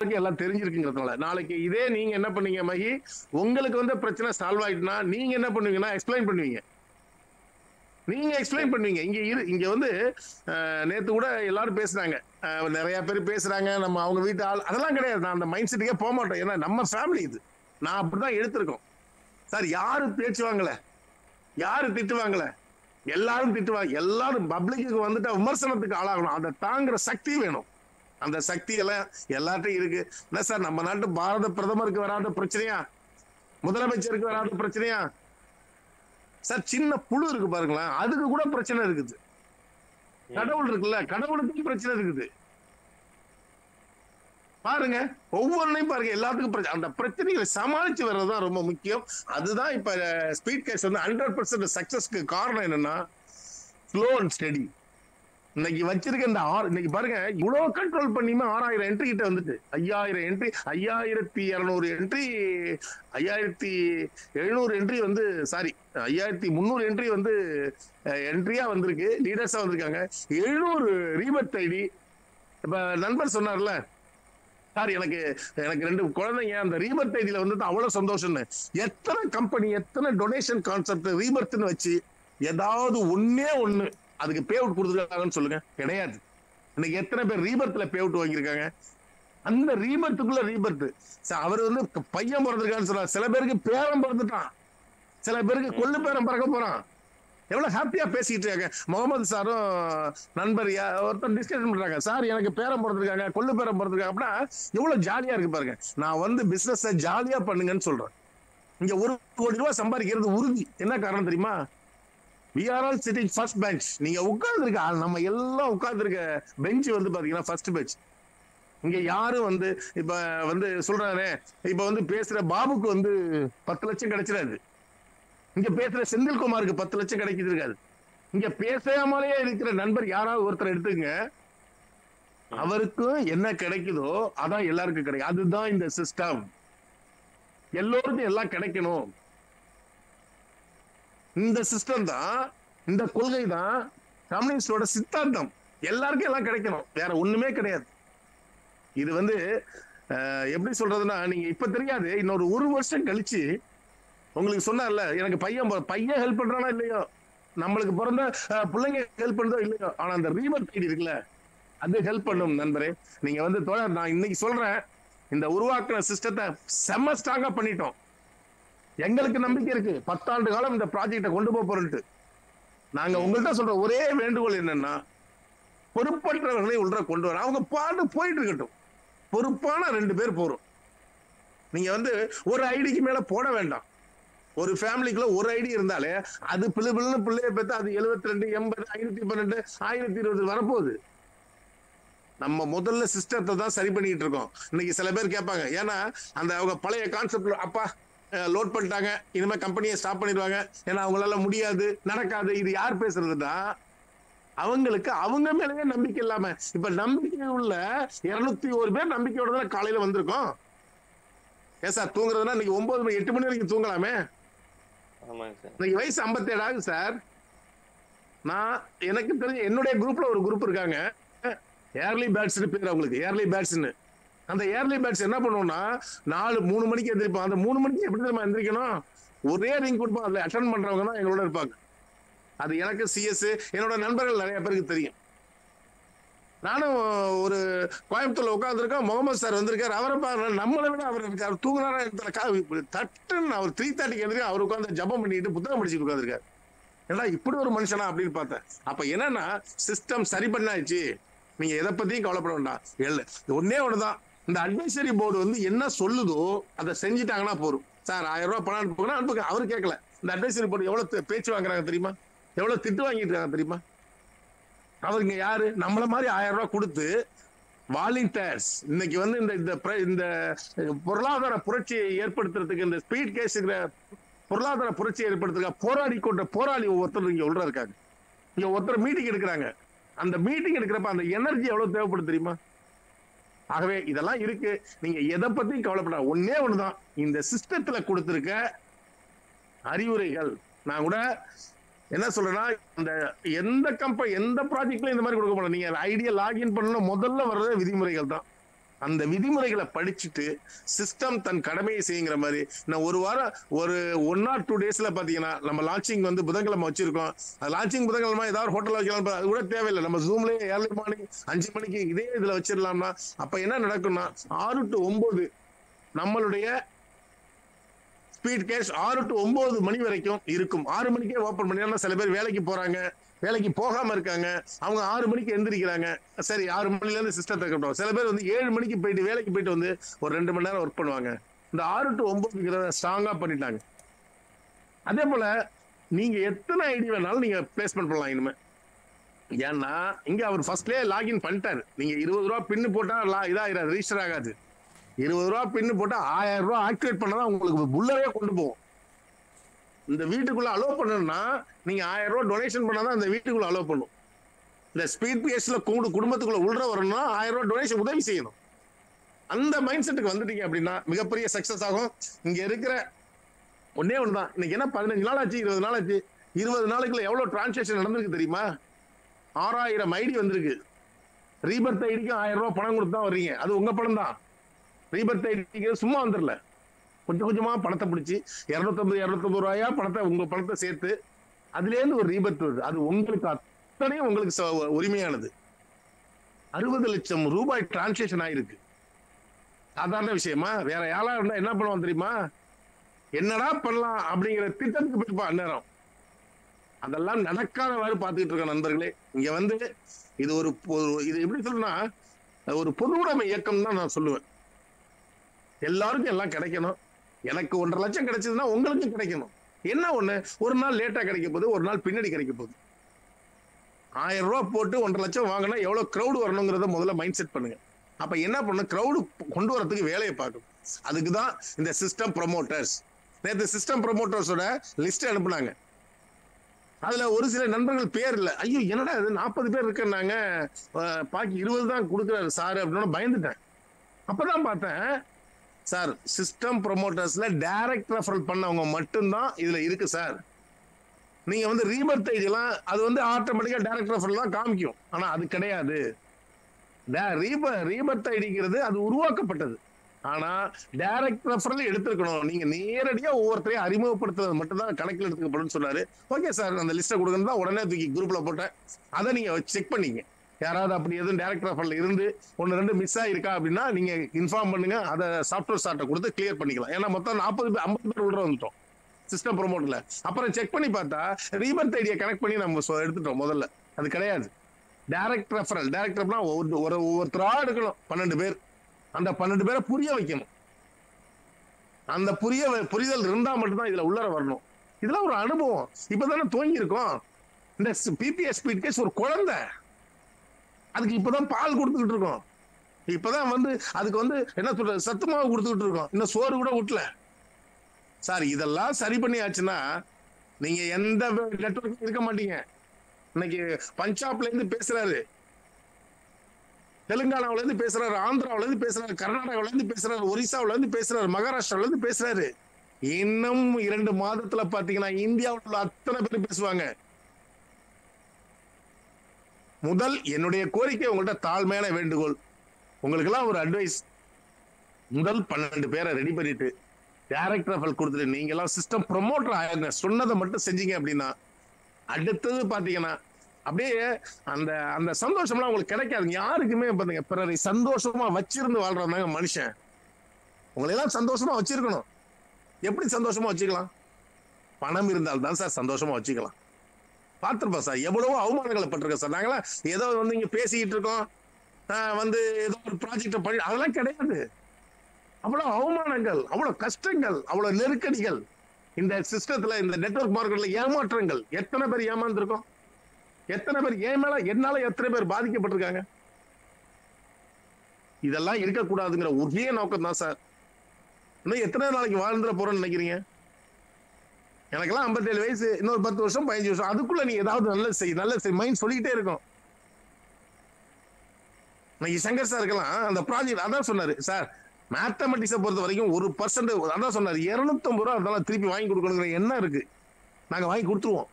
எல்லாம் தெரிஞ்சிருக்குங்கிறதுனால நாளைக்கு இதே நீங்க என்ன பண்ணீங்க மகி, உங்களுக்கு வந்து பிரச்சனை சால்வ் ஆயிட்டுனா நீங்க என்ன பண்ணுவீங்கன்னா எக்ஸ்பிளைன் பண்ணுவீங்க. நீங்க எக்ஸ்பிளைன் பண்ணுவீங்க. இங்க வந்து நேத்து கூட எல்லாரும் பேசுறாங்க. நிறைய பேர் பேசுறாங்க. நம்ம அவங்க வீட்டு ஆள் அதெல்லாம் கிடையாது. நான் அந்த மைண்ட் செட்டுக்கே போக மாட்டேன். ஏன்னா நம்ம ஃபேமிலி இது. நான் அப்படிதான் எடுத்திருக்கோம். சார் யாரு பேச்சுவாங்கல, யாரு திட்டுவாங்கல, எல்லாரும் திட்டுவாங்க. எல்லாரும் பப்ளிக்கு வந்துட்டு விமர்சனத்துக்கு ஆளாகணும். அதை தாங்குற சக்தி வேணும். அந்த சக்தி எல்லாம் எல்லார்ட்டையும் இருக்கு. என்ன சார் நம்ம நாட்டு பாரத பிரதமருக்கு வராத பிரச்சனையா, முதலமைச்சருக்கு வராத பிரச்சனையா சார்? சின்ன புழு இருக்கு பாருங்களேன், அதுக்கு கூட பிரச்சனை இருக்குது. கடவுள் இருக்குல்ல, கடவுளுக்கும் பிரச்சனை இருக்குது பாருங்க. ஒவ்வொன்றையும் பாருங்க, எல்லாத்துக்கும் பிரச்சனை. அந்த பிரச்சனைகளை சமாளிச்சு வர்றதுதான் ரொம்ப முக்கியம். அதுதான் இப்ப ஸ்பீட் கேஸ் வந்து 100% சக்சஸ்க்கு காரணம் என்னன்னா ஸ்லோ அண்ட் ஸ்டெடி. இன்னைக்கு வச்சிருக்க இந்த இன்னைக்கு பாருங்க, இவ்வளவு கண்ட்ரோல் பண்ணியுமே 6000 என்ட்ரி கிட்ட வந்துட்டு 5000 என்ட்ரி, 5200 என்ட்ரி, 5700 என்ட்ரி வந்து சாரி 5300 என்ட்ரி வந்து என்ட்ரியா வந்திருக்கு, லீடர்ஸா வந்திருக்காங்க. 700 ரீபர்த் ஐடி. இப்ப நண்பர் சொன்னார்ல சார், எனக்கு 2 குழந்தைங்க, அந்த ரீபர்த் ஐடியில வந்து அவ்வளவு சந்தோஷம்னு. எத்தனை கம்பெனி, எத்தனை டொனேஷன் கான்செப்ட் ரீபர்த்னு வச்சு ஏதாவது ஒன்னே ஒண்ணு அதுக்கு பே அவுட் கொடுத்துருக்காங்கன்னு சொல்லுங்க. கிடையாது. இன்னைக்கு எத்தனை பேர் ரீபர்த்ல பே அவுட் வாங்கியிருக்காங்க? அந்த ரீபர்த்துக்குள்ள ரீபர்த். அவர் வந்து பையன் பிறந்திருக்கான்னு சொல்றாரு, சில பேருக்கு பேரம் பிறந்துட்டான், சில பேருக்கு கொள்ளு பேரம் பிறக்க போறான். எவ்வளவு ஹாப்பியா பேசிட்டு இருக்காங்க. முகமது சாரும் நண்பர் ஒருத்தர் டிஸ்கஷன் பண்றாங்க, சார் எனக்கு பேரம் பிறந்திருக்காங்க, கொள்ளு பேரம் பிறந்திருக்காங்க அப்படின்னா எவ்வளவு ஜாலியா இருக்கு பாருங்க. நான் வந்து பிசினஸ் ஜாலியா பண்ணுங்கன்னு சொல்றேன். இங்க 1 கோடி ரூபாய் சம்பாதிக்கிறது உறுதி. என்ன காரணம் தெரியுமா? we are all sitting first bench. நீங்க உட்கார்ந்துருக்க நம்ம எல்லாம் உட்கார்ந்துருக்க பெஞ்ச் வந்து பாத்தீங்கன்னா ஃபர்ஸ்ட் பெஞ்ச். இங்க யாரும் வந்து இப்ப வந்து சொல்றானே, இப்ப வந்து பேசுற பாபுக்கு வந்து 10 லட்சம் கிடைச்சிடாது. இங்க பேசுற செந்தில்குமாருக்கு 10 லட்சம் கிடைக்கிறது இருக்காது. இங்க பேசாமலேயே இருக்கிற நண்பர் யாராவது ஒருத்தர் எடுத்துங்க, அவருக்கும் என்ன கிடைக்குதோ அதான் எல்லாருக்கும் கிடைக்கும். அதுதான் இந்த சிஸ்டம். எல்லோருக்கும் எல்லாம் கிடைக்கணும். இந்த சிஸ்டம் தான், இந்த கொள்கை தான் கம்யூனிஸ்டோட சித்தாந்தம். எல்லாருக்கும் எல்லாம் கிடைக்கணும், வேற ஒண்ணுமே கிடையாது. இது வந்து எப்படி சொல்றதுன்னா, நீங்க இப்ப தெரியாது, இன்னொரு 1 வருஷம் கழிச்சு உங்களுக்கு சொன்னார்ல, எனக்கு பையன் ஹெல்ப் பண்றானா இல்லையோ, நம்மளுக்கு பிறந்த பிள்ளைங்க ஹெல்ப் பண்றதோ இல்லையோ, ஆனா அந்த ரீபர்த் ஐடி இருக்குல்ல, அது ஹெல்ப் பண்ணும் நண்பரே. நீங்க வந்து நான் இன்னைக்கு சொல்றேன், இந்த உருவாக்குற சிஸ்டத்தை செம்ம ஸ்ட்ராங்கா பண்ணிட்டோம். எங்களுக்கு நம்பிக்கை இருக்கு, 10 ஆண்டு காலம் இந்த ப்ராஜெக்டை கொண்டு போறோம்ட்டு. நாங்க உங்கள்கிட்ட சொல்ற ஒரே வேண்டுகோள் என்னன்னா, பொறுப்பற்றவர்களை உள்ள கொண்டு வர, அவங்க பாட்டு போயிட்டு இருக்கட்டும். பொறுப்பான 2 பேர் போறோம். நீங்க வந்து ஒரு ஐடிக்கு மேல போட வேண்டாம். ஒரு ஃபேமிலிக்குள்ள ஒரு ஐடி இருந்தாலே அது பிள்ளைன்னு பிள்ளைய பெற்று அது 72, 80, 512, 1020 வரப்போகுது. நம்ம முதல்ல சிஸ்டத்தை தான் சரி பண்ணிட்டு இருக்கோம். இன்னைக்கு சில பேர் கேட்பாங்க, ஏன்னா அந்த அவங்க பழைய கான்செப்ட்ல அப்பா லோட் பண்ணிட்டாங்க, இனிமே கம்பெனியை ஸ்டாப் பண்ணிடுவாங்க, ஏன்னா அவங்களால முடியாது, நடக்காது. இது யார் பேசுறதுன்னா, அவங்களுக்கு அவங்க மேலேயே நம்பிக்கை இல்லாம. இப்ப நம்பிக்கை உள்ள 201 பேர் நம்பிக்கையோட தான் காலையில வந்திருக்கோம். ஏன் சார் தூங்குறதுன்னா இன்னைக்கு 9 மணி 8 மணி வரைக்கும் தூங்கலாமே. இன்னைக்கு வயசு 57 ஆகுது சார். நான் எனக்கு தெரிஞ்ச என்னுடைய குரூப்ல ஒரு குரூப் இருக்காங்க, ஏர்லி பேட்ஸ் பேர் அவங்களுக்கு, ஏர்லி பேட்ஸ்ன்னு. அந்த ஏர்லி பேட்ஸ் என்ன பண்ணுவோம்னா 3 மணிக்கு எந்திரிப்போம். அந்த 3 மணிக்கு எப்படி நம்ம எந்திரிக்கணும், ஒரே ரிங் கொடுப்போம். அதுல அட்டன் பண்றவங்க தான் எங்களோட இருப்பாங்க. அது எனக்கு சிஎஸ் என்னோட நண்பர்கள் நிறைய பேருக்கு தெரியும். நானும் ஒரு கோயம்புத்தூர்ல உட்காந்துருக்கேன், முகமது சார் வந்திருக்காரு. அவரை நம்மளை விட அவர் இருக்காரு. தூங்கினாரா தட்டுன்னு அவர் 3:30 எந்திரிக்க அவர் உட்காந்து ஜபம் பண்ணிட்டு புத்தகம் படிச்சுட்டு உட்காந்துருக்காரு. ஏன்னா இப்படி ஒரு மனுஷனா அப்படின்னு பார்த்தேன். அப்ப என்னன்னா சிஸ்டம் சரி பண்ணாச்சு, நீங்க எதை பத்தியும் கவலைப்பட வேண்டாம். ஒன்னே ஒண்ணுதான், இந்த அட்வைசரி போர்டு வந்து என்ன சொல்லுதோ அதை செஞ்சுட்டாங்கன்னா போறோம். சார் 1000 ரூபாய் பணம் அனுப்புங்க, அனுப்புங்க. அவரு கேட்கல. இந்த அட்வைசரி போர்டு எவ்வளவு பேச்சு வாங்குறாங்க தெரியுமா, எவ்வளவு திட்டு வாங்கிட்டு இருக்காங்க தெரியுமா? அவருங்க யாரு, நம்மள மாதிரி 1000 ரூபாய் கொடுத்து வாலண்டியர்ஸ். இன்னைக்கு வந்து இந்த பொருளாதார புரட்சியை ஏற்படுத்துறதுக்கு, இந்த ஸ்பீட் கேஸ் பொருளாதார புரட்சியை ஏற்படுத்துறதுக்கு போராடி கொண்ட போராளி ஒவ்வொருத்தர் இங்க உள்ள இருக்காங்க. இங்க ஒருத்தர் மீட்டிங் எடுக்கிறாங்க. அந்த மீட்டிங் எடுக்கிறப்ப அந்த எனர்ஜி எவ்வளவு தேவைப்படுது தெரியுமா? ஆகவே இதெல்லாம் இருக்கு. நீங்க எதை பத்தியும் கவலைப்பட, ஒன்னே ஒண்ணுதான், இந்த சிஸ்டத்துல கொடுத்திருக்க அறிவுரைகள். நான் கூட என்ன சொல்றேன்னா, இந்த எந்த ப்ராஜெக்ட்லயும் இந்த மாதிரி கொடுக்க மாட்டோம். நீங்க ஐடியா லாகின் பண்ணணும், முதல்ல வர்றது விதிமுறைகள் தான். அந்த விதிமுறைகளை படிச்சுட்டு சிஸ்டம் தன் கடமையை செய்யுங்கிற மாதிரி. நான் ஒரு வாரம் ஒரு 1 or 2 daysல பாத்தீங்கன்னா நம்ம லான்ச்சிங் வந்து புதன்கிழமை வச்சிருக்கோம். லான்ச்சிங் புதன்கிழமை ஏதாவது ஹோட்டல் வைக்கலாம், அது கூட தேவையில்லை. நம்ம ஜூம்லயே ஏர்லி மார்னிங் 5 மணிக்கு இதே இதுல வச்சிடலாம்னா அப்ப என்ன நடக்கும்னா 6 to 9 நம்மளுடைய ஸ்பீட் கேஷ் 6 to 9 மணி வரைக்கும் இருக்கும். 6 மணிக்கே ஓபன் பண்ணி, சில பேர் வேலைக்கு போறாங்க, வேலைக்கு போகாம இருக்காங்க, அவங்க 6 மணிக்கு எந்திரிக்கிறாங்க. சரி 6 மணில இருந்து சிஸ்டத்தை கட்டுவோம். சில பேர் வந்து 7 மணிக்கு போயிட்டு வேலைக்கு போயிட்டு வந்து ஒரு 2 மணி நேரம் ஒர்க் பண்ணுவாங்க. இந்த 6 to 9 ஸ்ட்ராங்கா பண்ணிட்டாங்க. அதே போல நீங்க எத்தனை ஐடி வேணாலும் நீங்க பிளேஸ்மெண்ட் பண்ணலாம் இனிமே. ஏன்னா இங்க அவர் ஃபர்ஸ்ட்லயே லாகின் பண்ணிட்டாரு. நீங்க 20 ரூபா பின்னு போட்டா இதாயிராது, ரிஜிஸ்டர் ஆகாது. 20 ரூபா பின்னு போட்டா 1000 ரூபா ஆக்டிவேட் பண்ணதான் உங்களுக்கு புல்லரே கொண்டு போகும். இந்த வீட்டுக்குள்ள அலோவ் பண்ணணும்னா நீங்க 1000 ரூபாய் டொனேஷன் பண்ணாதான் இந்த வீட்டுக்குள்ள அலோவ் பண்ணும். இந்த ஸ்பீட் பிஎஸ்ல குடும்பத்துக்குள்ள உள்ள வரணும்னா 1000 ரூபாய் டொனேஷன் உதவி செய்யணும். அந்த மைண்ட் செட்டுக்கு வந்துட்டீங்க அப்படின்னா மிகப்பெரிய சக்சஸ் ஆகும். இங்க இருக்கிற ஒன்னே ஒண்ணுதான், இன்னைக்கு என்ன 15 நாள் ஆச்சு, 20 நாள் ஆச்சு, 20 நாளுக்குள்ள எவ்வளவு டிரான்சாக்ஷன் நடந்திருக்கு தெரியுமா? 6000 ஐடி வந்திருக்கு. ரீபர்த் ஐடிக்கு 1000 ரூபாய் பணம் கொடுத்து தான் வர்றீங்க, அது உங்க பணம் தான். ரீபர்த் ஐடிக்கு சும்மா வந்துடல, கொஞ்சம் கொஞ்சமா பணத்தை பிடிச்சி 250 ரூபாயா பணத்தை உங்க பணத்தை சேர்த்து அதுல இருந்து ஒரு ரீபர்த் வருது. அது உங்களுக்கு அத்தனையும் உங்களுக்கு உரிமையானது. 60 லட்சம் ரூபாய் டிரான்சாக்ஷன் ஆயிருக்கு. சாதாரண விஷயமா? வேற யாரா இருந்தா என்ன பண்ணுவான் தெரியுமா? என்னடா பண்ணலாம் அப்படிங்கிற திட்டத்துக்கு போயிருப்பா அந்நேரம். அதெல்லாம் நடக்காதவாறு பார்த்துக்கிட்டு இருக்க நண்பர்களே. இங்க வந்து இது இது எப்படி சொல்லணும்னா ஒரு பொதுவுடைமை இயக்கம் தான் நான் சொல்லுவேன். எல்லாருக்கும் எல்லாம் கிடைக்கணும். எனக்கு 1.5 லட்சம் கிடைச்சதுன்னா உங்களுக்கு கிடைக்கணும். என்ன ஒண்ணு, ஒரு நாள் லேட்டா கிடைக்க போகுது, ஒரு நாள் பின்னாடி கிடைக்க போகுது. 1000 ரூபாய் போட்டு 1.5 லட்சம் வாங்கினா எவ்வளவு கிரௌட் வரணுங்கிறத முதல்ல மைண்ட் செட் பண்ணுங்க. அப்ப என்ன பண்ணணும், கிரௌடு கொண்டு வரதுக்கு வேலையை பார்க்கணும். அதுக்குதான் இந்த சிஸ்டம் ப்ரொமோட்டர்ஸ். நேற்று சிஸ்டம் ப்ரொமோட்டர்ஸோட லிஸ்ட் அனுப்புனாங்க. அதுல ஒரு சில நண்பர்கள் பேர் இல்ல. ஐயோ என்னடா இது 40 பேர் இருக்கேன்னாங்க, பாக்கி 20 தான் கொடுக்குறாரு சார் அப்படின்னு பயந்துட்டேன். அப்பதான் பார்த்தேன், சார் சிஸ்டம் ப்ரொமோட்டர்ஸ்ல டைரக்ட் ரெஃபரல் பண்ணவங்க மட்டும்தான் இதுல இருக்கு சார். நீங்க வந்து ரீபர்த் ஐடி எல்லாம் அது வந்து ஆட்டோமேட்டிக்கா டைரக்ட் ரெஃபரல் தான் காமிக்கும். ஆனா அது கிடையாது. ரீபர்த் ஐடிங்கிறது அது உருவாக்கப்பட்டது. ஆனா டைரக்ட் ரெஃபரல் எடுத்திருக்கணும். நீங்க நேரடியா ஒவ்வொருத்தரையும் அறிமுகப்படுத்துறது மட்டும்தான் கணக்கில் எடுத்துக்கப்படும் சொன்னாரு. ஓகே சார், அந்த லிஸ்ட்டை கொடுக்கணும் தான் உடனே தூக்கி குரூப்ல போட்டேன். அதை நீங்க செக் பண்ணீங்க. யாராவது அப்படி எதுவும் டைரக்ட் ரெஃபரல் இருந்து 1-2 மிஸ் ஆயிருக்கா அப்படின்னா நீங்க இன்ஃபார்ம் பண்ணுங்க. அதை சாஃப்ட்வேர் சார்ட்டை கொடுத்து கிளியர் பண்ணிக்கலாம். ஏன்னா மொத்தம் 40 பேர் 50 பேர் உள்ள வந்துட்டோம் சிஸ்டம் ப்ரொமோட்டர்ல. அப்புறம் செக் பண்ணி பார்த்தா ரீபர்த் ஐடியை கனெக்ட் பண்ணி நம்ம எடுத்துட்டோம். முதல்ல அது கிடையாது. டைரக்ட் ரெஃபரல் ஒவ்வொருத்தரா எடுக்கணும். 12 பேர். அந்த 12 பேரை புரிய வைக்கணும். அந்த புரிதல் இருந்தா மட்டும்தான் இதுல உள்ளர வரணும். இதெல்லாம் ஒரு அனுபவம். இப்பதானே துவங்கி இருக்கோம். இந்த பிபிஎஸ் ஸ்பீட் கேஸ் ஒரு குழந்தை, அதுக்கு இப்பதான் பால் கொடுத்துக்கிட்டு இருக்கோம். இப்பதான் வந்து அதுக்கு வந்து என்ன சொல்றது, சத்து மாவு கொடுத்துக்கிட்டு இருக்கோம். இன்னும் சோறு கூட விட்டல சார். இதெல்லாம் சரி பண்ணியாச்சுன்னா நீங்க எந்த நெட்வொர்க் இருக்க மாட்டீங்க. இன்னைக்கு பஞ்சாப்ல இருந்து பேசுறாரு, தெலுங்கானாவில இருந்து பேசுறாரு, ஆந்திராவில இருந்து பேசுறாரு, கர்நாடகாவில இருந்து பேசுறாரு, ஒரிசாவில இருந்து பேசுறாரு, மகாராஷ்டிராவில இருந்து பேசுறாரு. இன்னும் 2 மாதத்துல பாத்தீங்கன்னா இந்தியாவில் உள்ள அத்தனை பேர் பேசுவாங்க. முதல் என்னுடைய கோரிக்கை, உங்கள்கிட்ட தாழ்மையான வேண்டுகோள், உங்களுக்கு எல்லாம் ஒரு அட்வைஸ். முதல் 12 பேரை ரெடி பண்ணிட்டு டைரக்ட் ரெஃபரல் கொடுத்துட்டு நீங்க எல்லாம் சிஸ்டம் ப்ரொமோட்டர் ஆயிருங்க. சொன்னதை மட்டும் செஞ்சீங்க அப்படின்னா அடுத்தது பாத்தீங்கன்னா அப்படியே அந்த அந்த சந்தோஷம்லாம் உங்களுக்கு கிடைக்காது. யாருக்குமே பாத்தீங்க, பிறரை சந்தோஷமா வச்சிருந்து வாழ்றதாங்க மனுஷன். உங்களை எல்லாம் சந்தோஷமா வச்சிருக்கணும். எப்படி சந்தோஷமா வச்சுக்கலாம்? பணம் இருந்தால் தான் சார் சந்தோஷமா வச்சுக்கலாம். பார்த்துருப்போம் சார், எவ்வளவோ அவமானங்களை பட்டிருக்கோம் சார். நாங்களாம் ஏதோ வந்து இங்க பேசிக்கிட்டு இருக்கோம், வந்து ஏதோ ஒரு ப்ராஜெக்ட் பண்ணி, அதெல்லாம் கிடையாது. அவ்வளவு அவமானங்கள், அவ்வளவு கஷ்டங்கள், அவ்வளவு நெருக்கடிகள் இந்த சிஸ்டத்துல, இந்த நெட்வொர்க் மார்க்கெட்ல ஏமாற்றங்கள். எத்தனை பேர் ஏமாந்துருக்கோம், எத்தனை பேர் என்னால எத்தனை பேர் பாதிக்கப்பட்டிருக்காங்க. இதெல்லாம் இருக்கக்கூடாதுங்கிற ஒரே நோக்கம் தான் சார். இன்னும் எத்தனை நாளைக்கு வாழ்ந்துட போறோம்னு நினைக்கிறீங்க? எனக்கெல்லாம் 57 வயசு. இன்னொரு 10 வருஷம் 15 வருஷம், அதுக்குள்ள நீ ஏதாவது நல்ல செய் மைண்ட் சொல்லிக்கிட்டே இருக்கும். இன்னைக்கு சங்கர் சார் இருக்கலாம், அந்த ப்ராஜெக்ட் அதான் சொன்னாரு சார், மேத்தமெட்டிக்ஸை பொறுத்த வரைக்கும் 1% அதான் சொன்னாரு, 250 ரூபா அதெல்லாம் திருப்பி வாங்கி கொடுக்கணுங்கிற என்ன இருக்கு, நாங்க வாங்கி கொடுத்துருவோம்.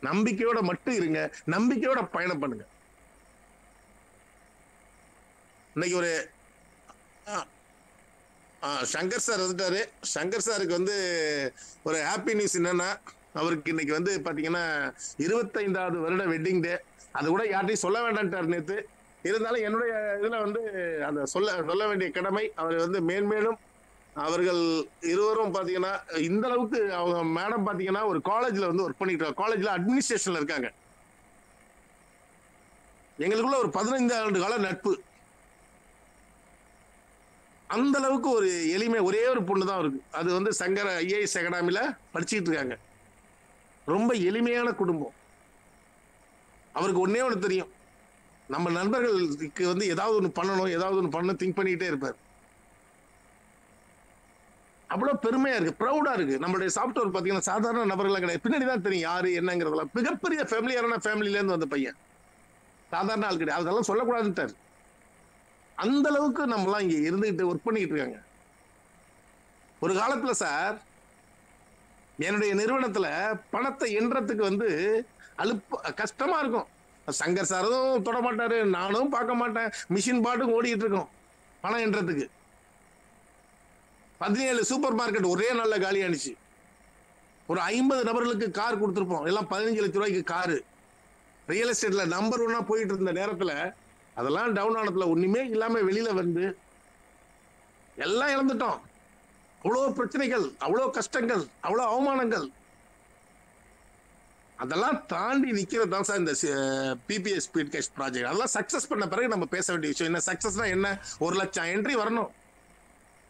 நம்பிக்கையோட மட்டும் இருங்க, நம்பிக்கையோட பயணம் பண்ணுங்க. இன்னைக்கு ஒரு சங்கர் சார் வந்துட்டாரு. சங்கர் சாருக்கு வந்து ஒரு ஹாப்பி நியூஸ் என்னன்னா, அவருக்கு இன்னைக்கு வந்து பாத்தீங்கன்னா 25வது வருட வெட்டிங் டே. அது கூட யார்ட்டையும் சொல்ல வேண்டான்ட்டார் நேத்து. இருந்தாலும் என்னுடைய இதுல வந்து அந்த சொல்ல வேண்டிய கடமை. அவர் வந்து மேன்மேலும் அவர்கள் இருவரும் பாத்தீங்கன்னா இந்த அளவுக்கு அவங்க மேடம் பாத்தீங்கன்னா ஒரு காலேஜ்ல வந்து ஒர்க் பண்ணிட்டு காலேஜ்ல அட்மினிஸ்ட்ரேஷன்ல இருக்காங்க. எங்களுக்குள்ள ஒரு 15 ஆண்டு கால நட்பு. அந்த அளவுக்கு ஒரு எளிமை. ஒரே ஒரு பொண்ணு தான் இருக்கு. அது வந்து சங்கர ஐஏஎஸ் அகாடமில படிச்சுட்டு இருக்காங்க. ரொம்ப எளிமையான குடும்பம். அவருக்கு ஒன்னே ஒன்று தெரியும், நம்ம நண்பர்களுக்கு வந்து ஏதாவது ஒன்று பண்ணணும், ஏதாவது ஒன்று பண்ண திங்க் பண்ணிட்டே இருப்பார். அவ்வளவு பெருமையா இருக்கு, ப்ரௌடா இருக்கு. நம்மளுடைய சாஃப்ட்வேர் பாத்தீங்கன்னா சாதாரண நபர்களா கிடையாது. பின்னாடி தான் தெரியும் யாரு என்னங்கிறதெல்லாம். மிகப்பெரிய ஃபேமிலியரான ஃபேமிலில இருந்து வந்த பையன், சாதாரண ஆள் கிடையாது. அதெல்லாம் சொல்லக்கூடாதுன்ட்டார். அந்த அளவுக்கு நம்மலாம் இங்க இருந்துகிட்டு ஒர்க் பண்ணிட்டு இருக்காங்க. ஒரு காலத்துல சார் என்னுடைய நிறுவனத்துல பணத்தை எண்றதுக்கு வந்து கஷ்டமா இருக்கும். சங்கர் சாரும் தொட மாட்டாரு, நானும் பார்க்க மாட்டேன். மிஷின் பாட்டுக்கு ஓடிட்டு இருக்கோம் பணம் எண்றதுக்கு. 17 சூப்பர் மார்க்கெட் ஒரே நாள்ல காலி ஆனிச்சு. ஒரு 50 நபர்களுக்கு கார் கொடுத்துருப்போம். எல்லாம் 15 லட்சம் ரூபாய்க்கு காரு. ரியல் எஸ்டேட்ல நம்பர் 1 போயிட்டு இருந்த நேரத்துல அதெல்லாம் டவுன் ஆனதுல ஒண்ணுமே இல்லாம வெளியில வந்து எல்லாம் இழந்துட்டோம். அவ்வளவு பிரச்சனைகள், அவ்வளவு கஷ்டங்கள், அவ்வளவு அவமானங்கள். அதெல்லாம் தாண்டி நிக்கிறது தான் சார் இந்த பிபிஎஸ் ஸ்பீட் கேஷ் ப்ராஜெக்ட். அதெல்லாம் சக்சஸ் பண்ண பிறகு நம்ம பேச வேண்டிய விஷயம். என்ன சக்சஸ்னா என்ன? 1 லட்சம் என்ட்ரி வரணும்.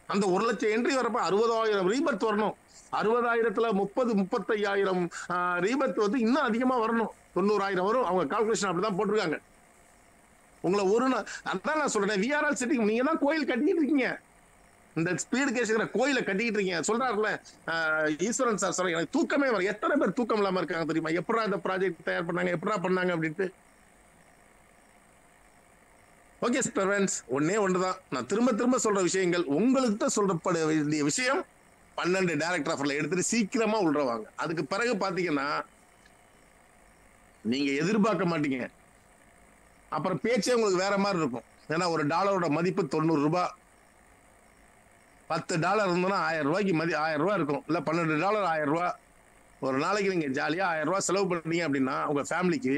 அந்த 1 லட்சம் என்ட்ரி வரப்ப 60,000 ரீபர்த் வரணும். 60,000த்துல 30-35,000 ரீபர்த் வந்து இன்னும் அதிகமா வரணும். 90,000 வரும். அவங்க கால்குலேஷன் அப்படிதான் போட்டிருக்காங்க. உங்களை ஒரு நாள் அதான் நான் சொல்றேன், விஆர்ஆர் செட்டிங் நீங்க தான் கோயில் கட்டிட்டு இருக்கீங்க. இந்த ஸ்பீடு கேஸ்ங்கிற கோயிலை கட்டிட்டு இருக்கீங்க. சொல்றாருல ஈஸ்வரன் சார் சொல்ற, எனக்கு தூக்கமே வர. எத்தனை பேர் தூக்கம் இல்லாம இருக்காங்க தெரியுமா? எப்படா இந்த ப்ராஜெக்ட் தயார் பண்ணாங்க, எப்படா பண்ணாங்க அப்படின்ட்டு. ஓகே ஸ்டூடெண்ட்ஸ், ஒன்னே ஒன்றுதான் நான் திரும்ப திரும்ப சொல்ற விஷயங்கள். உங்களுக்கு சொல்லப்பட வேண்டிய விஷயம் 12 டைரக்டர் ஆஃபர்ல எடுத்துட்டு சீக்கிரமா உள்றவாங்க. அதுக்கு பிறகு பாத்தீங்கன்னா நீங்க எதிர்பார்க்க மாட்டீங்க. அப்புறம் பேச்சே உங்களுக்கு வேற மாதிரி இருக்கும். ஏன்னா ஒரு டாலரோட மதிப்பு 90 ரூபாய். 10 டாலர் இருந்தோம்னா 1000 ரூபாய்க்கு 1000 ரூபாய் இருக்கும். இல்ல 12 டாலர் 1000 ரூபாய். ஒரு நாளைக்கு நீங்க ஜாலியா 1000 ரூபாய் செலவு பண்ணீங்க அப்படின்னா உங்க ஃபேமிலிக்கு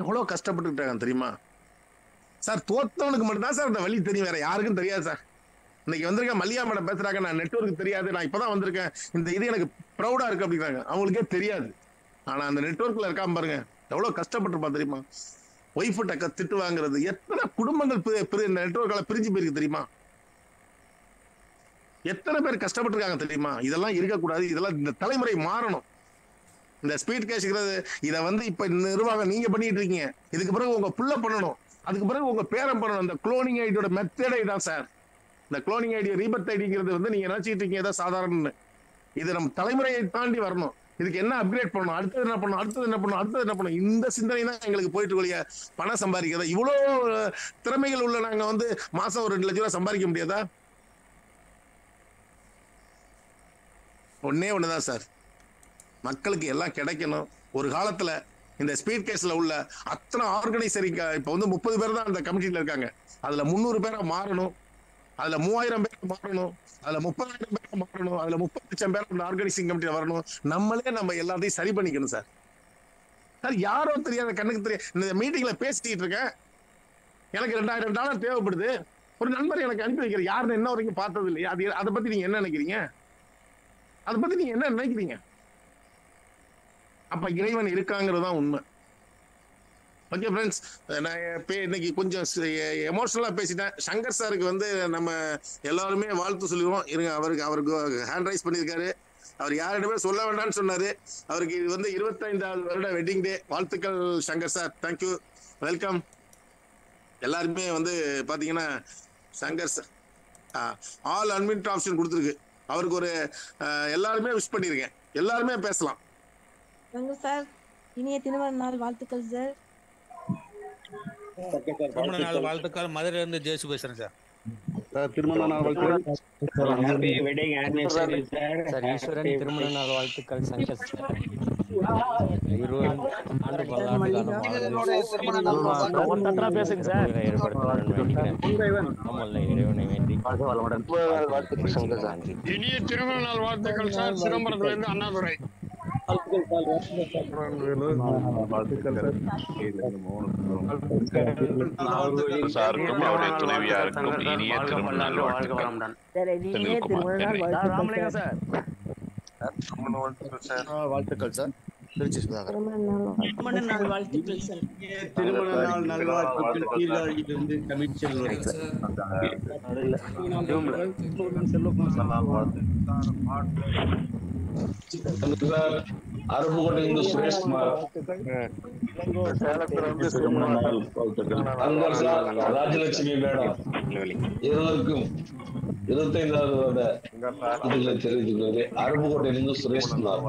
எவ்வளவு கஷ்டப்பட்டுட்டாங்க தெரியுமா சார்? தோத்தவனுக்கு மட்டும்தான் சார் இந்த வழி தெரியும், வேற யாருக்கும் தெரியாது சார். இன்னைக்கு வந்திருக்கேன் மல்லிகா மேடம் பேசுறாங்க, நான் நெட்வொர்க் தெரியாது, நான் இப்பதான் வந்திருக்கேன், இந்த இது எனக்கு ப்ரௌடா இருக்கு அப்படிங்கிறாங்க. அவங்களுக்கே தெரியாது. ஆனா அந்த நெட்வொர்க்ல இருக்காம பாருங்க எவ்வளவு கஷ்டப்பட்டிருப்பா தெரியுமா? ஒய்ஃப்ட்ட திட்டு வாங்குறது. எத்தனை குடும்பங்கள் இந்த நெட்வொர்க்கால பிரிஞ்சு போயிருக்கு தெரியுமா? எத்தனை பேர் கஷ்டப்பட்டிருக்காங்க தெரியுமா? இதெல்லாம் இருக்கக்கூடாது. இதெல்லாம் இந்த தலைமுறை மாறணும். இந்த ஸ்பீட் கேஷ்ங்கிறது இதை வந்து இப்ப நிர்வாகம் நீங்க பண்ணிட்டு இருக்கீங்க. இதுக்கு பிறகு உங்க புள்ள பண்ணணும், அதுக்கு பிறகு உங்க பேரன் பண்ணணும். இந்த குளோனிங் ஐடியோட மெத்தடே தான் சார். இந்த குளோனிங் ஐடி ரீபர்த் ஐடிங்கிறது வந்து நீங்க நினைச்சிட்டு இருக்கீங்க ஏதோ சாதாரண. இது நம்ம தலைமுறையை தாண்டி வரணும். இதுக்கு என்ன அப்கிரேட் பண்ணணும், அடுத்தது என்ன பண்ணணும், அடுத்தது என்ன பண்ணணும், அடுத்தது என்ன பண்ணணும், இந்த சிந்தனை தான் எங்களுக்கு போயிட்டு இருக்கக்கூடிய பணம் சம்பாதிக்கிறதா. இவ்வளவு திறமைகள் உள்ள நாங்க வந்து மாசம் ஒரு 2 லட்சம் ரூபாய் சம்பாதிக்க முடியாதா? ஒன்னே ஒண்ணுதான் சார், மக்களுக்கு எல்லாம் கிடைக்கணும். ஒரு காலத்துல இந்த ஸ்பீட் கேஸ்ல உள்ள அத்தனை ஆர்கனைசரிங்க இப்ப வந்து 30 பேர் தான் அந்த கமிட்டியில இருக்காங்க. அதுல 300 பேரா மாறணும், அதுல 3000 பேர் மாறணும், அதுல 30,000 பேர் மாறணும், அதுல 30 லட்சம் பேர் அந்த ஆர்கனைசிங் கமிட்டியில வரணும். நம்மளே நம்ம எல்லாத்தையும் சரி பண்ணிக்கணும் சார். சார் யாரோ தெரியாத கண்ணுக்கு தெரியாது. இந்த மீட்டிங்ல பேசிட்டு இருக்கேன், எனக்கு $2,000 தேவைப்படுது. ஒரு நண்பர் எனக்கு அனுப்பி வைக்கிற, யாருன்னு என்ன வரைக்கும் பார்த்தது இல்லையா? அதை பத்தி நீங்க என்ன நினைக்கிறீங்க? அதை பத்தி நீங்க என்ன நினைக்கிறீங்க? அப்ப இறைவன் இருக்காங்கிறது தான் உண்மை. ஓகே ஃப்ரெண்ட்ஸ், நான் இன்னைக்கு கொஞ்சம் எமோஷனலா பேசிட்டேன். சங்கர் சாருக்கு வந்து நம்ம எல்லாருமே வாழ்த்து சொல்லிடுவோம். இருங்க, அவருக்கு ஹேண்ட் ரைஸ் பண்ணியிருக்காரு. அவர் யாரிடமே சொல்ல வேண்டாம்னு சொன்னாரு. அவருக்கு இது வந்து 25வது வருட வெட்டிங் டே. வாழ்த்துக்கள் சங்கர் சார், தேங்க்யூ, வெல்கம். எல்லாருமே வந்து பாத்தீங்கன்னா Shankar sir all unmute option கொடுத்துருக்கு. அவருக்கு ஒரு எல்லாருமே விஷ் பண்ணிருக்கேன். எல்லாருமே பேசலாம். சார் இனிய திருமண நாள் வாழ்த்துக்கள் சார். திருமண நாள் வாழ்த்துக்கள். மதுரையில இருந்து ஜேசு பேசுறேன் சார். சார் திருமண நாள் வாழ்த்துக்கள். Happy wedding anniversary sir. Sir Eswaran திருமண நாள் வாழ்த்துக்கள் சங்கர் சார். இருவரும் ஆண்டு பல ஆண்டு ஒவ்வொருத்தரா பேசுங்க சார். ஏற்படுத்த வேண்டிக்கிறேன். ஆமல்ல இறைவனை வேண்டி இனிய திருமண நாள் வாழ்த்துக்கள் சார். சிதம்பரத்துல இருந்து அண்ணாதுரை. சாருக்கும் அவருடைய துணைவியாருக்கும் இனிய திருமண நாள் வாழ்த்துக்கள். ராமலிங்கம் சார். வாழ்த்துக்கள் சார். திருச்சி சுதாகர். திருமண நாள் வாழ்த்துக்கள் சார். திருமண நாள் நல்வாழ்த்துக்கள். கீழாடியிலிருந்து கமிச்சல் அருப்புக்கோட்டையிலிருந்து சுரேஷ்குமார். ராஜலட்சுமி மேடம் இருவருக்கும் 25வது வருட வாழ்த்துக்களை தெரிவித்துள்ளது. அருப்புக்கோட்டையிலிருந்து சுரேஷ்குமார்.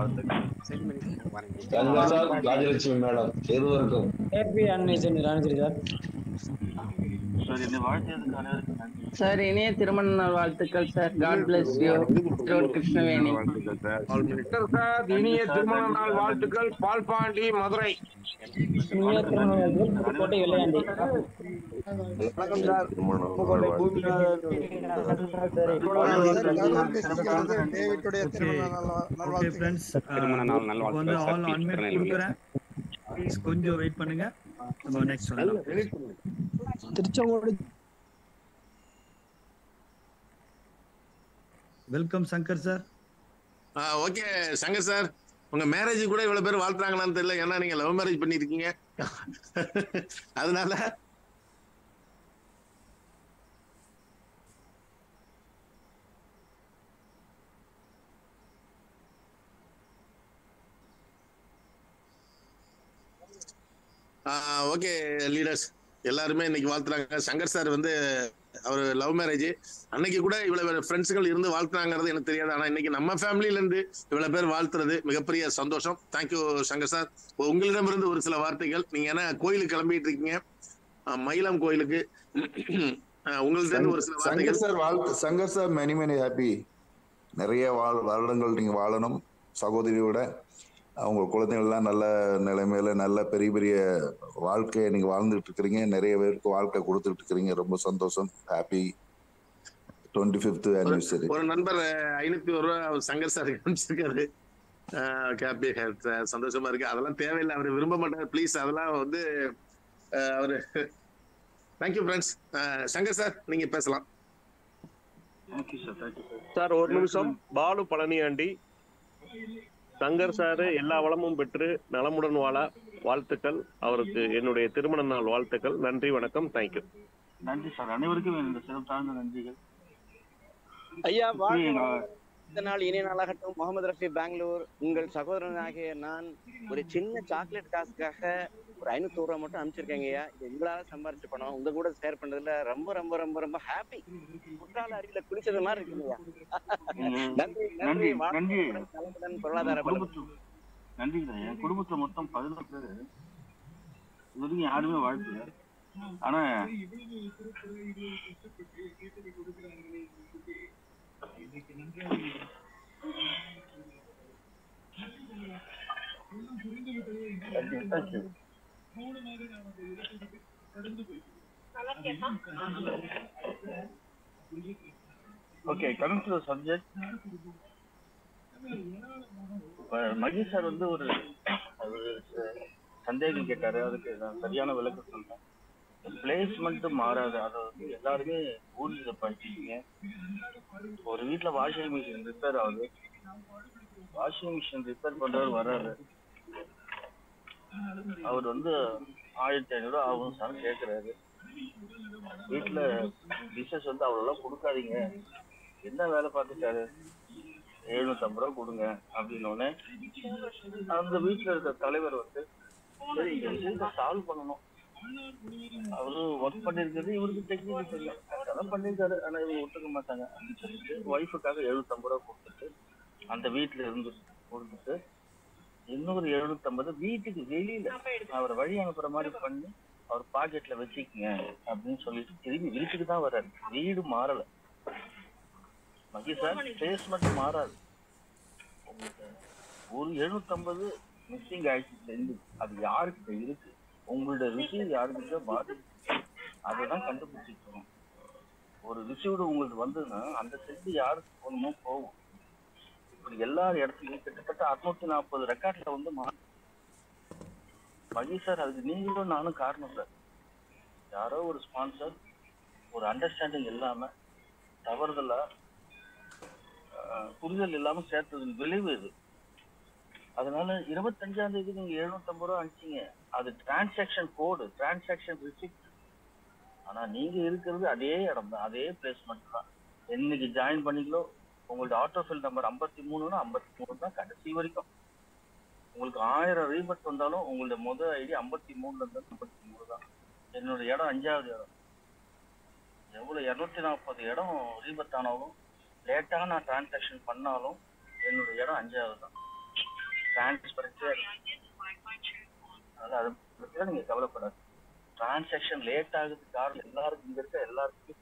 கங்கசார், ராஜலட்சுமி மேடம் இருவருக்கும் சார் இனிய திருமண நாள் வாழ்த்துக்கள் sir. God bless you. Krishnaveni. இனிய திருமண நாள் வாழ்த்துக்கள். பால்பாண்டி, மதுரை. கொஞ்சம் வெயிட் பண்ணுங்க. Tiruchengode welcome Shankar sir. Okay Shankar sir, உங்க மேரேஜ் கூட இவ்வளவு பேர் வாழ்த்துறாங்களான்னு தெரியல. ஏன்னா நீங்க லவ் மேரேஜ் பண்ணிருக்கீங்க. அதனால ஓகே லீடர்ஸ் எல்லாருமே இன்னைக்கு வாழ்த்துறாங்க. சங்கர் சார் வந்து அவர் லவ் மேரேஜ் அன்னைக்கு கூட இவ்வளவு ஃப்ரெண்ட்ஸுகள் இருந்து வாழ்த்துறாங்கிறது எனக்கு தெரியாது. ஆனா இன்னைக்கு நம்ம ஃபேமிலியில இருந்து இவ்வளவு பேர் வாழ்த்துறது மிகப்பெரிய சந்தோஷம். Thank you Shankar sir. உங்களிடமிருந்து ஒரு சில வார்த்தைகள். நீங்க என்ன கோயிலுக்கு கிளம்பிட்டு இருக்கீங்க, மயிலம் கோயிலுக்கு, உங்கள்ட்ட ஒரு சில வார்த்தைகள். Shankar sir many many happy. நிறைய வருடங்கள் நீங்க வாழணும் சகோதரியோட. அவங்க குழந்தைகள்லாம் நல்ல நிலைமையில நல்ல பெரிய பெரிய வாழ்க்கையை நீங்க வாழ்ந்துட்டு இருக்கிறீங்க. நிறைய பேருக்கு வாழ்க்கை கொடுத்துட்டு இருக்கிறீங்க. ரொம்ப சந்தோஷம். Happy 25th anniversary. ஒரு நண்பர் 501 ரூபாய் அவர் சங்கர் சார் அனுப்பிச்சிருக்காரு. சந்தோஷமா இருக்கு. அதெல்லாம் தேவையில்லை, அவர் விரும்ப மாட்டார். ப்ளீஸ் அதெல்லாம் வந்து அவரு. Thank you friends. சங்கர் சார் நீங்க பேசலாம். சார் ஒரு நிமிஷம். பாலு பழனியாண்டி. சங்கர் சாரு எல்லா வளமும் பெற்று நலமுடன் வாழ வாழ்த்துக்கள். அவருக்கு என்னுடைய திருமண நாள் வாழ்த்துக்கள். நன்றி, வணக்கம், தேங்க்யூ. நன்றி சார். அனைவருக்கும் இந்த சிறப்பு சார்ந்த நன்றிகள். ஐயா இந்த நாள் இனிய நாளாகட்டும். முகமது ரஃபி, பெங்களூர். உங்கள் சகோதரனாகிய நான் ஒரு சின்ன சாக்லேட் காசுக்காக ஒரு 500 ரூபாய் மட்டும் அனுப்பிச்சிருக்கேங்க ஐயா. இது உங்களால சம்பாரிச்சு பணம் உங்க கூட ஷேர் பண்றதுல ரொம்ப ரொம்ப ரொம்ப ரொம்ப ஹாப்பி. குற்றால அருவியில குளிச்சது மாதிரி இருக்குங்கய்யா. நன்றி நன்றி. நலமுடன் பொருளாதார நன்றி. என் குடும்பத்துல மொத்தம் 11 பேரு. இது வரைக்கும் யாருமே வாழ்க்கல. ஆனா okay, coming to the subject. Mahesh sir வந்து ஒரு சந்தேகம் கேட்டாரு. அதுக்கு நான் சரியான விளக்கம் சொல்றேன். பிளேஸ்மெண்ட் மாறாது. அதை வந்து எல்லாருமே ஊர்ல படிச்சிருக்கீங்க. ஒரு வீட்டுல வாஷிங் மிஷின் ரிப்பேர் ஆகுது. வாஷிங் மிஷின் ரிப்பேர் பண்றவர் வர்றாரு. அவர் வந்து 1500 ஆகும் சார் கேட்கிறாரு. வீட்டுல பிசினஸ் வந்து அவ்வளவு கொடுக்காதீங்க, என்ன வேலை பார்த்துட்டாரு, 750 ரூபா கொடுங்க அப்படின்னோடனே அந்த வீட்டுல இருக்க தலைவர் வந்து சரி இந்த விஷயத்த சால்வ் பண்ணணும். அவரு ஒர்க் பண்ணிருக்கிறது இவருக்கு டெக்னிக்கல் தெரியும், அதெல்லாம் பண்ணிருக்காரு. ஆனா இவங்க ஒத்துக்க மாட்டாங்க அப்படின்னு சொல்லிட்டு ஒய்ஃபுக்காக 750 ரூபா கொடுத்துட்டு அந்த வீட்டுல இருந்து கொடுத்துட்டு இன்னொரு 750 வீட்டுக்கு வெளியில அவர் வழி அனுப்புற மாதிரி பண்ணி அவர் பாக்கெட்ல வச்சுக்கங்க அப்படின்னு சொல்லிட்டு திரும்பி வீட்டுக்கு தான் வர்றாரு. வீடு மாறல. மகி சார் பிளேஸ்மெண்ட் மாறாது. உங்களுக்கு ஒரு 750 மிஸ்ஸிங் ஆயிடுச்சு. அது யாருக்கிட்ட இருக்கு, உங்களோட ரிசீவ் யாருக்கிட்ட பாதிச்சு, அதைதான் கண்டுபிடிச்சிட்டு இருக்கோம். ஒரு ரிசீவ்டு உங்களுக்கு வந்ததுன்னா அந்த செட்டு யாருக்கு போகணுமோ போகும். இப்படி எல்லா இடத்துலயும் கிட்டத்தட்ட 640 ரெக்கார்ட்ல வந்து மகி சார், அதுக்கு நீங்களும் நானும் காரணம் சார். யாரோ ஒரு ஸ்பான்சர் ஒரு அண்டர்ஸ்டாண்டிங் இல்லாம தவறுதலா புரிதல் இல்லாம சேர்த்தது விளைவு இது. அதனால 25ஆம் தேதி நீங்க 750 ரூபா அனுப்பிச்சீங்க, அது டிரான்சாக்சன் கோடு, டிரான்சாக்சன் ரிசிப்ட். ஆனா நீங்க இருக்கிறது அதே இடம் தான், அதே பிளேஸ்மெண்ட் தான். என்னைக்கு ஜாயின் பண்ணிக்கலோ உங்களோட ஆட்டோஃபில் நம்பர் 53ன்னா 53 தான் கடைசி வரைக்கும். உங்களுக்கு 1000 ரீபட் வந்தாலும் உங்களோட முதல் ஐடி 53ல இருந்தா 53 தான். என்னோட இடம் 5வது இடம். எவ்வளவு 240 இடம் ரீபட் ஆனாலும் லேட்டா நான் டிரான்சாக்சன் பண்ணாலும் என்னோட இடம் 5வது தான். டிரான்ஸ்பரன்ஸியா இருக்கு. அதனால அதை பத்தி நீங்க கவலைப்படாது. டிரான்சாக்சன் லேட் ஆகுது காரணம் எல்லாருக்கும் இங்க இருக்க எல்லாருக்கும்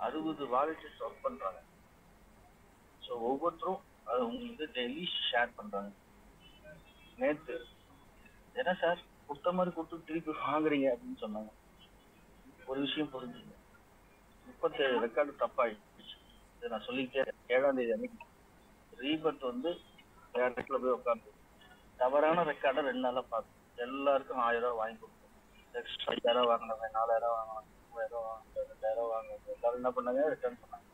60 வாலெட்ஸ் ஒர்க் பண்றாங்க. ஸோ ஒவ்வொருத்தரும் அதை உங்களுக்கு டெய்லி ஷேர் பண்றாங்க. நேற்று என்ன சார் கொடுத்த மாதிரி கொடுத்து திருப்பி வாங்குறீங்க அப்படின்னு சொன்னாங்க. ஒரு விஷயம் புரிஞ்சுங்க, 37 ரெக்கார்டு தப்பாயிடுச்சு. இதை நான் சொல்லிக்கிட்டே 7ஆம் தேதி அன்னைக்கு ரீபட் வந்து வேற இடத்துல போய் உட்காந்து தவறான ரெக்கார்டை 2 நாளா பார்த்து எல்லாருக்கும் 1000 ரூபா வாங்கி கொடுத்தோம். எக்ஸ்ட்ரா 5000 வாங்கினவங்க 4000 வாங்கினாங்க, 3000 வாங்கினாங்க, 2000 வாங்கினாங்க. எல்லாரும் என்ன பண்ணாங்க, ரிட்டர்ன் பண்ணாங்க.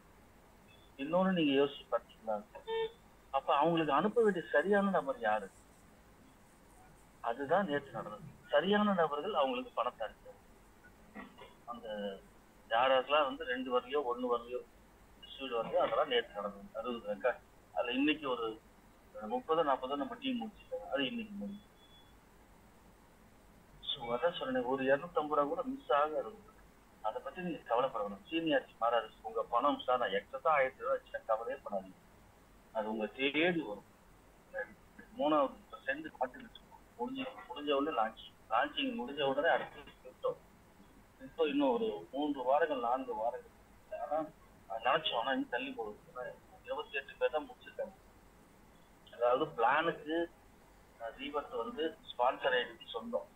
இன்னொன்னு நீங்க யோசிச்சு பார்த்தீங்களா, அப்ப அவங்களுக்கு அனுப்ப வேண்டிய சரியான நபர் யாரு? அதுதான் நேற்று நடந்தது. சரியான நபர்கள் அவங்களுக்கு பணத்தை அனுப்பிச்சாங்க. அந்த யாரெல்லாம் வந்து 2 வரலையோ 1 வரலையோ டிஸ்ட்ரிபியூட் வந்து அதெல்லாம் நேற்று நடந்தது. 60 ரெக்கார்ட். அதுல இன்னைக்கு ஒரு 30-40 நம்ம டீம் முடிச்சுட்டாங்க. அது இன்னைக்கு முடியும். ஸோ அதான் சொன்னேன், ஒரு 250 ரூபா கூட மிஸ் ஆகாது. அதை பத்தி நீங்க கவலைப்படணும். சீனியாரிட்டி மாறாது. உங்க பணம் சார் நான் எக்ஸஸா 1000 ரூபா வச்சுட்டா கவலையே பண்ணாதீங்க. அது உங்க தேடி வரும். 3வது சென்று காட்டு முடிஞ்ச உடனே லான்ச்சிங் முடிஞ்ச உடனே அடுத்து கிரிப்டோ இன்னும் ஒரு 3 வாரங்கள் 4 வாரங்கள். ஆனா நினைச்சோம், ஆனா இன்னும் தள்ளி போகுது. 28 பேர் தான் முடிச்சிருக்காங்க. அதாவது பிளானுக்கு ரீபட் வந்து ஸ்பான்சர் ஐடிக்கு சொந்தம்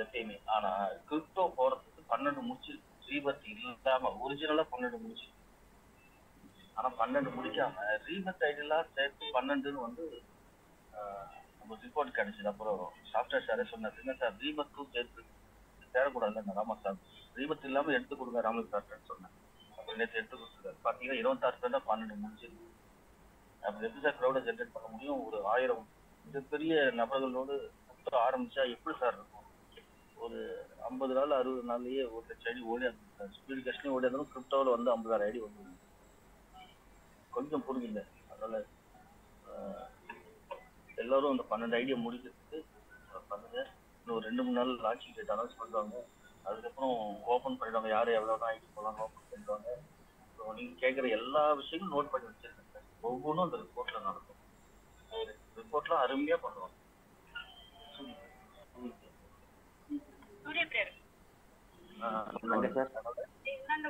எப்பயுமே. ஆனா கிரிப்டோ போறதுக்கு 12 முடிச்சு ரீபட் இல்லாம ஒரிஜினலா 12 முடிச்சு. ஆனா 12 முடிக்காம ரீபட் ஐடியெல்லாம் சேர்த்து 12ன்னு வந்து நம்ம ரிப்போர்ட் கிடைச்சது. அப்புறம் சாஃப்ட்வேர் சாரே சொன்னார், என்ன சார் ரீபத்தும் சேர்த்து தேடக்கூடாதுல்ல. ராமா சார் ரீபத் இல்லாம எடுத்து கொடுங்க ராமலிங்க சார்ன்னு சொன்னேன். அப்புறம் நேற்று எடுத்து கொடுத்துருக்காரு. பாத்தீங்கன்னா 26 பேர் தான் 12 முடிச்சிருக்கு. அப்படி எப்படி சார் க்ரௌடை ஜென்ரேட் பண்ண முடியும்? ஒரு 1000 மிகப்பெரிய நபர்களோடு ஆரம்பிச்சா எப்படி சார் இருக்கும்? ஒரு 50 நாள் 60 நாள்லயே 1 லட்சம் ஐடி ஓடி இருந்தாரு. ஸ்பீடு கஷ்டம் ஓடி இருந்தாலும் கிரிப்டோவில் வந்து 50,000 ஐடி வந்து கொஞ்சம் புரிஞ்சுங்க. அதனால எல்லாரும் அந்த 12 ஐடியை முடிக்கிறதுக்கு பண்ணுங்க. இன்னும் 2-3 நாள் லான்ச்சிங் டேட் அனௌன்ஸ் பண்ணுவாங்க. அதுக்கப்புறம் ஓப்பன் பண்ணிடுவாங்க. யாரும் எவ்வளோ ஐடி போகலாம் ஓப்பன் பண்ணிடுவாங்க. ஸோ நீங்க கேட்குற எல்லா விஷயங்களும் நோட் பண்ணி வச்சிருக்கேன். ஒவ்வொன்றும் அந்த ரிப்போர்ட்ல நடக்கும். ரிப்போர்ட்லாம் அருமையா பண்ணுவாங்க.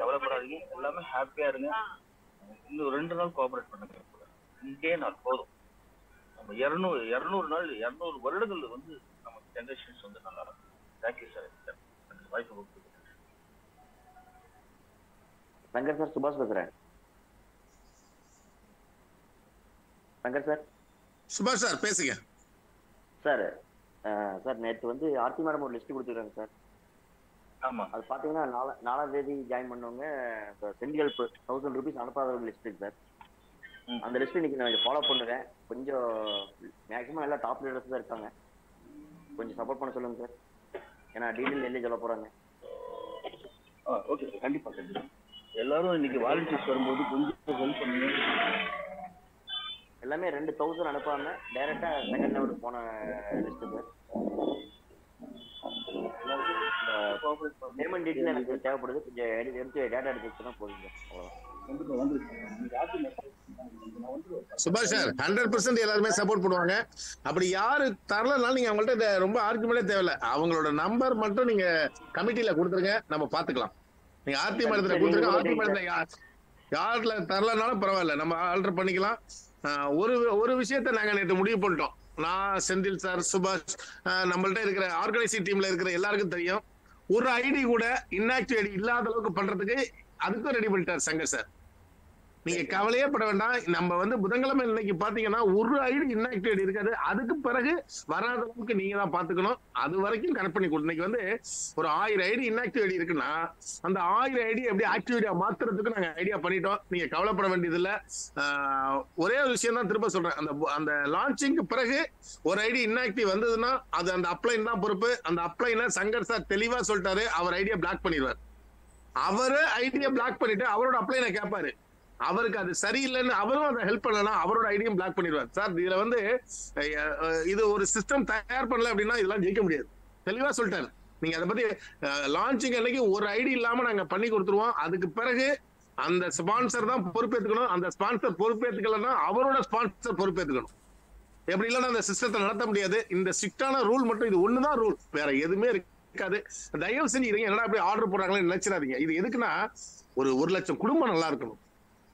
கவலைப்படாதீங்க, எல்லாமே ஹாப்பியா இருங்க. இன்னும் 2 நாள் கோஆபரேட் பண்ணுங்க. 2 நாள் போதும். நம்ம 200 நாள் 200 வருடங்கள் வந்து நம்ம ஜெனரேஷன்ஸ் வந்து நல்லா இருக்கும். தேங்க்யூ சார், வாய்ப்பு கொடுத்து. சங்கர் சார், சுபாஷ் பேசுறேன். சங்கர் சார். சுபாஷ் சார் பேசுங்க சார். சார் நேற்று வந்து ஆர்த்தி மேடம் ஒரு லிஸ்ட் கொடுத்துருக்காங்க சார். ஆமா, அது பாத்தீங்கன்னா 4ஆம் தேதி ஜாயின் பண்ணவங்க சென்டிகள் 1000 ரூபீஸ் அனுப்பாத லிஸ்ட் இருக்கு சார். அந்த லிஸ்ட் இன்னைக்கு நான் ஃபாலோ பண்ணுறேன். கொஞ்சம் மேக்ஸிமம் எல்லாம் டாப் லீடர்ஸ் தான் இருக்காங்க. கொஞ்சம் சப்போர்ட் பண்ண சொல்லுங்க சார். ஏன்னா டீடெயில் நெல்லே சொல்ல போறாங்க. ஓகே, கண்டிப்பா கண்டிப்பா. எல்லாரும் இன்னைக்கு வாலண்டியர்ஸ் வரும்போது கொஞ்சம் ஹெல்ப் பண்ணுங்க. எல்லாமே 2000 அனுப்பாம டைரக்டா செகண்ட் லெவலுக்கு போன லிஸ்ட் சார். பேமெண்ட் டீட்டெயில் எனக்கு தேவைப்படுது. கொஞ்சம் எடுத்து டேட்டா எடுத்து வச்சுனா போதுங்க. சுபாஷ் சார் 100% எல்லாருமே சப்போர்ட் பண்ணுவாங்க. அப்படி யாரு தரலனாலும் நீங்க அவங்கள்ட்ட ரொம்ப ஆர்குமெண்டே தேவையில்ல. அவங்களோட நம்பர் மட்டும் நீங்க கமிட்டியில கொடுத்துருங்க, நம்ம பாத்துக்கலாம். நீங்க ஆர்த்தி மடத்துல கொடுத்துருங்க. ஆர்த்தி மடத்துல யாருல தரலனாலும் பரவாயில்ல, நம்ம ஆல்டர் பண்ணிக்கலாம். ஒரு விஷயத்த நாங்க நேற்று முடிவு பண்ணிட்டோம். நான் செந்தில் சார், சுபாஷ், நம்மள்ட்ட இருக்கிற ஆர்கனைசிங் டீம்ல இருக்கிற எல்லாருக்கும் தெரியும். ஒரு ஐடி கூட இன்ஆக்டிவ் ஐடி இல்லாத அளவுக்கு பண்றதுக்கு அதுக்கும் ரெடி பண்ணிட்டார் சங்கர் சார். நீங்க கவலையே பட வேண்டாம். நம்ம வந்து புதன்கிழமை இன்னைக்கு பாத்தீங்கன்னா ஒரு ஐடி இன்ஆக்டிவ் ஐடி இருக்காது. அதுக்கு பிறகு வராத அளவுக்கு நீங்க தான் பாத்துக்கணும். அது வரைக்கும் கனெக்ட் பண்ணி கொடு. இன்னைக்கு வந்து ஒரு 1000 ஐடி இன்ஆக்டிவ் ஐடி இருக்குன்னா அந்த 1000 ஐடி எப்படி ஆக்டிவிட்டியா மாத்துறதுக்கு நாங்க ஐடியா பண்ணிட்டோம். நீங்க கவலைப்பட வேண்டியது இல்ல. ஒரே ஒரு விஷயம் தான் திரும்ப சொல்றேன். அந்த லான்ச்சிங்க்கு பிறகு ஒரு ஐடி இன்ஆக்டிவ் வந்ததுன்னா அது அந்த அப்ளைன் தான் பொறுப்பு. அந்த அப்ளைனை சங்கர் சார் தெளிவா சொல்லிட்டாரு. அவர் ஐடியா பிளாக் பண்ணிடுவார். அவரு ஐடியா பிளாக் பண்ணிட்டு அவரோட அப்ளைனை கேட்பாரு. அவருக்கு அது சரியில்லைன்னு அவரும் அதை ஹெல்ப் பண்ணலாம். அவரோட ஐடியும் பிளாக் பண்ணிடுவார். சார் இதுல வந்து இது ஒரு சிஸ்டம் தயார் பண்ணல அப்படின்னா இதெல்லாம் ஜெயிக்க முடியாது. தெளிவா சொல்லிட்டாரு. நீங்க அதை பத்தி லான்ச்சிங் அன்னைக்கு ஒரு ஐடி இல்லாம நாங்க பண்ணி கொடுத்துருவோம். அதுக்கு பிறகு அந்த ஸ்பான்சர் தான் பொறுப்பேற்றுக்கணும். அந்த ஸ்பான்சர் பொறுப்பேற்றுக்கலன்னா அவரோட ஸ்பான்சர் பொறுப்பேற்றுக்கணும். எப்படி இல்லைன்னா அந்த சிஸ்டத்தை நடத்த முடியாது. இந்த ஸ்ட்ரிக்டான ரூல் மட்டும் இது ஒண்ணுதான் ரூல், வேற எதுவுமே இருக்காது. தயவு செஞ்சு இது என்னடா அப்படி ஆர்டர் போடுறாங்களேன்னு நினைச்சிடாதீங்க. இது எதுக்குன்னா ஒரு 1,00,000 குடும்பம் நல்லா இருக்கணும்,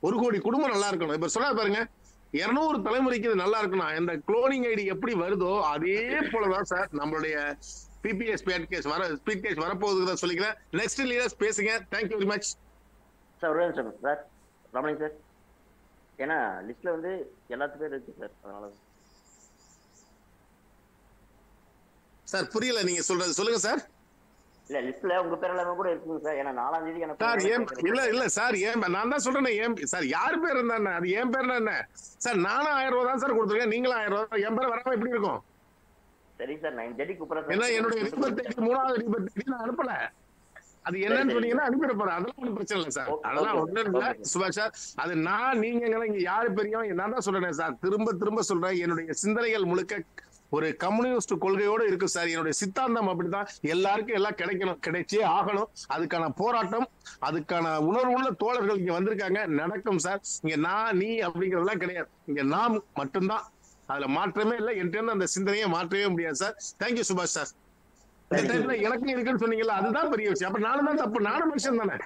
1 கோடி குடும்பம் நல்லா இருக்கணும். இப்ப சொன்னா பாருங்க 200 தலைமுறைக்கு இது நல்லா இருக்குன்னா இந்த குளோனிங் ஐடி எப்படி வருதோ அதே போலதான் சார் நம்மளுடைய பிபிஎஸ் ஸ்பீட் கேஸ் வரப்போகுதுதான் சொல்லிக்கிறேன். நெக்ஸ்ட் லீடர்ஸ் பேசுங்க. Thank you very much sir. Sir Ramani sir, ஏன்னா லிஸ்ட்ல வந்து எல்லாத்து பேர் இருக்கு சார். அதனால சார் புரியல நீங்க சொல்றது, சொல்லுங்க சார். இல்ல லிஸ்ட்ல உங்க பேர் எல்லாமே கூட இருக்குங்க சார். ஏன்னா 4ஆம் தேதி சார் இல்ல சார் நான் தான் சொல்றேன் சார். யார் பேர் இருந்தா அது என் பேர்னா என்ன சார்? நானும் 1000 ரூபாய் தான் சார் கொடுத்துருக்கேன். நீங்களும் 1000 ரூபாய். என் பேர் வராம எப்படி இருக்கும்? சரி சார், நான் ஜெடி கூப்பிடுறேன். ஏன்னா என்னுடைய ரீபர்த் 3வது ரீபர்த் நான் அனுப்பல. அது என்னன்னு சொன்னீங்கன்னா அனுப்பிட போறேன். அதெல்லாம் ஒன்றும் பிரச்சனை இல்லை சார். அதெல்லாம் ஒன்றும் இல்லை சுபாஷ் சார். அது நீங்க இங்க யாரு பெரியவன் நான் தான் சொல்றேன் சார். திரும்ப சொல்றேன். என்னுடைய சிந்தனைகள் முழுக்க ஒரு கம்யூனிஸ்ட் கொள்கையோடு இருக்கு சார். என்னுடைய சித்தாந்தம் அப்படித்தான். எல்லாருக்கும் எல்லாம் கிடைக்கணும், கிடைச்சே ஆகணும். அதுக்கான போராட்டம், அதுக்கான உணர்வுள்ள தோழர்கள் இங்க வந்திருக்காங்க. நடக்கும் சார். இங்க நான் நீ அப்படிங்கறதெல்லாம் கிடையாது. இங்க நாம் மட்டும்தான். அதுல மாற்றமே இல்லை. என்கிட்ட அந்த சிந்தனையை மாற்றவே முடியாது சார். தேங்க்யூ சுபாஷ் சார். இந்த டைம்ல எனக்கும் இருக்குன்னு சொன்னீங்கல்ல, அதுதான் பெரிய விஷயம். அப்ப நானும் தான் தப்பு, நானும் மனுஷன் தானே.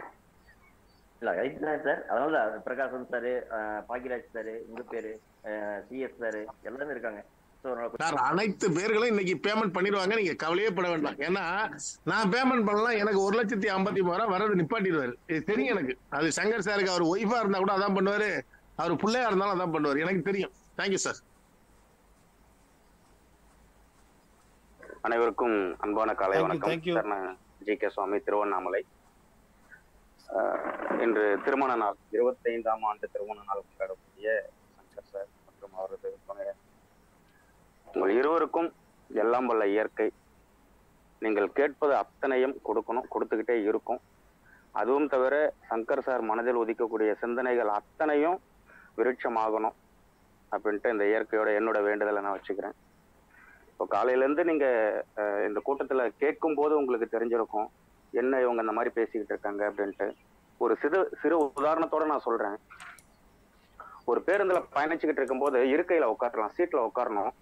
இல்ல ரைட் தான் சார். அதனால பிரகாசன் சார், பாக்கியராஜ் சார், உங்க பேரு சிஎஸ் சார் எல்லாமே இருக்காங்க. அனைத்து பேர்களும் இன்னைக்கு பேமெண்ட் பண்ணிடுவாங்க. நீங்க கவலையே பட வேண்டாம். ஏன்னா நான் பேமெண்ட் பண்ணலாம். எனக்கு 1,53,000 வரது நிப்பாட்டிடுவாரு. இது தெரியும் எனக்கு. அது சங்கர் சாருக்கு அவர் ஒய்ஃபா இருந்தா கூட அதான் பண்ணுவாரு, அவர் பிள்ளையா இருந்தாலும் அதான் பண்ணுவாரு. எனக்கு தெரியும். Thank you sir. அனைவருக்கும் அன்பான காலை வணக்கம் சார். நான் ஜி.கே. சுவாமி, திருவண்ணாமலை. இன்று திருமண நாள், 25ஆம் ஆண்டு திருமண நாள் கொண்டாடக்கூடிய சங்கர் சார் மற்றும் அவரது துணையர் உங்கள் இருவருக்கும் எல்லாம் வல்ல இயற்கை நீங்கள் கேட்பது அத்தனையும் கொடுக்கணும், கொடுத்துக்கிட்டே இருக்கும். அதுவும் தவிர சங்கர் சார் மனதில் உதிக்கக்கூடிய சிந்தனைகள் அத்தனையும் விருட்சமாகணும் அப்படின்ட்டு இந்த இயற்கையோட என்னோட வேண்டுதலை நான் வச்சுக்கிறேன். இப்போ காலையிலேருந்து நீங்கள் இந்த கூட்டத்தில் கேட்கும் போது உங்களுக்கு தெரிஞ்சிருக்கும் என்ன இவங்க இந்த மாதிரி பேசிக்கிட்டு இருக்காங்க அப்படின்ட்டு. ஒரு சிறு உதாரணத்தோட நான் சொல்கிறேன். ஒரு பேருந்தில் பயணிச்சுக்கிட்டு இருக்கும்போது இருக்கையில் உட்காரலாம், சீட்டில் உட்காரணும்.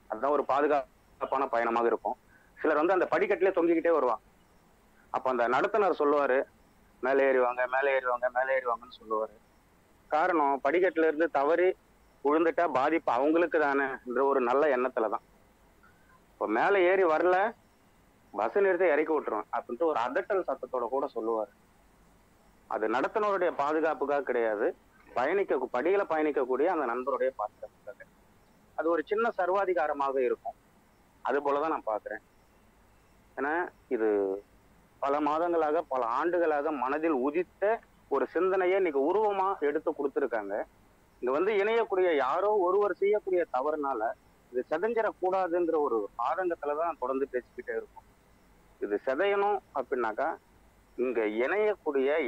அதுதான் ஒரு பாதுகாப்பான பயணமாக இருக்கும். சிலர் வந்து அந்த படிக்கட்டிலே தொங்கிக்கிட்டே வருவாங்க. அப்போ அந்த நடத்துனர் சொல்லுவார், மேலே ஏறிவாங்க மேலே ஏறிவாங்க மேலே ஏறிவாங்கன்னு சொல்லுவார். காரணம், படிக்கட்டுல இருந்து தவறி விழுந்துட்டா பாதிப்பு அவங்களுக்கு தானே என்ற ஒரு நல்ல எண்ணத்துல தான். இப்போ மேலே ஏறி வரல, பஸ் நிறுத்தி இறக்கி விட்டுருவேன் அப்படின்ட்டு ஒரு அதட்டல் சத்தத்தோட கூட சொல்லுவார். அது நடத்துனருடைய பாதுகாப்புக்காக கிடையாது, படியில பயணிக்கக்கூடிய அந்த நண்பருடைய பாதுகாப்புக்காக. அது ஒரு சின்ன சர்வாதிகாரமாக இருக்கும். அது போலதான் நான் பாக்குறேன். ஏன்னா இது பல மாதங்களாக பல ஆண்டுகளாக மனதில் உதித்த ஒரு சிந்தனையை இன்னைக்கு உருவமா எடுத்து கொடுத்துருக்காங்க. இங்க வந்து இணையக்கூடிய யாரோ ஒருவர் செய்யக்கூடிய தவறுனால இது செதஞ்சிடக்கூடாதுன்ற ஒரு ஆதங்கத்துலதான் தொடர்ந்து பேசிக்கிட்டே இருக்கும். இது செதையணும் அப்படின்னாக்கா இங்க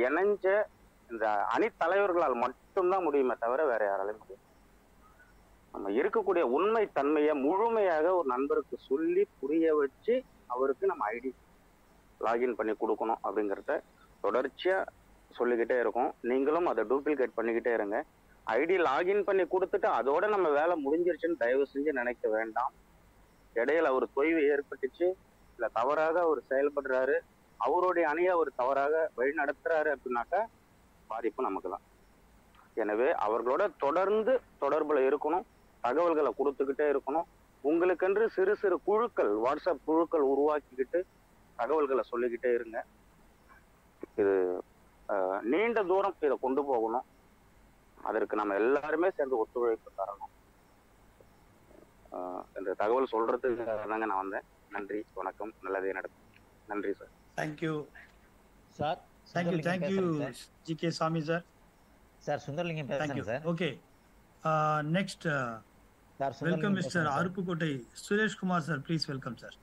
இணைஞ்ச இந்த அணித்தலைவர்களால் மட்டும்தான் முடியுமே தவிர வேற யாராலையும் முடியும். நம்ம இருக்கக்கூடிய உண்மை தன்மையை முழுமையாக ஒரு நண்பருக்கு சொல்லி புரிய வச்சு அவருக்கு நம்ம ஐடி லாகின் பண்ணி கொடுக்கணும் அப்படிங்கிறத தொடர்ச்சியா சொல்லிக்கிட்டே இருக்கோம். நீங்களும் அதை டூப்ளிகேட் பண்ணிக்கிட்டே இருங்க. ஐடி லாகின் பண்ணி கொடுத்துட்டு அதோட நம்ம வேலை முடிஞ்சிருச்சுன்னு தயவு செஞ்சு நினைக்க வேண்டாம். இடையில அவர் தொய்வு ஏற்பட்டுச்சு, இல்ல தவறாக அவர் செயல்படுறாரு, அவருடைய அணியை அவர் தவறாக வழி நடத்துறாரு அப்படின்னாக்கா பாதிப்பு நமக்கு தான். எனவே அவர்களோட தொடர்ந்து தொடர்புல இருக்கணும், தகவல்களை கொடுத்துக்கிட்டே இருக்கணும். உங்களுக்கென்று சிறு சிறு குழுக்கள், வாட்ஸ்அப் குழுக்கள் உருவாக்கிக்கிட்டு தகவல்களை சொல்லிக்கிட்டே இருங்க. இது நீண்ட தூரம் இதை கொண்டு போகணும். அதற்கு நம்ம எல்லாருமே சேர்ந்து ஒத்துழைப்பு தரணும். இந்த தகவல் சொல்றதுக்கு தாங்க நான் வந்தேன். நன்றி, வணக்கம், நல்லதே நடக்கும். நன்றி sir. Thank you sir. Thank you G K. சாமி சார். சார் சுந்தரலிங்கம் பேசுறேன் sir. Okay, next welcome mister Aruppukottai Sureshkumar sir. Please welcome sir.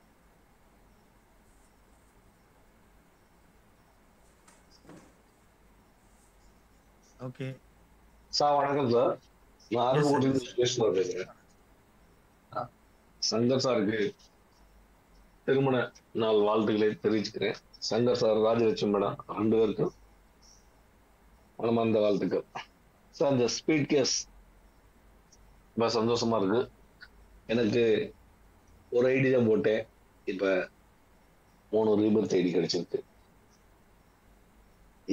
Okay sir, வணக்கம் சார். நான் அருப்புக்கோட்டை சுரேஷ்குமார் பேசுறேன். சங்கர் சாருக்கு திருமண நாள் வாழ்த்துக்களை தெரிவிச்சுக்கிறேன். சங்கர் சார், ராஜலட்சுமி மேடம் 2 பேருக்கும் மனமார்ந்த வாழ்த்துக்கள் சார். இந்த ஸ்பீட் கேஸ் ரொம்ப சந்தோஷமா இருக்கு. எனக்கு ஒரு ஐடி தான் போட்டேன், இப்ப 3 ரீபர்த் ஐடி கிடைச்சிருக்கு.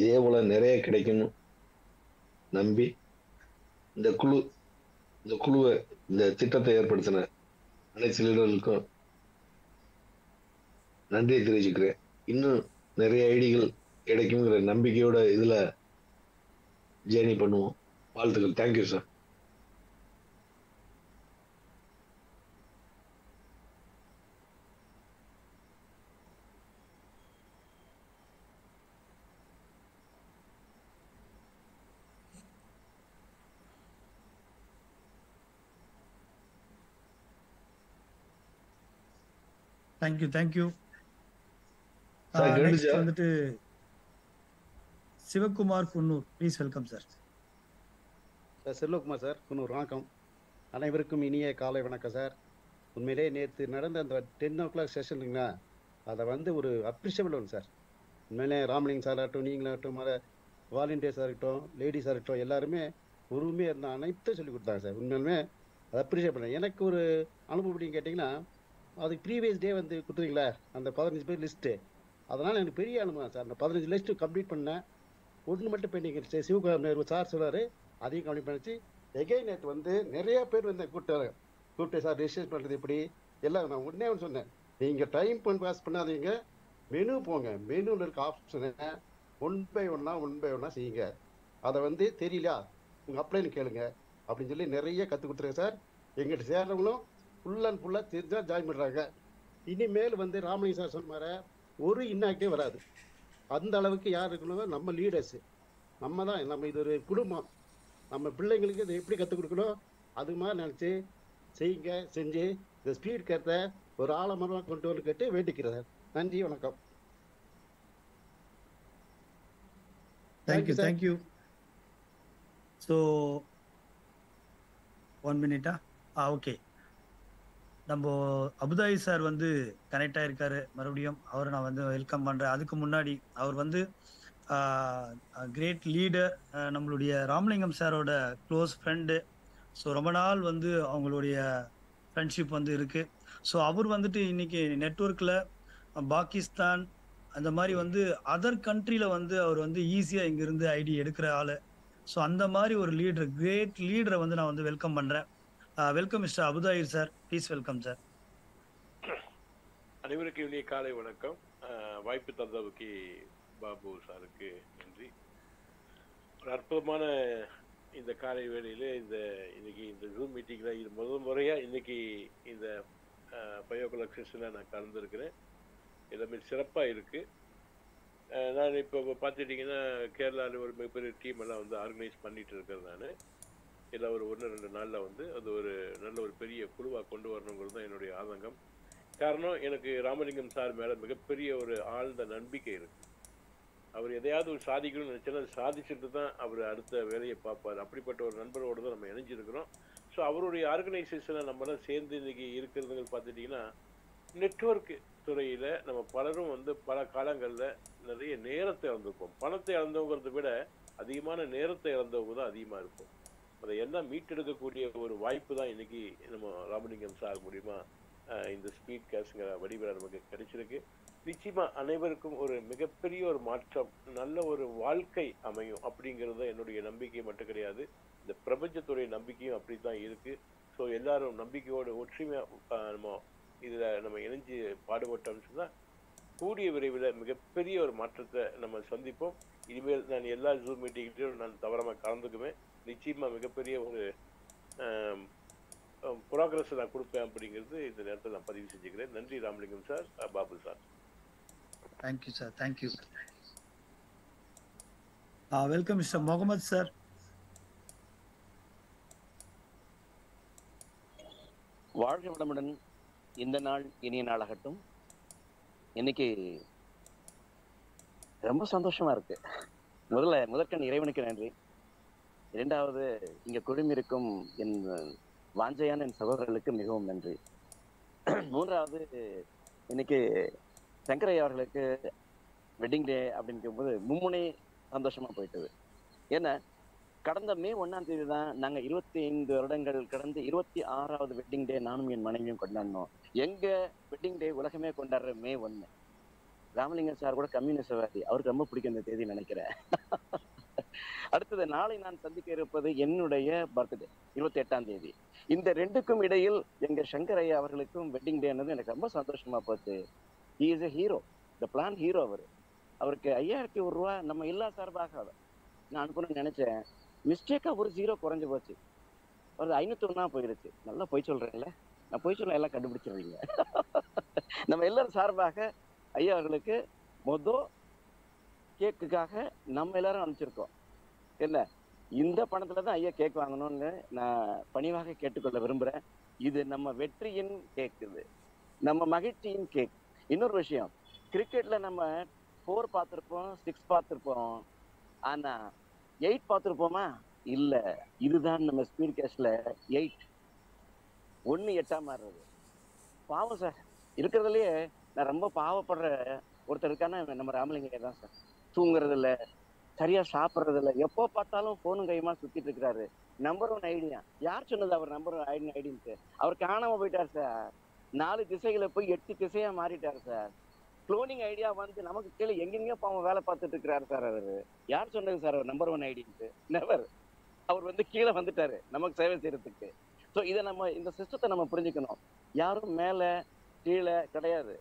இதே போல நிறைய கிடைக்கணும் நம்பி இந்த குழுவை இந்த திட்டத்தை ஏற்படுத்தின அனைத்து லீடர்களுக்கும் நன்றியை தெரிவிச்சுக்கிறேன். இன்னும் நிறைய ஐடிகள் கிடைக்குங்கிற நம்பிக்கையோட இதுல ஜேர்னி பண்ணுவோம். வாழ்த்துக்கள். Thank you sir. Thank you. Sir, next வந்துட்டு Sivakumar Coonoor. Please welcome sir. Sir Selvakumar sir, Coonoor. வணக்கம். அனைவருக்கும் இனிய காலை வணக்கம் சார். உண்மையிலே நேற்று நடந்த அந்த 10 o'clock செஷனுங்களா, அதை வந்து ஒரு அப்ரிஷியபிள் ஒன்று சார். உண்மையிலே ராமலிங்கம் சார் ஆகட்டும், நீங்களாகட்டும், மற்ற வாலண்டியர்ஸாக இருக்கட்டும், லேடிஸாக இருக்கட்டும், எல்லாருமே உரிமையாக இருந்த அனைத்தும் சொல்லிக் கொடுத்தாங்க சார். உண்மையிலுமே அதை அப்ரிஷியேட் பண்ணேன். எனக்கு ஒரு அனுபவம் அப்படின்னு கேட்டிங்கன்னா, அதுக்கு ப்ரீவியஸ் டே வந்து கொடுத்துருங்களா அந்த 15 பேர் லிஸ்ட்டு, அதனால் எனக்கு பெரிய அனுபவம் சார். அந்த 15 லிஸ்ட்டு கம்ப்ளீட் பண்ணேன். ஒன்று மட்டும் பெண்டிங் இருந்துச்சு. சிவகுமார் சார் சொல்கிறாரு, அதையும் கம்ப்ளீட் பண்ணிச்சு. எகைன் நேற்று வந்து நிறையா பேர் வந்து கூப்பிட்டு சார் ரெஜிஸ்டர் பண்ணுறது எப்படி எல்லாம். நான் உடனே ஒன்று சொன்னேன், நீங்கள் டைம் பாஸ் பண்ணாதீங்க, மெனு போங்க. மெனுவில் இருக்க ஆப்ஷனை ஒன் பை ஒன்னாக செய்யுங்க. அதை வந்து தெரியல உங்கள் அப்ளைன்னு கேளுங்க அப்படின்னு சொல்லி நிறைய கற்றுக் கொடுத்துருங்க சார். எங்கிட்ட சேர்றவங்களும் ஃபுல் அண்ட் ஃபுல்லாக தெரிஞ்சால் ஜாயின் பண்ணுறாங்க. இனிமேல் வந்து ராமலிங்க சார் சொன்ன மாதிரி ஒரு இன்னாக்டே வராது. அந்த அளவுக்கு யார் இருக்கணும், நம்ம லீடர்ஸு, நம்ம தான். நம்ம இது ஒரு குடும்பம். நம்ம பிள்ளைங்களுக்கு இதை எப்படி கற்றுக் கொடுக்கணும் அது மாதிரி நினச்சி செய்யுங்க. செஞ்சு இந்த ஸ்பீட் கேட்ட ஒரு ஆலமரமாக கொண்டு வந்து கேட்டு வேண்டிக்கிறேன். நன்றி, வணக்கம். தேங்க்யூ. So 1 minute. ஓகே, நம்ம அபுதாயி சார் வந்து கனெக்ட் ஆயிருக்காரு. மறுபடியும் அவரை நான் வந்து வெல்கம் பண்ணுறேன். அதுக்கு முன்னாடி அவர் வந்து கிரேட் லீடர், நம்மளுடைய ராமலிங்கம் சாரோட க்ளோஸ் ஃப்ரெண்டு. ஸோ ரொம்ப நாள் வந்து அவங்களுடைய ஃப்ரெண்ட்ஷிப் வந்து இருக்குது. ஸோ அவர் வந்துட்டு இன்னைக்கு நெட்வொர்க்கில் பாகிஸ்தான் அந்த மாதிரி வந்து அதர் கண்ட்ரியில் வந்து அவர் வந்து ஈஸியாக இங்கேருந்து ஐடி எடுக்கிற ஆள். ஸோ அந்த மாதிரி ஒரு லீடர், கிரேட் லீடரை வந்து நான் வந்து வெல்கம் பண்ணுறேன். Welcome mister Abuthahir sir. Please welcome sir. அனைவருக்கும் இனிய காலை வணக்கம். வாய்ப்பு தந்தவுக்கு பாபு சாருக்கு நன்றி. ஒரு அற்புதமான இந்த காலை வேளையில் இன்னைக்கு இந்த ஜூம் மீட்டிங்கில் இது முறையாக இன்னைக்கு இந்த 5 o'clock செஷனில் நான் கலந்துருக்கிறேன். எல்லாமே சிறப்பாக இருக்குது. நான் இப்போ பார்த்துட்டிங்கன்னா கேரளாவில் ஒரு மிகப்பெரிய டீம் எல்லாம் வந்து ஆர்கனைஸ் பண்ணிட்டு இருக்கிறேன். நான் இல்லை ஒரு 1-2 நாளில் வந்து அது ஒரு நல்ல ஒரு பெரிய குழுவாக கொண்டு வரணுங்கிறது தான் என்னுடைய ஆதங்கம். காரணம், எனக்கு ராமலிங்கம் சார் மேலே மிகப்பெரிய ஒரு ஆழ்ந்த நம்பிக்கை இருக்குது. அவர் எதையாவது ஒரு சாதிக்கணும்னு நினச்சேன்னா அது சாதிச்சுட்டு தான் அவர் அடுத்த வேலையை பார்ப்பார். அப்படிப்பட்ட ஒரு நண்பரோடு தான் நம்ம இணைஞ்சிருக்கிறோம். ஸோ அவருடைய ஆர்கனைசேஷனை நம்மளாம் சேர்ந்து இன்றைக்கி இருக்கிறதுங்க பார்த்துட்டிங்கன்னா, நெட்வொர்க் துறையில் நம்ம பலரும் வந்து பல காலங்களில் நிறைய நேரத்தை இழந்திருப்போம். பணத்தை இழந்தவங்கிறத விட அதிகமான நேரத்தை இழந்தவங்க தான் அதிகமாக இருக்கும். அதை எல்லாம் மீட்டெடுக்கக்கூடிய ஒரு வாய்ப்பு தான் இன்னைக்கு நம்ம ராமலிங்கம் சார் மூலிமா இந்த ஸ்பீட் கேஸ்ங்கிற வடிவில் நமக்கு கிடைச்சிருக்கு. நிச்சயமா அனைவருக்கும் ஒரு மிகப்பெரிய ஒரு மாற்றம், நல்ல ஒரு வாழ்க்கை அமையும் அப்படிங்கிறது என்னுடைய நம்பிக்கை மட்டும் கிடையாது. இந்த பிரபஞ்சத்துடைய நம்பிக்கையும் அப்படி தான் இருக்கு. ஸோ எல்லாரும் நம்பிக்கையோடு ஒற்றுமையாக நம்ம இதில் நம்ம இணைஞ்சு பாடுபட்டோம்னு சொன்னால் கூடிய விரைவில் மிகப்பெரிய ஒரு மாற்றத்தை நம்ம சந்திப்போம். இனிமேல் நான் எல்லா ஜூம் மீட்டிங்லையும் நான் தவறாமல் கலந்துக்குவேன். நிச்சயமாக மிகப்பெரிய ஒரு ப்ராக்ரஸ் நான் கொடுப்பேன் அப்படிங்கிறது இந்த நேரத்தில் நான் பதிவு செஞ்சுக்கிறேன். நன்றி Ramalingam sir, Babu sir. Thank you sir, thank you. Welcome mister Mohammed sir. வாழ்க வளமுடன். இந்த நாள் இனிய நாளாகட்டும். இன்னைக்கு ரொம்ப சந்தோஷமா இருக்கு. முதற்கண் இறைவனுக்கு நன்றி. இரண்டாவது, இங்க குழுமிருக்கும் என் வாஞ்சையான என் சகோதரர்களுக்கு மிகவும் நன்றி. மூன்றாவது, இன்னைக்கு சங்கரையா அவர்களுக்கு வெட்டிங் டே அப்படிங்கும்போது மும்முனை சந்தோஷமா போயிட்டது. ஏன்னா கடந்த மே 1ஆம் தேதி தான் நாங்கள் 25 வருடங்கள் கடந்து 26வது வெட்டிங் டே நானும் என் மனைவியும் கொண்டாடினோம். எங்க வெட்டிங் டே உலகமே கொண்டாடுற மே 1. ராமலிங்கம் சார் கூட கம்யூனிஸ்டவாதி, அவருக்கு ரொம்ப பிடிக்கும் இந்த தேதி நினைக்கிறேன். அடுத்தது நாளை நான் சந்திக்க இருப்பது என்னுடைய பர்த்டே 28ஆம் தேதி. இந்த ரெண்டுக்கும் இடையில் எங்க சங்கரையா அவர்களுக்கும் வெட்டிங் டேன்றது எனக்கு ரொம்ப சந்தோஷமா போச்சு. He is a hero, the plan hero. அவருக்கு 5001 ரூபா நம்ம எல்லா சார்பாக நான் அனுப்பணும்னு நினைச்சேன். மிஸ்டேக்கா ஒரு 0 குறைஞ்சு போச்சு. ஒரு 501 போயிருச்சு. நல்லா போய் சொல்றேன்ல, நான் போய் சொல்ல எல்லாம் கண்டுபிடிச்சிருவீங்க. நம்ம எல்லாரும் சார்பாக ஐயா அவர்களுக்கு கேக்குக்காக நம்ம எல்லாரும் அனுப்பிச்சிருக்கோம். என்ன இந்த பணத்துல தான் ஐயா கேக் வாங்கணும்னு நான் பணிவாக கேட்டுக்கொள்ள விரும்புறேன். இது நம்ம வெற்றியின் கேக், இது நம்ம மகிழ்ச்சியின் கேக். இன்னொரு விஷயம், கிரிக்கெட்ல நம்ம 4 பார்த்திருப்போம், 6 பார்த்திருப்போம், ஆனா 8 பார்த்திருப்போமா? இல்ல, இதுதான் நம்ம ஸ்பீட் கேஸ்ட்ல 8. 1 8ஆ மாறுறது. பாவம் சார், இருக்கிறதுலயே நான் ரொம்ப பாவப்படுற ஒருத்தர் இருக்கான நம்ம ராமலிங்க தான் சார். தூங்குறது இல்ல, சரியா சாப்பிட்றது இல்லை, எப்போ பார்த்தாலும் போனும் கையுமா சுத்திட்டு இருக்கிறாரு. Number 1 idea. யார் சொன்னது அவர் நம்பர் 1 ஐடின்ட்டு? அவர் காணாம போயிட்டார் சார். 4 திசைகளை போய் 8 திசையா மாறிட்டார் சார். குளோனிங் ஐடியா வந்து நமக்கு கீழே எங்கெங்கயோ பாவம் வேலை பார்த்துட்டு இருக்கிறாரு சார். அவரு யார் சொன்னது சார் அவர் நம்பர் 1 ஐடின்ட்டு? நெவர். அவர் வந்து கீழே வந்துட்டாரு நமக்கு சேவை செய்யறதுக்கு. ஸோ இதை நம்ம இந்த சிஸ்டத்தை நம்ம புரிஞ்சுக்கணும். யாரும் மேல கீழே கிடையாது.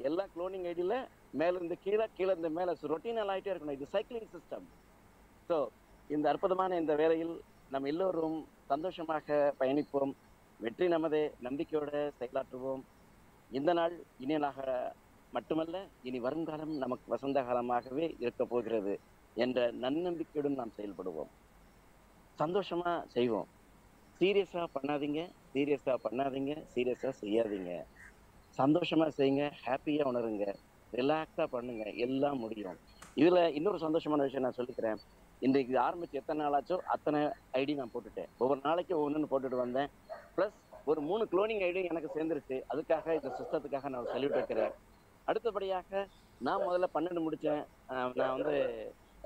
எல்லாம் குளோனிங் ஐடியில மேல இருந்து கீழே, கீழே இருந்து மேல ரொட்டீனல் ஆகிட்டே இருக்கணும். இது சைக்கிளிங் சிஸ்டம். ஸோ இந்த அற்புதமான இந்த வேளையில் நம்ம எல்லோரும் சந்தோஷமாக பயணிப்போம். வெற்றி நமதே. நம்பிக்கையோட செயலாற்றுவோம். இந்த நாள் இனிய நாளாக மட்டுமல்ல, இனி வருங்காலம் நமக்கு வசந்த காலமாகவே இருக்க போகிறது என்ற நன்னம்பிக்கையுடன் நாம் செயல்படுவோம். சந்தோஷமா செய்வோம். சீரியஸா பண்ணாதீங்க, சீரியஸா செய்யாதீங்க. சந்தோஷமா செய்யுங்க, ஹாப்பியா உணருங்க, ரிலாக்ஸா பண்ணுங்க, எல்லாம் முடியும். இதுல இன்னொரு சந்தோஷமான விஷயம் நான் சொல்லிக்கிறேன். இன்றைக்கு ஆரம்பிச்சு எத்தனை நாள் ஆச்சோ அத்தனை ஐடி நான் போட்டுட்டேன். ஒவ்வொரு நாளைக்கு ஒவ்வொன்று போட்டுட்டு வந்தேன். பிளஸ் ஒரு 3 குளோனிங் ஐடி எனக்கு சேர்ந்துருச்சு. அதுக்காக இந்த சிஸ்டத்துக்காக நான் சல்யூட் வைக்கிறேன். அடுத்தபடியாக நான் முதல்ல 12 முடிச்சேன். நான் வந்து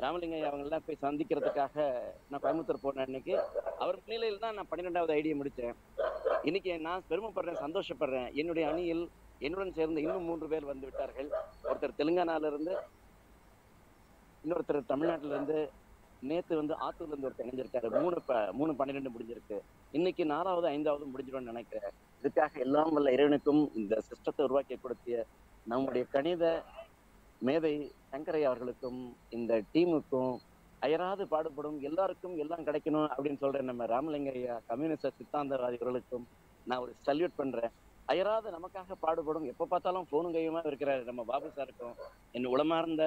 ராமலிங்க அவங்கெல்லாம் போய் சந்திக்கிறதுக்காக நான் கோயம்புத்தூர் போனேன். அன்னைக்கு அவர் முன்னிலையில் தான் நான் 12வது ஐடியை முடித்தேன். இன்னைக்கு நான் பெருமைப்படுறேன், சந்தோஷப்படுறேன். என்னுடைய அணியில் என்னுடன் சேர்ந்து இன்னும் 3 பேர் வந்து விட்டார்கள். ஒருத்தர் தெலுங்கானால இருந்து, இன்னொருத்தர் தமிழ்நாட்டில இருந்து, நேத்து வந்து ஆத்தூர்ல இருந்து ஒருத்தர் இணைஞ்சிருக்காரு. 3 12 முடிஞ்சிருக்கு. இன்னைக்கு 4வது 5வது முடிஞ்சிடும்னு நினைக்கிறேன். இதுக்காக எல்லாம் வல்ல இறைவனுக்கும் இந்த சிஸ்டத்தை உருவாக்கி கொடுத்திய நம்முடைய கணித மேதை சங்கரையா அவர்களுக்கும் இந்த டீமுக்கும் அயராது பாடுபடும் எல்லாருக்கும் எல்லாம் கிடைக்கணும் அப்படின்னு சொல்றேன் நம்ம ராமலிங்க ஐயா கம்யூனிஸ்ட் சித்தாந்தவாதிகளுக்கும் நான் ஒரு சல்யூட் பண்றேன். அயராது நமக்காக பாடுபடும், எப்ப பார்த்தாலும் போனும் கையுமா இருக்கிற நம்ம பாபு சாருக்கும் என் உளமார்ந்த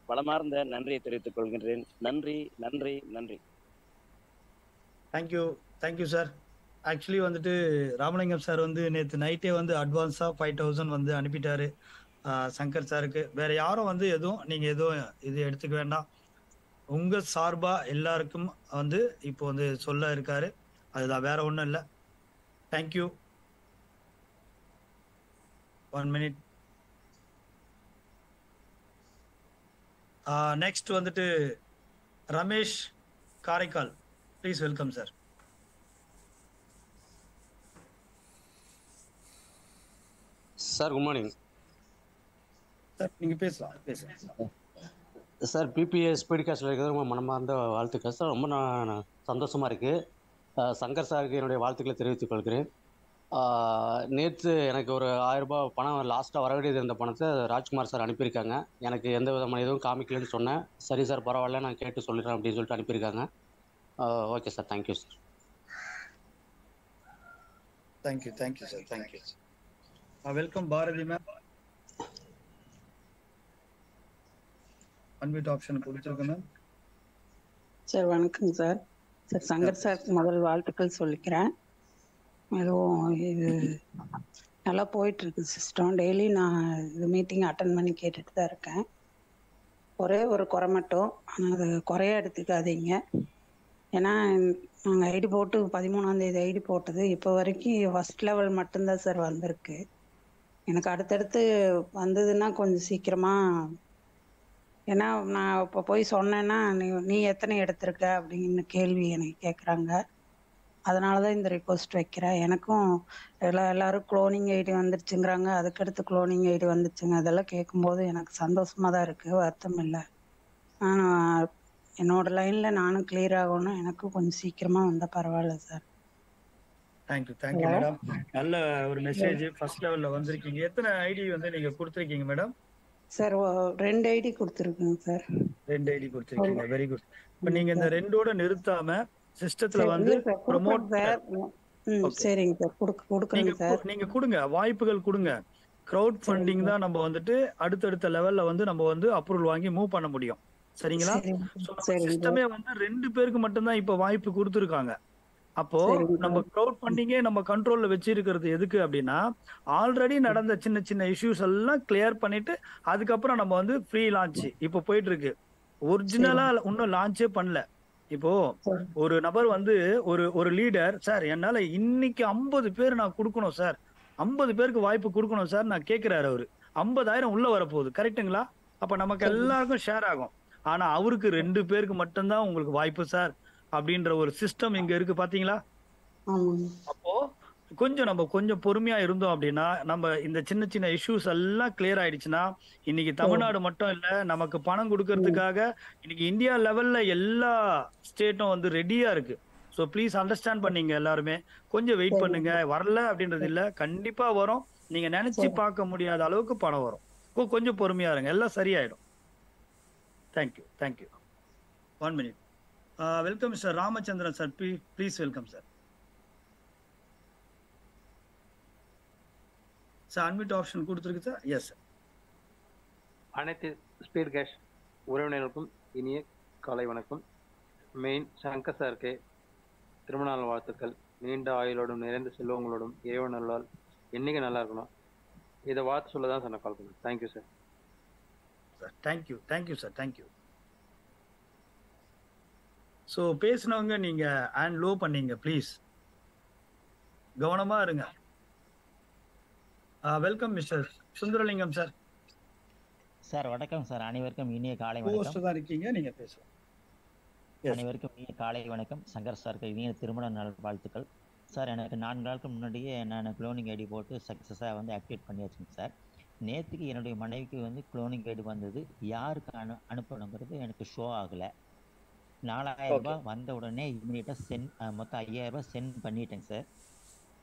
வளமார்ந்த நன்றியை தெரிவித்துக் கொள்கின்றேன். நன்றி நன்றி நன்றி. Thank you sir. ஆக்சுவலி வந்துட்டு ராமலிங்கம் சார் வந்து நேற்று நைட்டே வந்து அட்வான்ஸா 5000 வந்து அனுப்பிட்டாரு சங்கர் சாருக்கு. வேற யாரும் வந்து நீங்க எதுவும் இது எடுத்துக்க வேண்டாம். உங்க சார்பா எல்லாருக்கும் வந்து இப்போ வந்து சொல்ல இருக்காரு. அதுதான், வேற ஒண்ணும் இல்லை. தேங்க்யூ. 1 minute. நெக்ஸ்ட் வந்துட்டு Ramesh Karaikal. Please welcome sir. Sir good morning sir. நீங்க பேசலாம். சார் பிபிஎஸ் ஸ்பீட் காஸ்ட்ல இருக்கிறது ரொம்ப மனமார்ந்த வாழ்த்துக்கள் சார். ரொம்ப சந்தோஷமா இருக்கு. சங்கர் சாருக்கு என்னுடைய வாழ்த்துக்களை தெரிவித்துக் கொள்கிறேன். நேற்று எனக்கு ஒரு 1000 ரூபாய் பணம் லாஸ்ட்டாக வர வேண்டியது இருந்த பணத்தை ராஜ்குமார் சார் அனுப்பியிருக்காங்க. எனக்கு எந்த விதமான எதுவும் காமிக்கலன்னு சொன்னேன். சரி சார் பரவாயில்ல, நான் கேட்டு சொல்லிடுறேன் அப்படின்னு சொல்லிட்டு அனுப்பியிருக்காங்க. Okay sir, thank you sir. Thank you sir, thank you. Welcome Bharathi ma'am. Unmute option கொடுத்துருக்கேன் மேம். சார் வணக்கம் சார். சார் சங்கர் சார் முதல் வாழ்த்துக்கள் சொல்லிக்கிறேன். அதுவும் இது நல்லா போயிட்டு இருக்கு சிஸ்டம். டெய்லி நான் இது மீட்டிங் அட்டன் பண்ணி கேட்டுட்டு தான் இருக்கேன். ஒரே ஒரு குறை மட்டும், ஆனால் அது குறைய எடுத்துக்காதீங்க. ஏன்னா நாங்கள் ஐடி போட்டு 13ஆம் தேதி ஐடி போட்டது இப்போ வரைக்கும் ஃபர்ஸ்ட் லெவல் மட்டும்தான் சார் வந்திருக்கு. எனக்கு அடுத்தடுத்து வந்ததுன்னா கொஞ்சம் சீக்கிரமா, ஏன்னா நான் இப்போ போய் சொன்னேன்னா நீ எத்தனை எடுத்திருக்க அப்படின்னு கேள்வி எனக்கு கேட்குறாங்க. அதனால தான் இந்த ரிக்வஸ்ட் வைக்கிறேன். எனக்கும் எல்லாரும் குளோனிங் ஐடி வந்துருச்சுங்கிறாங்க, அதுக்கடுத்து குளோனிங் ஐடி வந்துருச்சுங்க. அதெல்லாம் கேட்கும்போது எனக்கு சந்தோஷமாக தான் இருக்குது, வருத்தம் இல்லை. ஆனால் என்னோட லைனில் நானும் கிளியர் ஆகணும், எனக்கும் கொஞ்சம் சீக்கிரமாக வந்தால் பரவாயில்ல சார். Thank you madam. நல்ல ஒரு மெசேஜ். ஃபர்ஸ்ட் லெவலில் வந்திருக்கீங்க. எத்தனை ஐடி வந்து நீங்கள் கொடுத்துருக்கீங்க மேடம்? சார் 2 ஐடி கொடுத்துருக்கேங்க சார். 2 ஐடி கொடுத்துருக்கீங்க, வெரி குட். இப்போ நீங்கள் இந்த 2ஓட நிறுத்தாம சிஸ்டத்துல வந்து ப்ரோமோட் சரிங்க சார், கொடுக்குறேங்க சார். நீங்க கொடுங்க, வாய்ப்புகள் கொடுங்க. கிரவுட் ஃபண்டிங் தான் நம்ம வந்துட்டு அடுத்தடுத்த லெவல்ல வந்து நம்ம வந்து அப்ரூவல் வாங்கி மூவ் பண்ண முடியும். சரிங்களா? சிஸ்டமே வந்து 2 பேருக்கு மட்டும்தான் இப்ப வாய்ப்பு கொடுத்துருக்காங்க. அப்போ நம்ம கிரவுட் ஃபண்டிங்கே நம்ம கண்ட்ரோல்ல வச்சிருக்கிறது எதுக்கு அப்படின்னா, ஆல்ரெடி நடந்த சின்ன சின்ன இஷ்யூஸ் எல்லாம் கிளியர் பண்ணிட்டு அதுக்கப்புறம் நம்ம வந்து ஃப்ரீ லான்ச் இப்போ போயிட்டு இருக்கு. ஒரிஜினலா இன்னும் லான்ச்சே பண்ணல. இப்போ ஒரு நபர் வந்து ஒரு லீடர், சார் என்னால இன்னைக்கு 50 பேர் நான் கொடுக்கணும் சார், 50 பேருக்கு வாய்ப்பு கொடுக்கணும் சார் நான் கேட்கிறாரு. அவரு 50,000 உள்ள வரப்போகுது, கரெக்டுங்களா? அப்ப நமக்கு எல்லாருக்கும் ஷேர் ஆகும். ஆனா அவருக்கு 2 பேருக்கு மட்டும்தான் உங்களுக்கு வாய்ப்பு சார் அப்படின்ற ஒரு சிஸ்டம் இங்க இருக்கு, பாத்தீங்களா? அப்போ நம்ம கொஞ்சம் பொறுமையா இருந்தோம் அப்படின்னா, நம்ம இந்த சின்ன சின்ன இஷ்யூஸ் எல்லாம் கிளியர் ஆயிடுச்சுன்னா, இன்னைக்கு தமிழ்நாடு மட்டும் இல்ல, நமக்கு பணம் கொடுக்கறதுக்காக இன்னைக்கு இந்தியா லெவல்ல எல்லா ஸ்டேட்டும் வந்து ரெடியா இருக்கு. ஸோ ப்ளீஸ் அண்டர்ஸ்டாண்ட் பண்ணீங்க எல்லாருமே. கொஞ்சம் வெயிட் பண்ணுங்க. வரல அப்படின்றது இல்ல, கண்டிப்பா வரும். நீங்க நினைச்சு பார்க்க முடியாத அளவுக்கு பணம் வரும். கொஞ்சம் பொறுமையா இருங்க, எல்லாம் சரியாயிடும். Thank you. 1 minute. Welcome mister Ramachandran sir, please welcome sir. Sir unmute option கொடுத்துருக்கு சார். Yes sir. அனைத்து ஸ்பீட் கேஷ் உறவினர்களுக்கும் இனிய காலை வணக்கம். மெயின் சங்கர் சாருக்கு திருமண நாள் வாழ்த்துக்கள். நீண்ட ஆயுளோடும் நிறைந்த செல்வங்களோடும் இறைவன் நல்லால் என்னைக்கு நல்லா இருக்கணும், இதை வாழ்த்து சொல்ல தான் சார் நான் கால் பண்ணேன். Thank you sir. Thank you sir. So பேசினவங்க நீங்க ஹேண்ட் லோ பண்ணீங்க, ப்ளீஸ் கவனமா இருங்க. Welcome mister Sundaralingam sir. Sir வணக்கம் சார். அனைவருக்கும் இனிய காலை வணக்கம். தான் இருக்கீங்க, நீங்க பேசலாம். அனைவருக்கும் இனிய காலை வணக்கம். சங்கர் சாருக்கு இனிய திருமண நாள் வாழ்த்துக்கள் சார். எனக்கு 4 நாளுக்கு முன்னாடியே நான் குளோனிங் ஐடி போட்டு சக்ஸஸாக வந்து ஆக்டிவேட் பண்ணியாச்சுங்க சார். நேற்றுக்கு என்னுடைய மனைவிக்கு வந்து குளோனிங் ஐடி வந்தது. யாருக்கு அனுப்பணுங்கிறது எனக்கு ஷோ ஆகலை. 4000 ரூபாய் வந்த உடனே இமீடியட்டாக மொத்தம் 5000 ரூபாய் சென்ட் பண்ணிட்டேங்க சார்.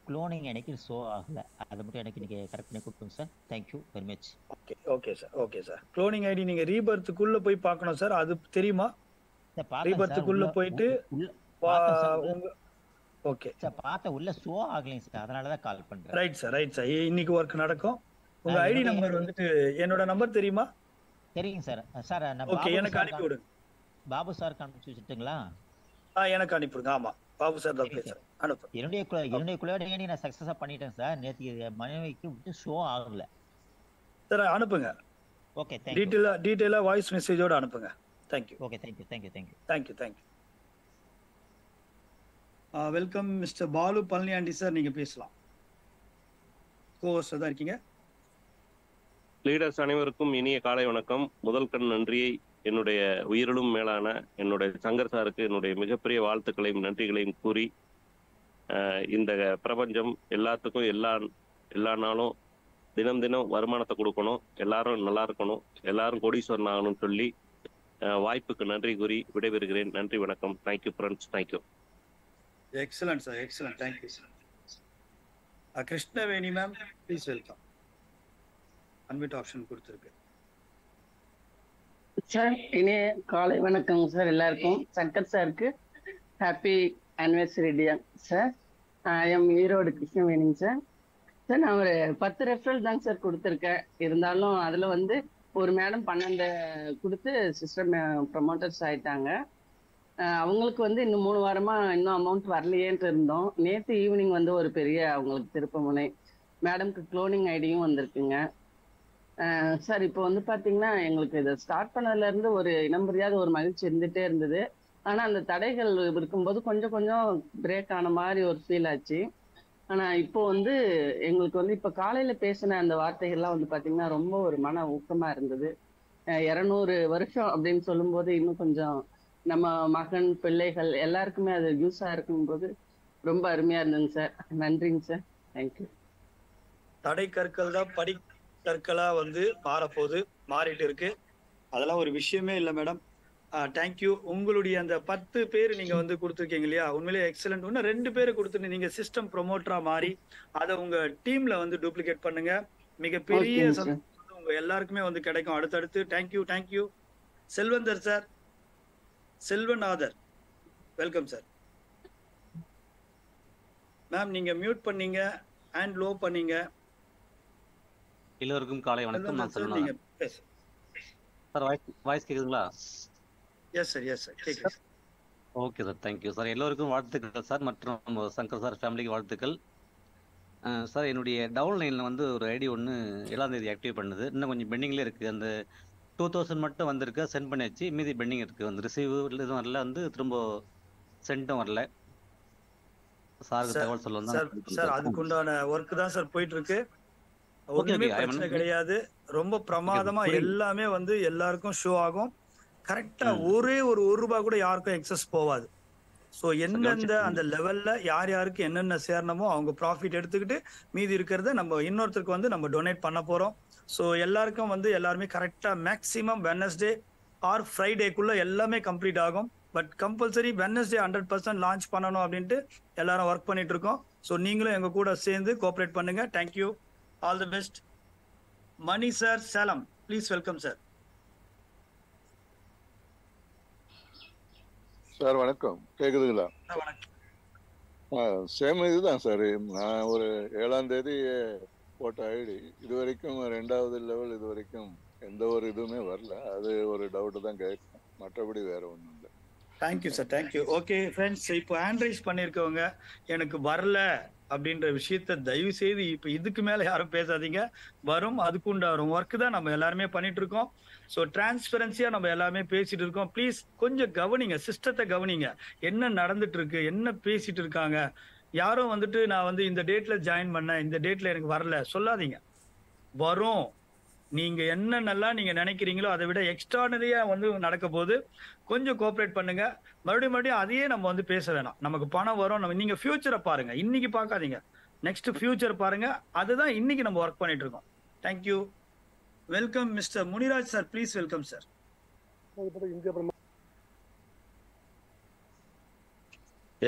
குளோனிங் எனக்கு ஷோ ஆகலை, அதை மட்டும் எனக்கு நீங்கள் கரெக்ட் பண்ணி கொடுத்துங்க sir. Thank you very much. Okay sir. Cloning ID நீங்கள் ரீபர்த்துக்குள்ளே போய் பார்க்கணும் சார், அது தெரியுமா? ரீபர்த்துக்குள்ளே போயிட்டு ஓகே சார் பார்த்தா உள்ள ஷோ ஆகலைங்க சார், அதனால தான் கால் பண்ணுறேன். Right sir. இன்னைக்கு ஒர்க் நடக்கும். உங்கள் ஐடி நம்பர் வந்துட்டு என்னோட நம்பர் தெரியுமா? தெரியுங்க சார். சார் ஓகே, எனக்கு அனுப்பி விடுங்க. பாபு சாருக்கு அனுப்பிச்சு வச்சுட்டுங்களா? எனக்கு அனுப்பிடுங்க. ஆமா, பாபு சார் தான் பேசுறேன். அனுப்பு. என்னுடைய குளோனிங் நான் சக்சஸா பண்ணிட்டேன் சார். நேத்து மனைவிக்கு விட்டு ஷோ ஆகல சார். அனுப்புங்க. Okay, thank you. டீடைலா வாய்ஸ் மெசேஜோட அனுப்புங்க. Thank you. Okay, thank you. Welcome mister Balu Palaniyandi sir, நீங்க பேசலாம். கோவர்ஸ் தான் இருக்கீங்க. லீடர்ஸ் அனைவருக்கும் இனிய காலை வணக்கம். முதல் கண் நன்றியை என்னுடைய உயிரிலும் மேலான என்னுடைய சங்கர் சாருக்கு என்னுடைய மிகப்பெரிய வாழ்த்துக்களையும் நன்றிகளையும் கூறி, இந்த பிரபஞ்சம் எல்லாத்துக்கும் எல்லா நாளும் தினம் தினம் வருமானத்தை கொடுக்கணும், எல்லாரும் நல்லா இருக்கணும், எல்லாரும் கோடீஸ்வரன் ஆகணும்னு சொல்லி வாய்ப்புக்கு நன்றி கூறி விடைபெறுகிறேன். நன்றி, வணக்கம். Thank you friends. Thank you. Excellent sir, excellent. Thank you sir. Krishnaveni ma'am, please welcome. Unmute option கொடுத்துருக்கு. சார் இனிய காலை வணக்கம் சார் எல்லாருக்கும். சங்கர் சாருக்கு happy anniversary day sir. I am Erode கிருஷ்ணவேணிங்க சார். சார் நான் ஒரு 10 ரெஃபரல் தாங்க சார் கொடுத்துருக்கேன். இருந்தாலும் அதில் வந்து ஒரு மேடம் 12 கொடுத்து சிஸ்டம் ப்ரமோட்டர்ஸ் ஆயிட்டாங்க. அவங்களுக்கு வந்து இன்னும் 3 வாரமாக இன்னும் அமௌண்ட் வரலையேன்ட்டு இருந்தோம். நேற்று ஈவினிங் வந்து ஒரு பெரிய அவங்களுக்கு திருப்பமுனை மேடம்க்கு க்ளோனிங் ஐடியும் வந்திருக்குங்க. சார் இப்போ வந்து பார்த்தீங்கன்னா எங்களுக்கு இதை ஸ்டார்ட் பண்ணதுலேருந்து ஒரு இனம் புரியாத ஒரு மகிழ்ச்சி இருந்துகிட்டே இருந்தது. ஆனால் அந்த தடைகள் இருக்கும்போது கொஞ்சம் கொஞ்சம் பிரேக் ஆன மாதிரி ஒரு ஃபீல் ஆச்சு. ஆனால் இப்போ வந்து எங்களுக்கு வந்து இப்போ காலையில் பேசின அந்த வார்த்தைகள்லாம் வந்து பார்த்தீங்கன்னா ரொம்ப ஒரு மன ஊக்கமாக இருந்தது. 200 வருஷம் அப்படின்னு சொல்லும்போது இன்னும் கொஞ்சம் நம்ம மகன் பிள்ளைகள் எல்லாருக்குமே அது யூஸாக இருக்கும்போது ரொம்ப அருமையாக இருந்ததுங்க சார். நன்றிங்க சார். தேங்க்யூ. தடை கற்கள் தான் படி கற்களா வந்து மாறப்போகுது, மாறிட்டு இருக்கு. அதெல்லாம் ஒரு விஷயமே இல்லை மேடம். தேங்க்யூ. உங்களுடைய அந்த 10 பேர் நீங்க வந்து கொடுத்துருக்கீங்க இல்லையா, உண்மையிலேயே எக்ஸலண்ட். இன்னும் 2 பேரை கொடுத்துட்டு நீங்க சிஸ்டம் ப்ரொமோட்டரா மாறி அதை உங்க டீம்ல வந்து டூப்ளிகேட் பண்ணுங்க. மிகப்பெரிய சந்தோஷம் உங்க எல்லாருக்குமே வந்து கிடைக்கும் அடுத்தடுத்து. Thank you, thank you. செல்வந்தர் சார், செல்வநாதர், வெல்கம் சார். மேம் நீங்க மியூட் பண்ணீங்க, ஹேண்ட் லோ பண்ணீங்க. எல்லோருக்கும் காலை வணக்கம். நான் சார் நீங்க சொல்லுங்க சார். வாய்ஸ் கேக்குதுங்களா? எஸ் சார், எஸ் சார் கேக்குது. Okay sir, thank you sir. எல்லோருக்கும் வாழ்த்துக்கள் சார், மற்றும் சங்கர் சார் ஃபேமிலிக்கு வாழ்த்துக்கள் சார். என்னுடைய டவுன் லைனில் வந்து ஒரு ஐடி ஒன்று 7ஆம் தேதி ஆக்டிவ் பண்ணுது. இன்னும் கொஞ்சம் பெண்டிங்லேயே இருக்குது. அந்த 2000 மட்டும் வந்திருக்கு, சென்ட் பண்ணியாச்சு. மீதி பெண்டிங் இருக்குது. வந்து ரிசீவ் எதுவும் வரல, வந்து திரும்ப சென்ட்டும் வரல. சாருக்கு தகவல் சொல்ல சார் அதுக்குண்டான ஒர்க் தான் சார் போயிட்டு இருக்கு. ஒண்ணுமே பிரச்சனை கிடையாது. ரொம்ப பிரமாதமா எல்லாமே வந்து எல்லாருக்கும் ஷோ ஆகும். கரெக்டா ஒரே ஒரு ரூபாய் கூட யாருக்கும் எக்ஸஸ் போவாது. ஸோ எந்தெந்த அந்த லெவல்ல யார் யாருக்கு என்னென்ன சேரணுமோ அவங்க ப்ராஃபிட் எடுத்துக்கிட்டு மீதி இருக்கிறத நம்ம இன்னொருத்தருக்கு வந்து நம்ம டொனேட் பண்ண போறோம். ஸோ எல்லாருக்கும் வந்து எல்லாருமே கரெக்டா மேக்ஸிமம் வெட்னஸ்டே ஆர் ஃப்ரைடேக்குள்ள எல்லாமே கம்ப்ளீட் ஆகும். பட் கம்பல்சரி வெட்னஸ்டே 100% லான்ச் பண்ணணும் அப்படின்ட்டு எல்லாரும் ஒர்க் பண்ணிட்டு இருக்கோம். ஸோ நீங்களும் எங்க கூட சேர்ந்து கோஆப்ரேட் பண்ணுங்க. Thank you, all the best. Mani sir, Salem, please welcome sir. Sir வணக்கம், கேக்குதுங்களா? சேம் இதுதான் சார். நான் ஒரு 7ஆம் தேதி போட்ட ஐடி இது வரைக்கும் 2வது லெவல் இது வரைக்கும் எந்த ஒரு இதுவுமே வரல. அது ஒரு டவுட் தான் கேட்கும், மற்றபடி வேற ஒன்றும் இல்லை. Thank you sir, thank you. Okay friends, இப்போ ஹேண்ட்ரைஸ் பண்ணியிருக்கவங்க எனக்கு வரல அப்படின்ற விஷயத்த தயவு செய்து இப்போ இதுக்கு மேலே யாரும் பேசாதீங்க. வரும், அதுக்குண்டான ஒர்க் தான் நம்ம எல்லாருமே பண்ணிட்டு இருக்கோம். ஸோ டிரான்ஸ்பரன்சியா நம்ம எல்லாமே பேசிட்டு இருக்கோம். ப்ளீஸ் கொஞ்சம் கவனிங்க, சிஸ்டத்தை கவனிங்க, என்ன நடந்துட்டு இருக்கு, என்ன பேசிட்டு இருக்காங்க. யாரும் வந்துட்டு நான் வந்து இந்த டேட்ல ஜாயின் பண்ணேன், இந்த டேட்ல எனக்கு வரல சொல்லாதீங்க. வரும். நீங்க என்னென்னலாம் நீங்க நினைக்கிறீங்களோ அதை விட எக்ஸ்ட்ரானரியா வந்து நடக்க போது கொஞ்சம் கோஆப்ரேட் பண்ணுங்க. மறுபடியும் அதையே நம்ம வந்து பேச வேணாம். நமக்கு பணம் வரும், நம்ம நீங்க ஃபியூச்சரை பாருங்க, இன்னைக்கு பார்க்காதீங்க. நெக்ஸ்ட் ஃபியூச்சர் பாருங்க. அதுதான் இன்னைக்கு நம்ம ஒர்க் பண்ணிட்டு இருக்கோம். Thank you. Welcome mister Muniraj sir, please welcome sir.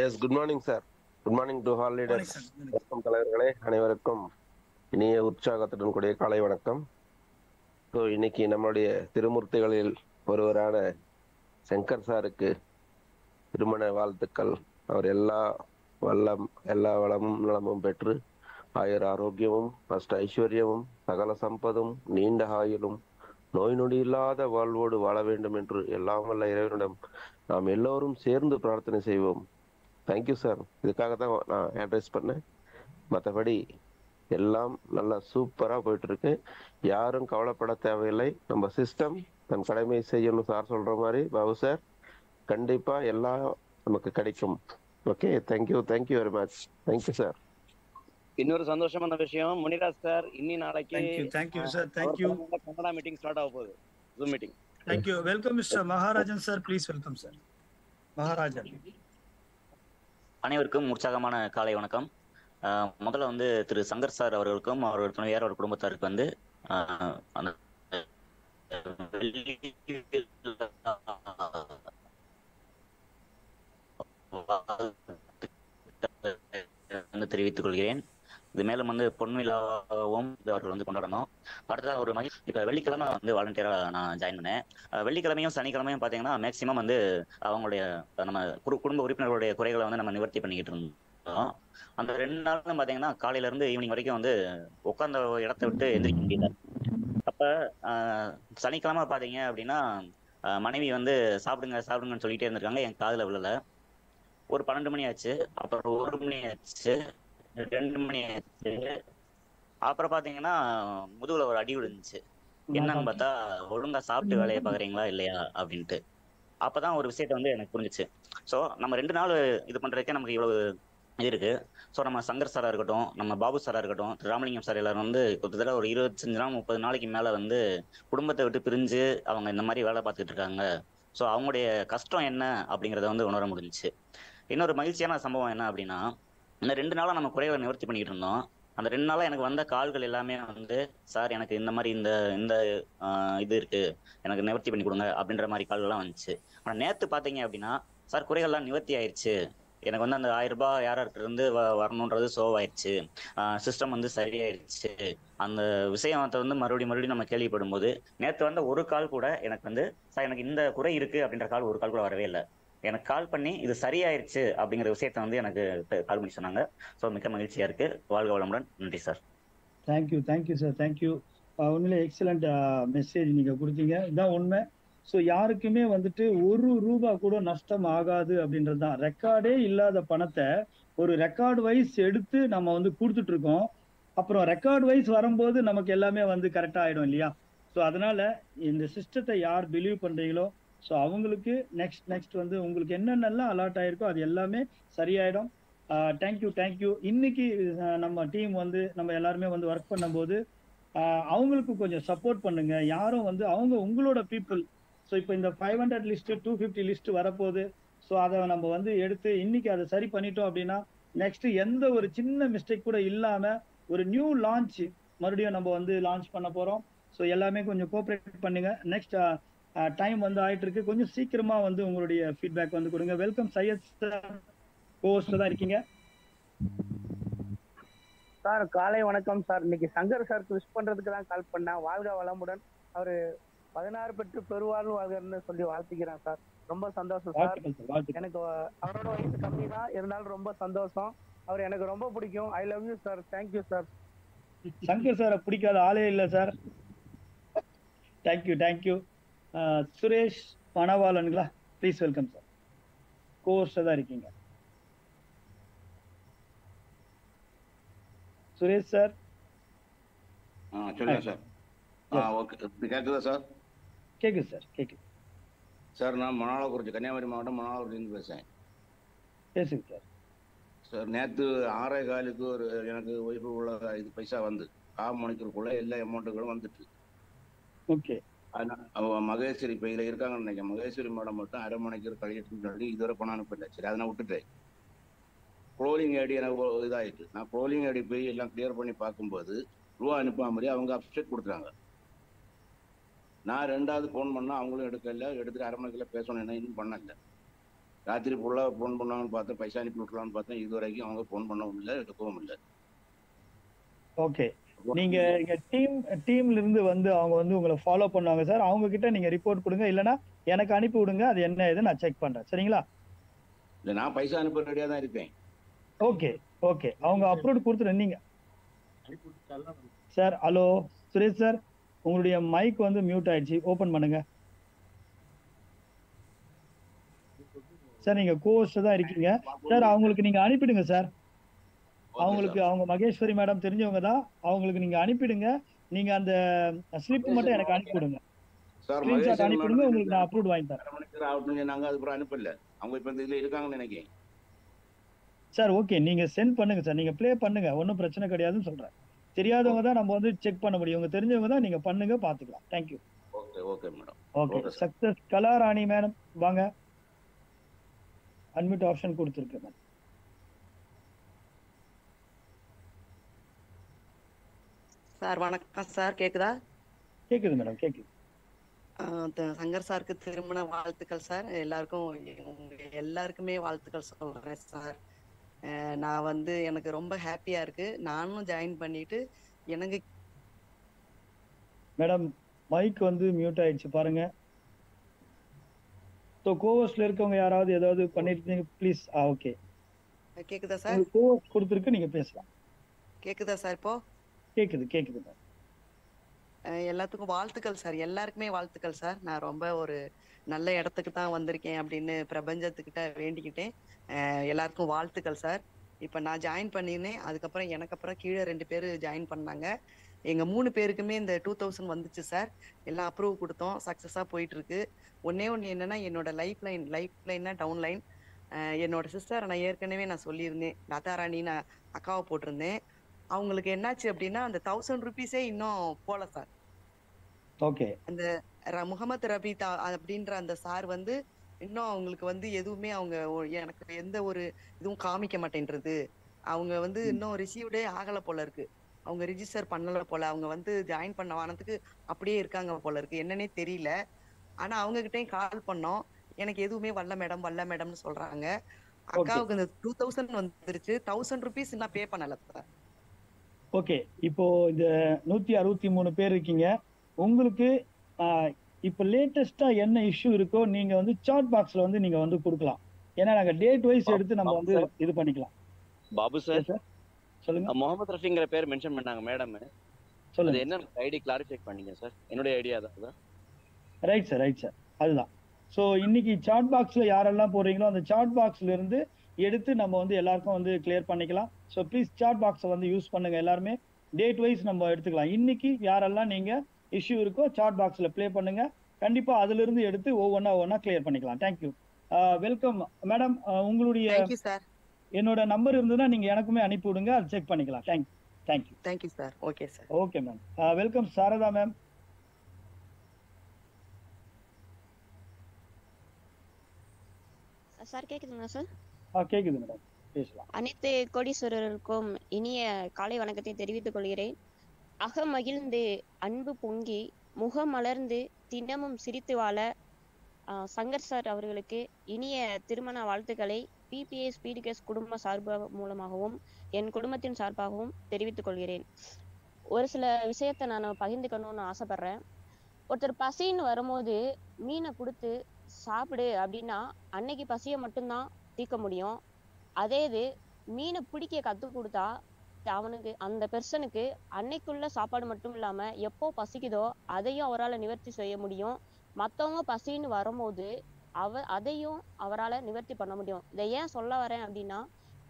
Yes, good morning sir. Good morning to all leaders. வணக்கம் தலைவர்களே, அனைவருக்கும் இனிய உற்சாகத்துடன் கூடிய காலை வணக்கம். ஸோ இன்னைக்கு நம்மளுடைய திருமூர்த்திகளில் ஒருவரான சங்கர் சாருக்கு திருமண வாழ்த்துக்கள். அவர் எல்லா வளமும் நலமும் பெற்று ஆயுர் ஆரோக்கியமும் அஷ்ட ஐஸ்வர்யமும் சகல சம்பதும் நீண்ட ஆயுளும் நோய் நொடி இல்லாத வாழ்வோடு வாழ வேண்டும் என்று எல்லாம் வல்ல இறைவனிடம் நாம் எல்லோரும் சேர்ந்து பிரார்த்தனை செய்வோம். Thank you sir. இதுக்காக தான் நான் அட்ரைஸ் பண்ணேன். மற்றபடி எல்லாம் நல்லா சூப்பராக போயிட்டு இருக்கு. யாரும் கவலைப்பட தேவையில்லை. நம்ம சிஸ்டம் தன் கடமை செய்யணும் சார் சொல்ற மாதிரி. பாபு சார், கண்டிப்பா எல்லாம் நமக்கு கிடைக்கும். Okay, thank you, thank you very much. Thank you sir. இன்னொரு சந்தோஷமான விஷயம், முனிராஜ் சார் இன்னி நாளைக்கு thank you sir, thank you. Kannada meeting start ஆக போகுது, Zoom meeting. Thank you. Welcome mister Maharajan sir, please welcome sir. Maharajan. அனைவருக்கும் உற்சாகமான காலை வணக்கம். முதல்ல வந்து திரு சங்கர் சார் அவர்களுக்கும் அவர்கள் துணைவியார் அவர் குடும்பத்தாருக்கு வந்து அந்த வாழ்த்துக்கள் தெரிவித்துக் கொள்கிறேன். இது மேலும் வந்து பொன்விழாவும் அவர்கள் வந்து கொண்டாடணும். அடுத்ததாக ஒரு மகிழ்ச்சி, இப்போ வெள்ளிக்கிழமை வந்து வாலண்டியராக நான் ஜாயின் பண்ணேன். வெள்ளிக்கிழமையும் சனிக்கிழமையும் பார்த்தீங்கன்னா மேக்சிமம் வந்து அவங்களுடைய நம்ம குடும்ப உறுப்பினர்களுடைய குறைகளை வந்து நம்ம நிவர்த்தி பண்ணிக்கிட்டு இருந்தோம். அந்த 2 நாளும் பார்த்தீங்கன்னா காலையில இருந்து ஈவினிங் வரைக்கும் வந்து உட்காந்த இடத்த விட்டு எந்திரிக்க முடியல. அப்ப சனிக்கிழமை பார்த்தீங்க அப்படின்னா மனைவி வந்து சாப்பிடுங்க சாப்பிடுங்கன்னு சொல்லிட்டே இருந்திருக்காங்க. என் காதுல விழல. ஒரு 12 மணி ஆச்சு, அப்புறம் 1 மணி ஆச்சு, 2 மணி ஆச்சு. அப்புறம் பாத்தீங்கன்னா முதுகுல ஒரு அடி விழுந்துச்சு. என்னன்னு பார்த்தா ஒழுங்கா சாப்பிட்டு வேலையை பாக்குறீங்களா இல்லையா அப்படின்ட்டு. அப்பதான் ஒரு விஷயத்த வந்து எனக்கு புரிஞ்சிச்சு. ஸோ நம்ம 2 நாள் இது பண்றதுக்கே நமக்கு இவ்வளவு இது இருக்கு. ஸோ நம்ம சங்கர் சாரா இருக்கட்டும், நம்ம பாபு சாரா இருக்கட்டும், ராமலிங்கம் சார் எல்லாரும் வந்து கிட்டத்தட்ட ஒரு 25 நாள் 30 நாளைக்கு மேல வந்து குடும்பத்தை விட்டு பிரிஞ்சு அவங்க இந்த மாதிரி வேலை பார்த்துட்டு இருக்காங்க. ஸோ அவங்களுடைய கஷ்டம் என்ன அப்படிங்கிறத வந்து உணர முடிஞ்சிச்சு. இன்னொரு மகிழ்ச்சியான சம்பவம் என்ன அப்படின்னா, இந்த 2 நாளா நம்ம குறைகளை நிவர்த்தி பண்ணிக்கிட்டு இருந்தோம். அந்த 2 நாளா எனக்கு வந்த கால்கள் எல்லாமே வந்து, சார் எனக்கு இந்த மாதிரி இந்த இந்த இது இருக்கு, எனக்கு நிவர்த்தி பண்ணி கொடுங்க அப்படின்ற மாதிரி கால்கள்லாம் வந்துச்சு. ஆனா நேத்து பாத்தீங்க அப்படின்னா, சார் குறைகள்லாம் நிவர்த்தி ஆயிடுச்சு, எனக்கு வந்து அந்த 1000 ரூபாய் யார்கிட்ட இருந்து வரணுன்றது சோவாயிடுச்சு, சிஸ்டம் வந்து சரியாயிடுச்சு, அந்த விஷயத்தை வந்து மறுபடியும் நம்ம கேள்விப்படும் போது, நேற்று வந்த ஒரு கால் கூட எனக்கு வந்து, சார் எனக்கு இந்த குறை இருக்கு அப்படின்ற கால் ஒரு கால் கூட வரவே இல்லை. எனக்கு கால் பண்ணி இது சரியாயிருச்சு அப்படிங்கிற விஷயத்த வந்து எனக்கு கால் பண்ணி சொன்னாங்க. ஸோ மிக்க மகிழ்ச்சியா இருக்கு. வாழ்க வளமுடன். நன்றி சார். Thank you sir, thank you. உண்மையிலே எக்ஸலண்ட் மெசேஜ் நீங்க கொடுத்தீங்க. இதான் உண்மை. ஸோ யாருக்குமே வந்துட்டு 1 ரூபா கூட நஷ்டம் ஆகாது அப்படின்றது தான். ரெக்கார்டே இல்லாத பணத்தை ஒரு ரெக்கார்டு வைஸ் எடுத்து நம்ம வந்து கொடுத்துட்டு இருக்கோம். அப்புறம் ரெக்கார்டு வைஸ் வரும்போது நமக்கு எல்லாமே வந்து கரெக்டாக ஆயிடும் இல்லையா? ஸோ அதனால இந்த சிஸ்டத்தை யார் பிலீவ் பண்றீங்களோ, ஸோ அவங்களுக்கு நெக்ஸ்ட் வந்து உங்களுக்கு என்னென்னலாம் அலாட் ஆயிருக்கோ அது எல்லாமே சரியாயிடும். தேங்க்யூ. இன்னைக்கு நம்ம டீம் வந்து நம்ம எல்லாருமே வந்து ஒர்க் பண்ணும்போது அவங்களுக்கு கொஞ்சம் சப்போர்ட் பண்ணுங்க. யாரும் வந்து அவங்க உங்களோட பீப்புள். ஸோ இப்போ இந்த 500 லிஸ்ட் 250 லிஸ்ட் வரப்போகுது. ஸோ அதை நம்ம வந்து எடுத்து இன்னைக்கு அதை சரி பண்ணிட்டோம் அப்படின்னா நெக்ஸ்ட் எந்த ஒரு சின்ன மிஸ்டேக் கூட இல்லாம ஒரு நியூ லான்ச் மறுபடியும் நம்ம வந்து லான்ச் பண்ண போறோம். ஸோ எல்லாமே கொஞ்சம் கோஆப்ரேட் பண்ணுங்க. நெக்ஸ்ட் டைம் வந்து ஆயிட்டு இருக்கு. கொஞ்சம் சீக்கிரமா வந்து உங்களுடைய ஃபீட்பேக் வந்து கொடுங்க. வெல்கம் சையத் சார், கோஸ்ட்ல தான் இருக்கீங்க சார். காலை வணக்கம் சார். இன்னைக்கு சங்கர் சாருக்கு விஷ் பண்றதுக்கு தான் கால் பண்ணேன். வாழ்க வளமுடன். அவரு 16 பெற்று பெருவாழ்வு வாழ்கன்னு சொல்லி வாழ்த்துக்கிறேன் சார். ரொம்ப சந்தோஷம் சார். எனக்கு அவரோட வயசு கம்மி தான், இருந்தாலும் ரொம்ப சந்தோஷம். அவர் எனக்கு ரொம்ப பிடிக்கும். I love you sir. Thank you sir. Shankar சாரை பிடிக்காத ஆளே இல்லை சார். தேங்க்யூ. சுரேஷ் பணவாளனுங்களா, ப்ளீஸ் வெல்கம் சார். கோர்ஸ்ல தான் இருக்கீங்க சுரேஷ் சார். சொல்லுங்க சார். ஓகே, கேட்குதா சார்? கேட்குது சார், கேட்குது சார். நான் மணாலக்குறிச்சி, கன்னியாகுமரி மாவட்டம் மணாலக்குறிச்சிருந்து பேசுகிறேன். பேசுங்க சார். சார் நேற்று 6:15 ஒரு எனக்கு ஒய்ஃபு உள்ள இது பைசா வந்து 1/2 மணிக்குள்ள எல்லா அமௌண்ட்டுகளும் வந்துட்டு. ஓகே. ஆனால் மகேஸ்வரி இப்போ இதில் இருக்காங்கன்னு நினைக்கிறேன். மகேஸ்வரி மேடம் மட்டும் 1/2 மணிக்கு கழிச்சுன்னு சொல்லி இதுவரை பணம் அனுப்பல. சரி, அதை நான் விட்டுட்டேன். ப்ரோலிங் ஐடி எனக்கு இதாகிட்டு, நான் ப்ரோலிங் ஐடி போய் எல்லாம் கிளியர் பண்ணி பார்க்கும்போது ரூபா அனுப்பாமலே அவங்க அப்செட் கொடுத்துறாங்க. நான் 2வது ஃபோன் பண்ணால் அவங்களும் எடுக்கல. எடுத்துட்டு 1/2 மணிக்குள்ள பேசணும், என்ன இன்னும் பண்ணல. ராத்திரி ஃபுல்லாக ஃபோன் பண்ணாங்கன்னு பார்த்தேன், பைசா அனுப்பி விட்டுலான்னு பார்த்தேன். இது வரைக்கும் அவங்க ஃபோன் பண்ணவும் இல்லை, எடுக்கவும் இல்லை. ஓகே, நீங்க இங்க டீம்ல இருந்து வந்து அவங்க வந்து உங்களை ஃபாலோ பண்ணுவாங்க சார். அவங்க கிட்ட நீங்க ரிப்போர்ட் கொடுங்க, இல்லைன்னா எனக்கு அனுப்பி விடுங்க. அது என்ன ஏதுன்னு நான் செக் பண்றேன். சரிங்களா? இல்லை, நான் பைசா அனுப்ப ரெடியாக தான் இருக்கேன். ஓகே. அவங்க அப்ரூவ் கொடுத்துட்டு நீங்க சார். ஹலோ சுரேஷ் சார், உங்களுடைய மைக் வந்து மியூட் ஆயிடுச்சு, ஓபன் பண்ணுங்க சார். நீங்க கோர்ஸ்ல தான் இருக்கீங்க சார். அவங்களுக்கு நீங்க அனுப்பிடுங்க சார். அவங்களுக்கு அவங்க மகேஸ்வரி மேடம் தெரிஞ்சவங்க தான். அவங்களுக்கு நீங்க அனுப்பிடுங்க. நீங்க அந்த ஸ்லிப் மட்டும் எனக்கு அனுப்பிவிடுங்க. ஸ்கிரீன்ஷாட் அனுப்பிடுங்க, உங்களுக்கு நான் அப்ரூவ் வாங்கி தரேன். 1/2 மணிக்கு ஆகட்டும் சொன்னாங்க, அதுக்கப்புறம் அனுப்பல. அவங்க இப்போ இந்த இதில் இருக்காங்கன்னு நினைக்கிறேன் சார். ஓகே, நீங்க சென்ட் பண்ணுங்க சார். நீங்க ப்ளே பண்ணுங்க, ஒன்றும் பிரச்சனை கிடையாதுன்னு சொல்றேன். தெரியாதவங்க தான் நம்ம வந்து செக் பண்ண முடியும். உங்க தெரிஞ்சவங்க தான் நீங்க பண்ணுங்க, பாத்துக்கலாம். Thank you. Okay madam. Okay. Success Kalarani madam வாங்க. அன்மியூட் ஆப்ஷன் கொடுத்துருக்கு மேடம். சார் வணக்கம் சார். கேக்குதா? கேக்குது மேடம், கேக்குது. சங்கர் சாருக்கு திருமண வாழ்த்துக்கள் சார். எல்லாருக்குமே வாழ்த்துக்கள் சொல்றேன் சார். நான் வந்து எனக்கு ரொம்ப ஹாப்பியா இருக்கு. நானும் ஜாயின் பண்ணிட்டு எனக்கு மேடம் மைக் வந்து மியூட் ஆயிடுச்சு பாருங்க. ஸோ கோவஸ்ட்ல இருக்கவங்க யாராவது ஏதாவது பண்ணிருக்கீங்க ப்ளீஸ். ஓகே, கேக்குதா சார்? உங்களுக்கு கோவஸ்ட் கொடுத்துருக்கு, நீங்க பேசலாம். கேக்குதா சார் இப்போ? கேக்குது. எல்லாத்துக்கும் வாழ்த்துக்கள் சார். எல்லாருக்குமே வாழ்த்துக்கள் சார். நான் ரொம்ப ஒரு நல்ல இடத்துக்கு தான் வந்திருக்கேன் அப்படின்னு பிரபஞ்சத்துக்கிட்ட வேண்டிக்கிட்டேன். எல்லாருக்கும் வாழ்த்துக்கள் சார். இப்ப நான் ஜாயின் பண்ணியிருந்தேன். அதுக்கப்புறம் எனக்கு அப்புறம் கீழே 2 பேர் ஜாயின் பண்ணாங்க. எங்க 3 பேருக்குமே இந்த 2000 வந்துச்சு சார். எல்லாம் அப்ரூவ் கொடுத்தோம். சக்சஸா போயிட்டு இருக்கு. ஒண்ணே என்னன்னா, என்னோட லைஃப் லைன்னா டவுன் லைன். என்னோட சிஸ்டர் நான் ஏற்கனவே நான் சொல்லியிருந்தேன், லதாராணி நான் அக்காவை போட்டிருந்தேன். அவங்களுக்கு என்னாச்சு அப்படின்னா அந்த 1000 ருபீஸே இன்னும் போல சார். ஓகே, அந்த முகமது ரபீதா அப்படின்ற அந்த சார் வந்து இன்னும் அவங்களுக்கு வந்து எதுவுமே அவங்க எனக்கு எந்த ஒரு இதுவும் காமிக்க மாட்டேன்றது. அவங்க வந்து இன்னும் ரிசீவ்டே ஆகல போல இருக்கு. அவங்க ரிஜிஸ்டர் பண்ணல போல. அவங்க வந்து ஜாயின் பண்ண வானத்துக்கு அப்படியே இருக்காங்க போல இருக்கு. என்னன்னே தெரியல. ஆனா அவங்க கிட்டயும் கால் பண்ணோம். எனக்கு எதுவுமே வரல மேடம்னு சொல்றாங்க. அக்காவுக்கு இந்த 2000 வந்துருச்சு. 1000 ருபீஸ் இன்னும் பே பண்ணல சார். ஓகே, இப்போ இந்த 163 பேர் இருக்கீங்க. உங்களுக்கு இப்போ லேட்டஸ்டா என்ன இஷ்யூ இருக்கோ நீங்க வந்து சாட் பாக்ஸ்ல வந்து நீங்க வந்து கொடுக்கலாம். ஏன்னா நாங்க டேட் வைஸ் எடுத்து நம்ம வந்து இது பண்ணிக்கலாம். பாபு சார், சொல்லுங்க. முகமது ரஃபிங்கிற பேர் மென்ஷன் பண்ணாங்க மேடம். சொல்லுங்க. அது என்ன ஐடி கிளாரிஃபை பண்ணீங்க சார்? என்னுடைய ஐடியா தான். ரைட் சார், அதுதான். ஸோ இன்னைக்கு சாட் பாக்ஸ்ல யாரெல்லாம் போடுறீங்களோ அந்த சாட் பாக்ஸ்ல இருந்து எடுத்து நம்ம வந்து எல்லாருக்கும் வந்து கிளியர் பண்ணிக்கலாம். ஸோ ப்ளீஸ் சாட் பாக்ஸை வந்து யூஸ் பண்ணுங்க. எல்லாருமே டேட் வைஸ் நம்ம எடுத்துக்கலாம். இன்னைக்கு யாரெல்லாம் நீங்க இஷ்யூ இருக்கோ சாட் பாக்ஸ்ல ப்ளே பண்ணுங்க. கண்டிப்பா அதுல இருந்து எடுத்து ஒவ்வொன்னா கிளியர் பண்ணிக்கலாம். தேங்க்யூ. Welcome madam. உங்களுடைய என்னோட நம்பர் இருந்ததுன்னா நீங்க எனக்குமே அனுப்பி விடுங்க, அதை செக் பண்ணிக்கலாம். Thank you sir. Okay sir. Okay ma'am. Welcome Saradha ma'am. Sir கேக்குதுங்களா சார்? கேக்குது மேடம், பேசலாம். அனைத்து கோடீஸ்வரருக்கும் இனிய காலை வணக்கத்தை தெரிவித்துக் கொள்கிறேன். அகமகிழ்ந்து அன்பு பொங்கி முகமலர்ந்து தினமும் சிரித்து வாழ சங்கர் சார் அவர்களுக்கு இனிய திருமண வாழ்த்துக்களை பிபிஏ ஸ்பீடுகேஸ் குடும்ப மூலமாகவும் என் குடும்பத்தின் சார்பாகவும் தெரிவித்துக் கொள்கிறேன். ஒரு சில விஷயத்த நான் பகிர்ந்துக்கணும்னு ஆசைப்படுறேன். ஒருத்தர் பசின்னு வரும்போது மீனை கொடுத்து சாப்பிடு அப்படின்னா அன்னைக்கு பசியை மட்டும்தான் தீர்க்க முடியும். அதே இது மீனை பிடிக்க கற்றுக் கொடுத்தா அவனுக்கு அந்த பெர்சனுக்கு அன்னைக்குள்ள சாப்பாடு மட்டும் இல்லாம எப்போ பசிக்குதோ அதையும் அவரால் நிவர்த்தி செய்ய முடியும். மற்றவங்க பசின்னு வரும்போது அதையும் அவரால் நிவர்த்தி பண்ண முடியும். இதை ஏன் சொல்ல வரேன் அப்படின்னா,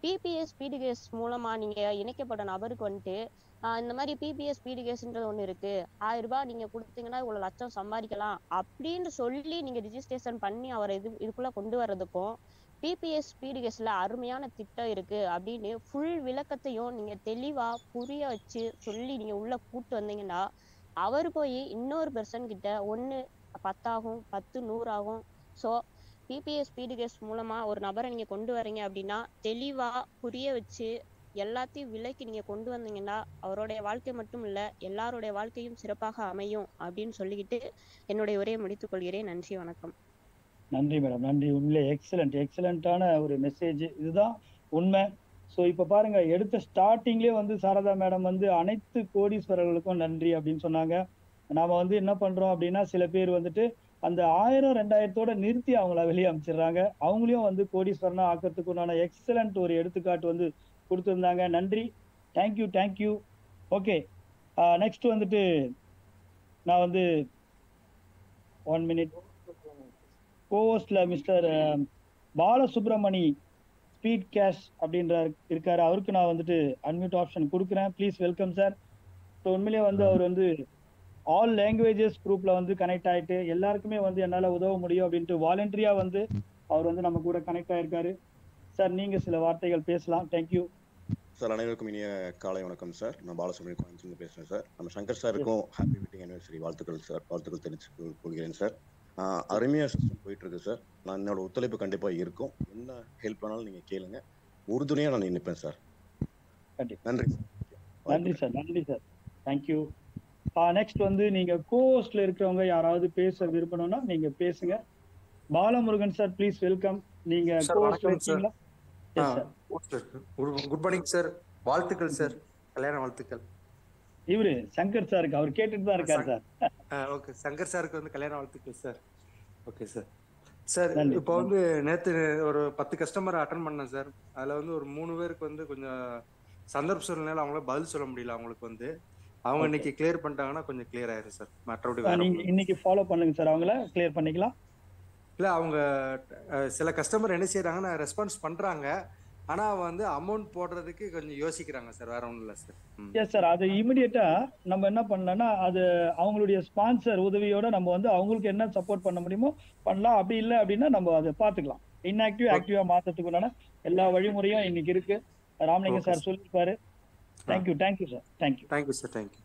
பிபிஎஸ் ஸ்பீடுகேஸ் மூலமா நீங்க இணைக்கப்பட்ட நபருக்கு வந்துட்டு இந்த மாதிரி பிபிஎஸ் ஸ்பீடுகேஸ்ன்றது ஒண்ணு இருக்கு, 1000 ரூபாய் நீங்க கொடுத்தீங்கன்னா இவ்வளவு லட்சம் சம்பாதிக்கலாம் அப்படின்னு சொல்லி நீங்க ரிஜிஸ்ட்ரேஷன் பண்ணி அவரை இதுக்குள்ள கொண்டு வர்றதுக்கும் பிபிஎஸ் ஸ்பீடுகேஸ்ல அருமையான திட்டம் இருக்கு அப்படின்னு ஃபுல் விளக்கத்தையும் நீங்க தெளிவா புரிய வச்சு சொல்லி நீங்க உள்ள கூட்டு வந்தீங்கன்னா அவர் போய் இன்னொரு பெர்சன் கிட்ட 1 10 ஆகும், 10 100 ஆகும். ஸோ பிபிஎஸ் ஸ்பீடுகேஸ் மூலமா ஒரு நபரை நீங்க கொண்டு வரீங்க அப்படின்னா தெளிவா புரிய வச்சு எல்லாத்தையும் விலைக்கு நீங்க கொண்டு வந்தீங்கன்னா அவருடைய வாழ்க்கை மட்டும் இல்ல எல்லாருடைய வாழ்க்கையும் சிறப்பாக அமையும் அப்படின்னு சொல்லிக்கிட்டு என்னுடைய உரையை முடித்துக் கொள்கிறேன். நன்றி, வணக்கம். நன்றி மேடம், நன்றி. உண்மையிலே எக்ஸலண்டான ஒரு மெசேஜ். இதுதான் உண்மை. ஸோ இப்போ பாருங்க, எடுத்த ஸ்டார்டிங்லேயே வந்து சாரதா மேடம் வந்து அனைத்து கோடீஸ்வரர்களுக்கும் நன்றி அப்படின்னு சொன்னாங்க. நாம வந்து என்ன பண்றோம் அப்படின்னா, சில பேர் வந்துட்டு அந்த 1000 2000 நிறுத்தி அவங்கள வெளியே அமைச்சிடுறாங்க. அவங்களையும் வந்து கோடீஸ்வரனா ஆக்கிறதுக்கு உண்டான எக்ஸலண்ட் ஒரு எடுத்துக்காட்டு வந்து கொடுத்துருந்தாங்க. நன்றி, தேங்க்யூ. ஓகே, நெக்ஸ்ட் வந்துட்டு நான் வந்து 1 மினிட் கோவஸ்ட்ல மிஸ்டர் பாலசுப்ரமணி ஸ்பீட் கேஷ் அப்படின்ற இருக்காரு. அவருக்கு நான் வந்துட்டு அன்மியூட் ஆப்ஷன் கொடுக்குறேன். Please welcome sir. ஸோ உண்மையிலேயே வந்து அவர் வந்து ஆல் லாங்குவேஜஸ் குரூப்ல வந்து கனெக்ட் ஆயிட்டு எல்லாருக்குமே வந்து என்னால் உதவ முடியும் அப்படின்ட்டு வாலண்டரியா வந்து அவர் வந்து நம்ம கூட கனெக்ட் ஆயிருக்காரு. சார் நீங்க சில வார்த்தைகள் பேசலாம். Thank you sir. அனைவருக்கும் இனிய காலை வணக்கம் சார். நான் பாலசுப்ரமணியம் கோயம்புத்தூர்ல பேசுறேன் சார். நம்ம சங்கர் சாருக்கும் ஹாப்பி வெட்டிங் அனிவர்சரி வாழ்த்துக்கள் சார். வாழ்த்துக்கள் தெரிவித்துக் கொள்கிறேன் சார். அருமையா சிஸ்டம் போயிட்டு இருக்கு சார். நான் என்னோட ஒத்துழைப்பு கண்டிப்பா இருக்கும். என்ன ஹெல்ப் பண்ணாலும் நீங்க கேளுங்க, உறுதுணையா நான் நினைப்பேன் சார். நன்றி சார். தேங்க்யூ. நெக்ஸ்ட் வந்து நீங்க கோஸ்ட்ல இருக்கிறவங்க யாராவது பேச விரும்பணும்னா நீங்க பேசுங்க. Balamurugan sir please welcome. நீங்க கோஸ்ட்ல இருக்கீங்களா? Yes sir. Good morning sir. வாழ்த்துக்கள் சார், கல்யாண வாழ்த்துக்கள். இவரு சங்கர் சாருக்கு அவர் கேட்டுட்டு தான் இருக்காரு சார். ஓகே, சங்கர் சாருக்கு வந்து கல்யாண வாழ்த்துக்கள் சார். Okay sir. சார் நன்றி. இப்போ வந்து நேற்று ஒரு 10 கஸ்டமர் அட்டன் பண்ணேன் சார். அதில் வந்து ஒரு 3 பேருக்கு வந்து கொஞ்சம் சந்தர்ப்ப சூழ்நிலையில அவங்களால பதில் சொல்ல முடியல. அவங்களுக்கு வந்து அவங்க Okay. இன்னைக்கு கிளியர் பண்ணிட்டாங்கன்னா கொஞ்சம் கிளியர் ஆயிரும் சார். மற்றபடி வேற நீங்க ஒண்ணும் இன்னைக்கு ஃபாலோ பண்ணுங்க சார், அவங்கள கிளியர் பண்ணிக்கலாம். இல்லை. அவங்க சில கஸ்டமர் என்ன செய்யறாங்கன்னா ரெஸ்பான்ஸ் பண்றாங்க, ஆனா வந்து அமௌண்ட் போடுறதுக்கு கொஞ்சம் யோசிக்கிறாங்க சார். வேற ஒன்றும் இல்லை சார். எஸ் சார், அது இமிடியேட்டா நம்ம என்ன பண்ணலாம்னா, அது அவங்களுடைய ஸ்பான்சர் உதவியோட நம்ம வந்து அவங்களுக்கு என்ன சப்போர்ட் பண்ண முடியுமோ பண்ணலாம். அப்படி இல்லை அப்படின்னா நம்ம அதை பார்த்துக்கலாம். இன்ஆக்டிவ் ஆக்டிவா மாற்றத்துக்குண்டான எல்லா வழிமுறையும் இன்னைக்கு இருக்கு. ராமலிங்கம் Okay, சார் சொல்லியிருப்பாரு. Thank you sir. Thank you sir. Thank you.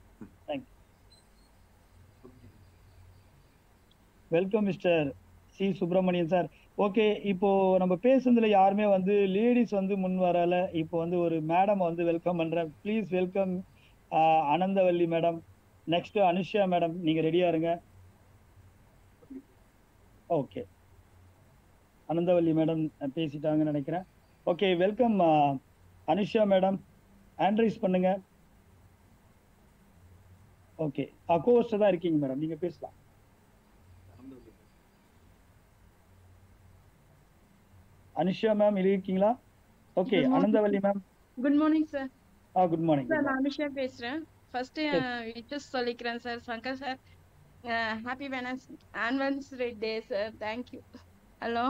Welcome mister C Subramanian sir. Okay, இப்போ நம்ம பேசுனதுல யாருமே வந்து லேடிஸ் வந்து முன் வரல. இப்போ வந்து ஒரு மேடம் வந்து வெல்கம் பண்றேன். Please welcome Ananthavalli madam. Next Anusha madam, நீங்க ரெடியா இருங்க. ஓகே, அனந்தவல்லி மேடம் பேசிட்டாங்கன்னு நினைக்கிறேன். Okay, welcome Anusha madam. Hand raise பண்ணுங்க. ஓகே, கோஸ்ட் தான் இருக்கீங்க மேடம், நீங்க பேசலாம். அனுஷா மேம் இருக்கீங்களா? Okay, Ananthavalli ma'am. Good morning sir. Good morning sir, நான் அனுஷா பேசுறேன். ஃபர்ஸ்ட் விஷஸ் சொல்லிக்கிறேன் sir. Shankar sir, happy anniversary day sir. Thank you. Hello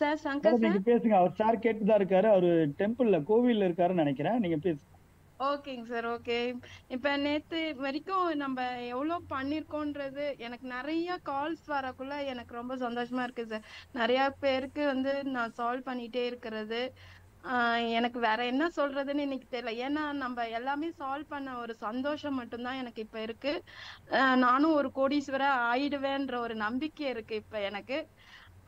sir, Shankar sir. நீங்க பேசுங்க. அவர் சார் கேட்டு தான் இருக்காரு. அவரு டெம்பிள்ல கோவில்ல இருக்காருன்னு நினைக்கிறேன். நீங்க பேசுங்க. ஓகேங்க சார். ஓகே, இப்ப நேத்து வரைக்கும் நம்ம எவ்வளவு பண்ணிருக்கோன்றது எனக்கு நிறைய கால்ஸ் வரக்குள்ள எனக்கு ரொம்ப சந்தோஷமா இருக்கு சார். நிறைய பேருக்கு வந்து நான் சால்வ் பண்ணிட்டே இருக்கிறது எனக்கு வேற என்ன சொல்றதுன்னு இன்னைக்கு தெரியல. ஏன்னா நம்ம எல்லாமே சால்வ் பண்ண ஒரு சந்தோஷம் மட்டும்தான் எனக்கு இப்ப இருக்கு. நானும் ஒரு கோடீஸ்வரா ஆயிடுவேன்ற ஒரு நம்பிக்கை இருக்கு இப்ப எனக்கு.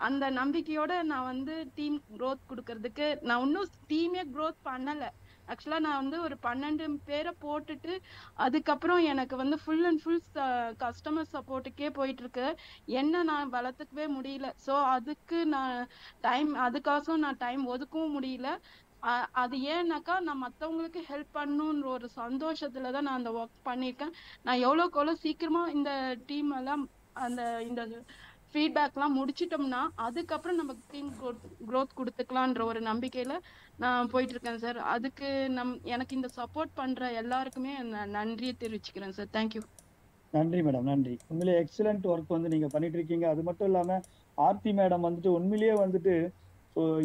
அந்த நம்பிக்கையோட நான் வந்து டீம் growth கொடுக்கறதுக்கு நான் இன்னும் டீமே growth பண்ணல. ஆக்சுவலா நான் வந்து ஒரு 12 பேரை போட்டுட்டு அதுக்கப்புறம் எனக்கு வந்து ஃபுல் அண்ட் ஃபுல் கஸ்டமர் சப்போர்ட்டுக்கே போயிட்டு இருக்கு. என்ன நான் வளர்த்துக்கவே முடியல. ஸோ அதுக்கு நான் அதுக்காக நான் டைம் ஒதுக்கவும் முடியல. அது ஏன்னாக்கா நான் மற்றவங்களுக்கு ஹெல்ப் பண்ணணுன்ற ஒரு சந்தோஷத்துலதான் நான் அந்த ஒர்க் பண்ணியிருக்கேன். நான் எவ்வளோக்கு சீக்கிரமா இந்த டீம் எல்லாம் இந்த ஃபீட்பேக்லாம் முடிச்சிட்டோம்னா அதுக்கப்புறம் நம்ம டீம் growth கொடுத்துக்கலான்ற ஒரு நம்பிக்கையில நான் போயிட்டு இருக்கேன் சார். அதுக்கு எனக்கு இந்த சப்போர்ட் பண்ற எல்லாருக்குமே நன்றியை தெரிவிச்சுக்கிறேன் சார். தேங்க்யூ. நன்றி மேடம், நன்றி. உண்மையிலேயே எக்ஸலண்ட் ஒர்க் வந்து நீங்க பண்ணிட்டு இருக்கீங்க. அது மட்டும் இல்லாம ஆர்த்தி மேடம் வந்துட்டு உண்மையிலேயே வந்துட்டு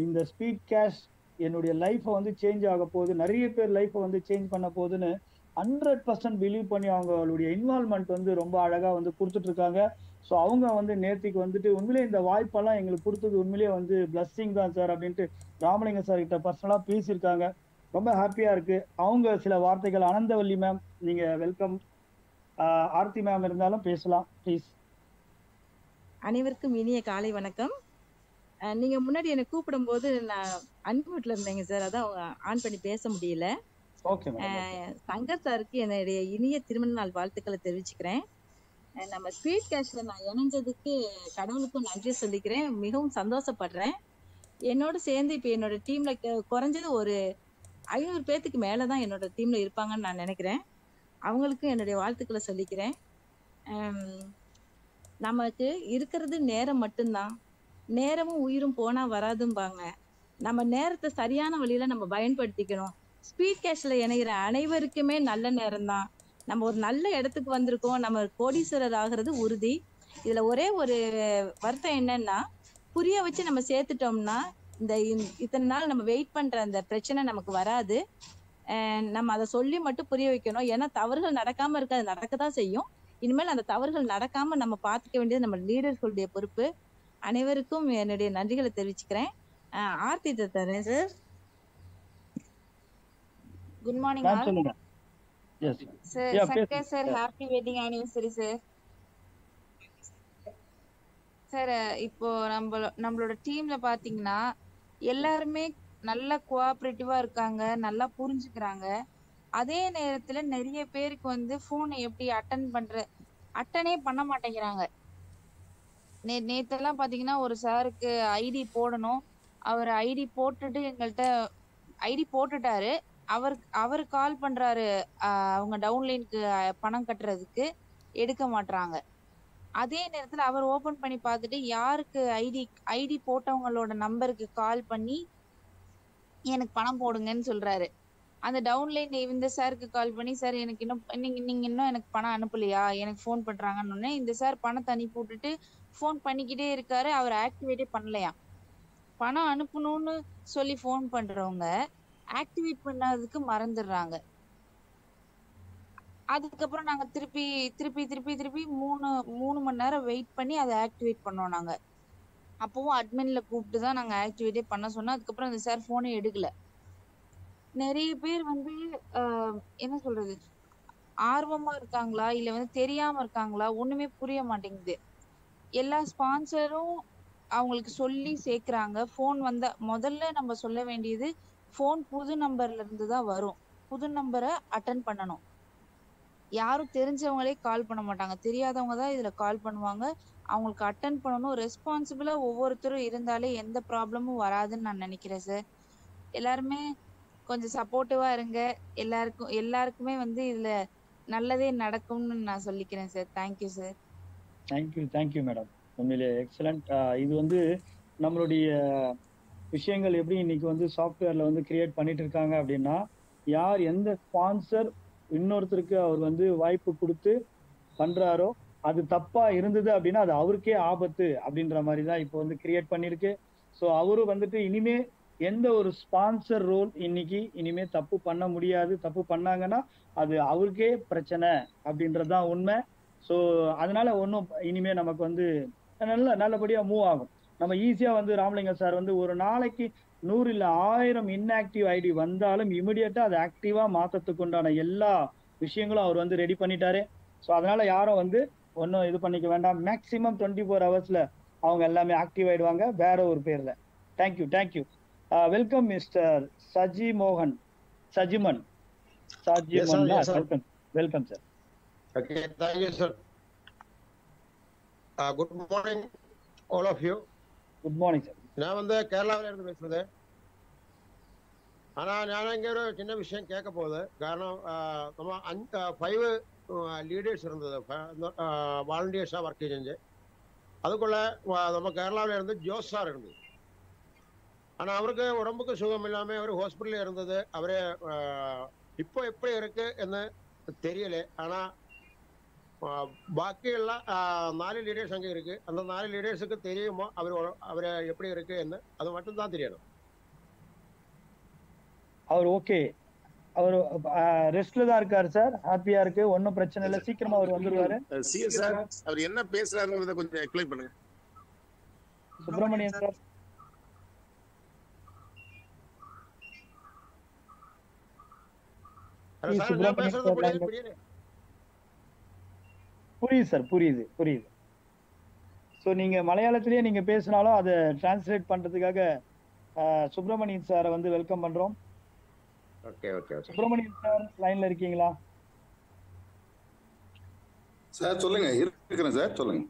இந்த ஸ்பீட் கேஷ் என்னுடைய லைஃப்பை வந்து சேஞ்ச் ஆக போகுது, நிறைய பேர் லைஃப்பை வந்து சேஞ்ச் பண்ண போகுதுன்னு 100% பிலீவ் பண்ணி அவங்களுடைய இன்வால்மெண்ட் வந்து ரொம்ப அழகா வந்து கொடுத்துட்டு இருக்காங்க. ஸோ அவங்க வந்து நேத்திக்கு வந்துட்டு உண்மையிலேயே இந்த வாய்ப்பெல்லாம் எங்களுக்கு கொடுத்தது உண்மையிலேயே வந்து பிளஸ்ஸிங் தான் சார் அப்படின்ட்டு ராமலிங்கம் சார் கிட்ட பர்சனலா பேசியிருக்காங்க. ரொம்ப ஹாப்பியா இருக்கு. அவங்க சில வார்த்தைகள். அனந்தவல்லி மேம், நீங்க வெல்கம். ஆர்த்தி மேம் இருந்தாலும் பேசலாம் ப்ளீஸ். அனைவருக்கும் இனிய காலை வணக்கம். நீங்க முன்னாடி என்னை கூப்பிடும் போது நான் அன்மியூட்ல இருந்தேங்க சார், அதான் ஆன் பண்ணி பேச முடியல. சங்கர் சாருக்கு என்னுடைய இனிய திருமண நாள் வாழ்த்துக்களை தெரிவிச்சுக்கிறேன். நம்ம ஸ்பீட் கேஷ்ல நான் இணைஞ்சதுக்கு கடவுளுக்கும் நன்றி சொல்லிக்கிறேன். மிகவும் சந்தோஷப்படுறேன். என்னோட சேர்ந்து இப்ப என்னோட டீம்ல குறைஞ்சது ஒரு 500 பேத்துக்கு மேலதான் என்னோட டீம்ல இருப்பாங்கன்னு நான் நினைக்கிறேன். அவங்களுக்கும் என்னுடைய வாழ்த்துக்களை சொல்லிக்கிறேன். நமக்கு இருக்கிறது நேரம் மட்டும்தான். நேரமும் உயிரும் போனா வராதும்பாங்க. நம்ம நேரத்தை சரியான வழியில நம்ம பயன்படுத்திக்கணும். ஸ்பீட் கேஷ்ல இணைகிற அனைவருக்குமே நல்ல நேரம் தான். நம்ம ஒரு நல்ல இடத்துக்கு வந்திருக்கோம். நம்ம கோடீஸ்வரர் ஆகிறது உறுதி. இதுல ஒரே ஒரு வருத்தம் என்னன்னா, புரிய வச்சு நம்ம சேர்த்துட்டோம்னா இத்தனை நாள் நம்ம வெயிட் பண்ற அந்த பிரச்சனை நமக்கு வராது. நம்ம அதை சொல்லி மட்டும் புரிய வைக்கணும். ஏன்னா தவறுகள் நடக்காம இருக்காது, நடக்கதான் செய்யும். இனிமேல் அந்த தவறுகள் நடக்காம நம்ம பார்த்துக்க வேண்டியது நம்ம லீடர்களுடைய பொறுப்பு. அனைவருக்கும் என்னுடைய நன்றிகளை தெரிவிச்சுக்கிறேன். ஆர்த்தி தரேன் sir. Good morning sir. Shankar sir, happy wedding anniversary sir. Sir, இப்போ நம்மளோட டீம்ல பாத்தீங்கன்னா எல்லாருமே நல்லா கோஆபரேட்டிவா இருக்காங்க, நல்லா புரிஞ்சுக்கிறாங்க. அதே நேரத்துல நிறைய பேருக்கு வந்து போனை எப்படி அட்டனே பண்ண மாட்டேங்கிறாங்க. நேத்தெல்லாம் பாத்தீங்கன்னா ஒரு சாருக்கு ஐடி போடணும், அவர் ஐடி போட்டுட்டு எங்கள்கிட்ட ஐடி போட்டுட்டாரு. அவர் கால் பண்றாரு அவங்க டவுன்லைனுக்கு பணம் கட்டுறதுக்கு, எடுக்க மாட்றாங்க. அதே நேரத்துல அவர் ஓபன் பண்ணி பார்த்துட்டு யாருக்கு ஐடி போட்டவங்களோட நம்பருக்கு கால் பண்ணி எனக்கு பணம் போடுங்கன்னு சொல்றாரு. அந்த டவுன்லைன் இந்த சாருக்கு கால் பண்ணி, சார் எனக்கு இன்னும் நீங்க இன்னும் எனக்கு பணம் அனுப்பலையா, எனக்கு ஃபோன் பண்றாங்கன்னு உடனே இந்த சார் பணத்தை அனுப்பி விட்டுட்டு ஃபோன் பண்ணிக்கிட்டே இருக்காரு. அவர் ஆக்டிவேட்டே பண்ணலையா. பணம் அனுப்பணும்னு சொல்லி ஃபோன் பண்றவங்க ஆக்டிவேட் பண்ணாததுக்கு மறந்துடுறாங்க. அதுக்கப்புறம் நாங்க திருப்பி திருப்பி திருப்பி திருப்பி 3 மணி நேரம் வெயிட் பண்ணி அதை ஆக்டிவேட் பண்ணோம் நாங்க. அப்பவும் அட்மின்ல கூப்பிட்டு தான் நாங்க ஆக்டிவேட்டே பண்ண சொன்னோம். அதுக்கப்புறம் அந்த சார் போனே எடுக்கல. நிறைய பேர் வந்து என்ன சொல்றது, ஆர்வமா இருக்காங்களா இல்ல வந்து தெரியாம இருக்காங்களா ஒண்ணுமே புரிய மாட்டேங்குது. எல்லா ஸ்பான்சரும் அவங்களுக்கு சொல்லி சேர்க்கிறாங்க. போன் வந்தா முதல்ல நம்ம சொல்ல வேண்டியது, போன் புது நம்பர்ல இருந்து தான் வரும். புது நம்பரை அட்டன் பண்ணணும். யாரும் தெரிஞ்சவங்களே கால் பண்ண மாட்டாங்க, தெரியாதவங்க தான் இதுல கால் பண்ணுவாங்க. அவங்களுக்கு அட்டன் பண்ணணும். ரெஸ்பான்சிபிளா ஒவ்வொருத்தரும் இருந்தாலே எந்த ப்ராப்ளமும் வராதுன்னு நான் நினைக்கிறேன் சார். எல்லாருமே கொஞ்சம் சப்போர்ட்டிவா இருங்க. எல்லாருக்குமே வந்து இதுல நல்லதே நடக்கும்னு நான் சொல்லிக்கிறேன் sir. Thank you sir. Thank you madam. உண்மையிலே எக்ஸலண்ட். இது வந்து நம்மளுடைய விஷயங்கள் எப்படி இன்னைக்கு வந்து சாஃப்ட்வேர்ல வந்து கிரியேட் பண்ணிட்டு இருக்காங்க அப்படின்னா, யார் எந்த ஸ்பான்சர் இன்னொருத்தருக்கு அவர் வந்து வாய்ப்பு கொடுத்து பண்றாரோ அது தப்பா இருந்தது அப்படின்னா அது அவருக்கே ஆபத்து அப்படின்ற மாதிரி தான் இப்போ வந்து கிரியேட் பண்ணிருக்கு. ஸோ அவரும் வந்துட்டு இனிமே எந்த ஒரு ஸ்பான்சர் ரோல் இனிமே தப்பு பண்ண முடியாது. தப்பு பண்ணாங்கன்னா அது அவருக்கே பிரச்சனை அப்படின்றதுதான் உண்மை. ஸோ அதனால ஒன்றும் இனிமே நமக்கு வந்து நல்லபடியா மூவ் ஆகும். நம்ம ஈஸியா வந்து ராமலிங்கம் சார் வந்து ஒரு நாளைக்கு 100 இல்ல 1000 இன்ஆக்டிவ் ஐடி வந்தாலும் இமிடியட்டா அதை ஆக்டிவா மாத்தத்துக்கு உண்டான எல்லா விஷயங்களும் அவர் வந்து ரெடி பண்ணிட்டாரு. ஸோ அதனால யாரும் வந்து ஒன்றும் இது பண்ணிக்க வேண்டாம். மேக்சிமம் 24 ஹவர்ஸ்ல அவங்க எல்லாமே ஆக்டிவ் ஆயிடுவாங்க வேற ஒரு பேர்ல. Thank you. Welcome mister Sajimon. Welcome sir. Okay, thank you, sir. Good morning, all of you. Good morning, sir. நான் வந்து கேரளாவில இருந்து பேசுறது. ஆனா நான் இங்க ஒரு சின்ன விஷயம் கேட்க போகுது. காரணம் நம்ம 5 லீடர்ஸ் இருந்தது, வாலண்டியர்ஸா ஒர்க் செஞ்சு. அதுக்குள்ள நம்ம கேரளாவில இருந்து ஜோஸ் சார் இருந்தது. ஆனா அவருக்கு உடம்புக்கு சுகம் இல்லாம அவர் ஹாஸ்பிட்டல்ல இருந்தது. அவரே இப்போ எப்படி இருக்கு என்று தெரியல. ஆனா பாக்கி எல்லாம் 4 லீடர்ஸ் அங்கே இருக்கு. அந்த 4 லீடர்ஸுக்கு தெரியுமோ அவரை எப்படி இருக்கு என்று அது மட்டும் தான் தெரியணும். அவர் ஓகே, அவர் ரெஸ்ட்ல தான் இருக்காரு சார். ஹாப்பியா இருக்கு, ஒன்னும் பிரச்சனை இல்லை. சீக்கிரமா அவர் வந்துருவாரு. சார் அவர் என்ன பேசுறாருன்றத கொஞ்சம் எக்ஸ்பிளைன் பண்ணுங்க. சுப்பிரமணியன் சார். புரியுது சார், புரியுது. ஸோ நீங்க மலையாளத்திலேயே நீங்க பேசினாலும் அதை டிரான்ஸ்லேட் பண்றதுக்காக சுப்பிரமணியன் சாரை வந்து வெல்கம் பண்றோம். ஓகே. சுப்பிரமணியன் சார் லைன்ல இருக்கீங்களா சார்? சொல்லுங்க. இருக்கிறேன் சார், சொல்லுங்க.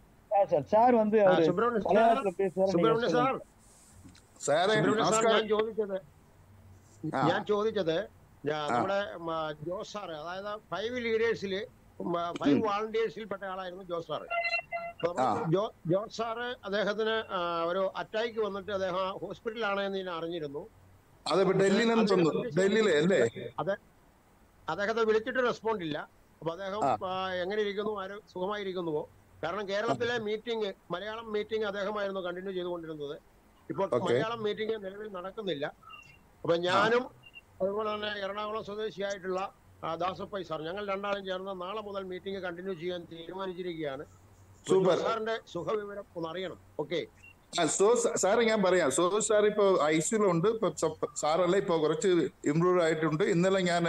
சார் வந்து மலையாளத்துல പേസുവാറ്. ഞാൻ ചോദിച്ചത് നമ്മുടെ ജോസ് സാറ്, അതായത് 5 ലീഡേഴ്സില് 5 വാളണ്ടിയേഴ്സിൽ പെട്ട ആളായിരുന്നു ജോസ് സാറ്. ജോസ് സാറ് അദ്ദേഹത്തിന് ഒരു അറ്റാക്ക് വന്നിട്ട് അദ്ദേഹം ഹോസ്പിറ്റലാണ് എന്ന് ഞാൻ അറിഞ്ഞിരുന്നു. അദ്ദേഹത്തെ വിളിച്ചിട്ട് റെസ്പോണ്ട് ഇല്ല. അപ്പൊ അദ്ദേഹം എങ്ങനെ ഇരിക്കുന്നു, ആരും സുഖമായിരിക്കുന്നുവോ? കാരണം കേരളത്തിലെ മീറ്റിംഗ്, മലയാളം മീറ്റിംഗ് അദ്ദേഹമായിരുന്നു കണ്ടിന്യൂ ചെയ്തുകൊണ്ടിരുന്നത്. ഇപ്പോൾ മലയാളം മീറ്റിംഗ് നിലവിൽ നടക്കുന്നില്ല. അപ്പൊ ഞാനും അതുപോലെ തന്നെ എറണാകുളം സ്വദേശിയായിട്ടുള്ള ദാസപ്പൈ സാർ, ഞങ്ങൾ രണ്ടാളും ചേർന്ന് നാളെ മുതൽ മീറ്റിംഗ് കണ്ടിന്യൂ ചെയ്യാൻ തീരുമാനിച്ചിരിക്കുകയാണ്. സാറിന്റെ സുഖവിവരം ഒന്ന് അറിയണം. ഓക്കെ സാറ്, ഞാൻ പറയാം. സാർ ഇപ്പൊ ഐസിയുലുണ്ട്. ഇപ്പൊ സാറല്ല, ഇപ്പൊ കുറച്ച് ഇംപ്രൂവ് ആയിട്ടുണ്ട്. ഇന്നലെ ഞാൻ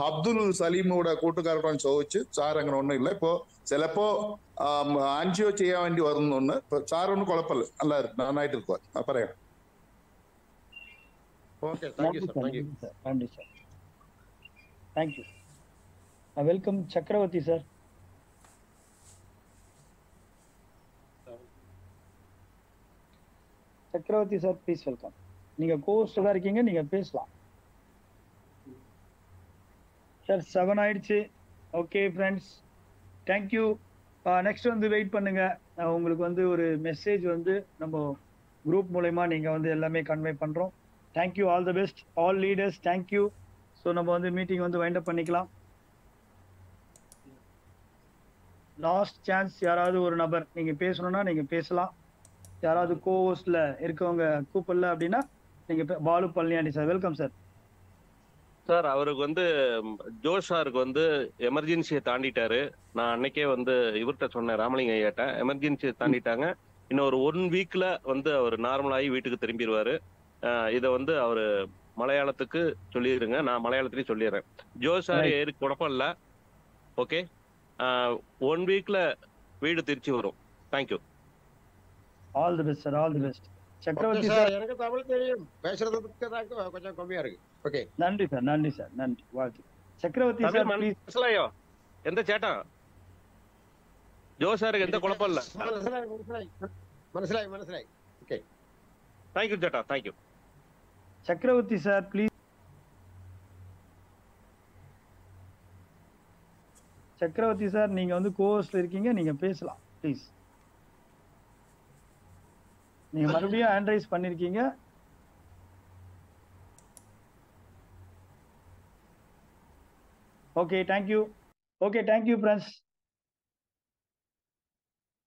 അബ്ദുൽ സലീമോടെ കൂട്ടുകാരോട് ചോദിച്ച് സാർ അങ്ങനെ ഒന്നുമില്ല. ഇപ്പൊ ചിലപ്പോ ആൻജിയോ ചെയ്യാൻ വേണ്ടി വരുന്നുണ്ട്. ഇപ്പൊ സാറൊന്നും കുഴപ്പമില്ല, നല്ല നന്നായിട്ട് ഇരിക്കുക. പറയാം. Okay, thank you sir. Thank you. Welcome ചക്രവർത്തി സർ. சக்கரவர்த்தி சார் ப்ளீஸ் வெல்கம். நீங்க கோஸ்ட் தான் இருக்கீங்க, நீங்க பேசலாம் சார். 7 ஆயிடுச்சு. Okay friends, thank you. நெக்ஸ்ட் வந்து வெயிட் பண்ணுங்க. உங்களுக்கு வந்து ஒரு மெசேஜ் வந்து நம்ம குரூப் மூலயமா நீங்க வந்து எல்லாமே கன்வே பண்றோம். Thank you, all the best all leaders, thank you. So நம்ம வந்து மீட்டிங் வந்து வைண்ட் அப் பண்ணிக்கலாம். லாஸ்ட் சான்ஸ், யாராவது ஒரு நபர் நீங்க பேசணும்னா நீங்க பேசலாம். யாராவது கோஹோஸ்ட்ல இருக்கவங்க கூப்பிடல அப்படின்னா நீங்க Balu Palaniyandi sir, welcome sir. Sir அவருக்கு வந்து ஜோஷ் சாருக்கு வந்து எமர்ஜென்சியை தாண்டிட்டாரு. நான் அன்னைக்கே வந்து இவர்கிட்ட சொன்னேன், ராமலிங்க ஐயாட்ட, எமர்ஜென்சியை தாண்டிட்டாங்க, இன்னும் ஒரு 1 வீக்ல வந்து அவர் நார்மலாகி வீட்டுக்கு திரும்பிடுவாரு. இதை வந்து அவர் மலையாளத்துக்கு சொல்லிடுங்க, நான் மலையாளத்துலேயும் சொல்லிடுறேன். ஜோஷ் சார் ஏறி குழப்பம் இல்லை. ஓகே, 1 வீக்ல வீடு திருச்சி வரும். Thank you. All the best sir, all the best. சக்கரவர்த்தி சார், சார், எனக்கு தமிழ் தெரியும், பேசுறதுக்கு தான் கொஞ்சம் கம்மியா இருக்கு. ஓகே, நன்றி சார், நன்றி சார், நன்றி, வாழ்த்து. சக்கரவர்த்தி சார் ப்ளீஸ். മനസ്സിലായോ? എന്താ ചേട്ടാ? ജോസ് സാർക്ക് എന്താ കുഴപ്പമില്ല. മനസ്സിലായി. ഓക്കെ, താങ്ക് യു ചേട്ടാ, താങ്ക് യു. சக்கரவர்த்தி சார் ப்ளீஸ். சக்கரவர்த்தி சார், நீங்க வந்து கோஹோஸ்ட்ல இருக்கீங்க, நீங்க பேசலாம் ப்ளீஸ். நீங்க மறுபடியும் ஹேண்ட் ரைஸ் பண்ணிருக்கீங்க. Okay, thank you. Okay, thank you friends.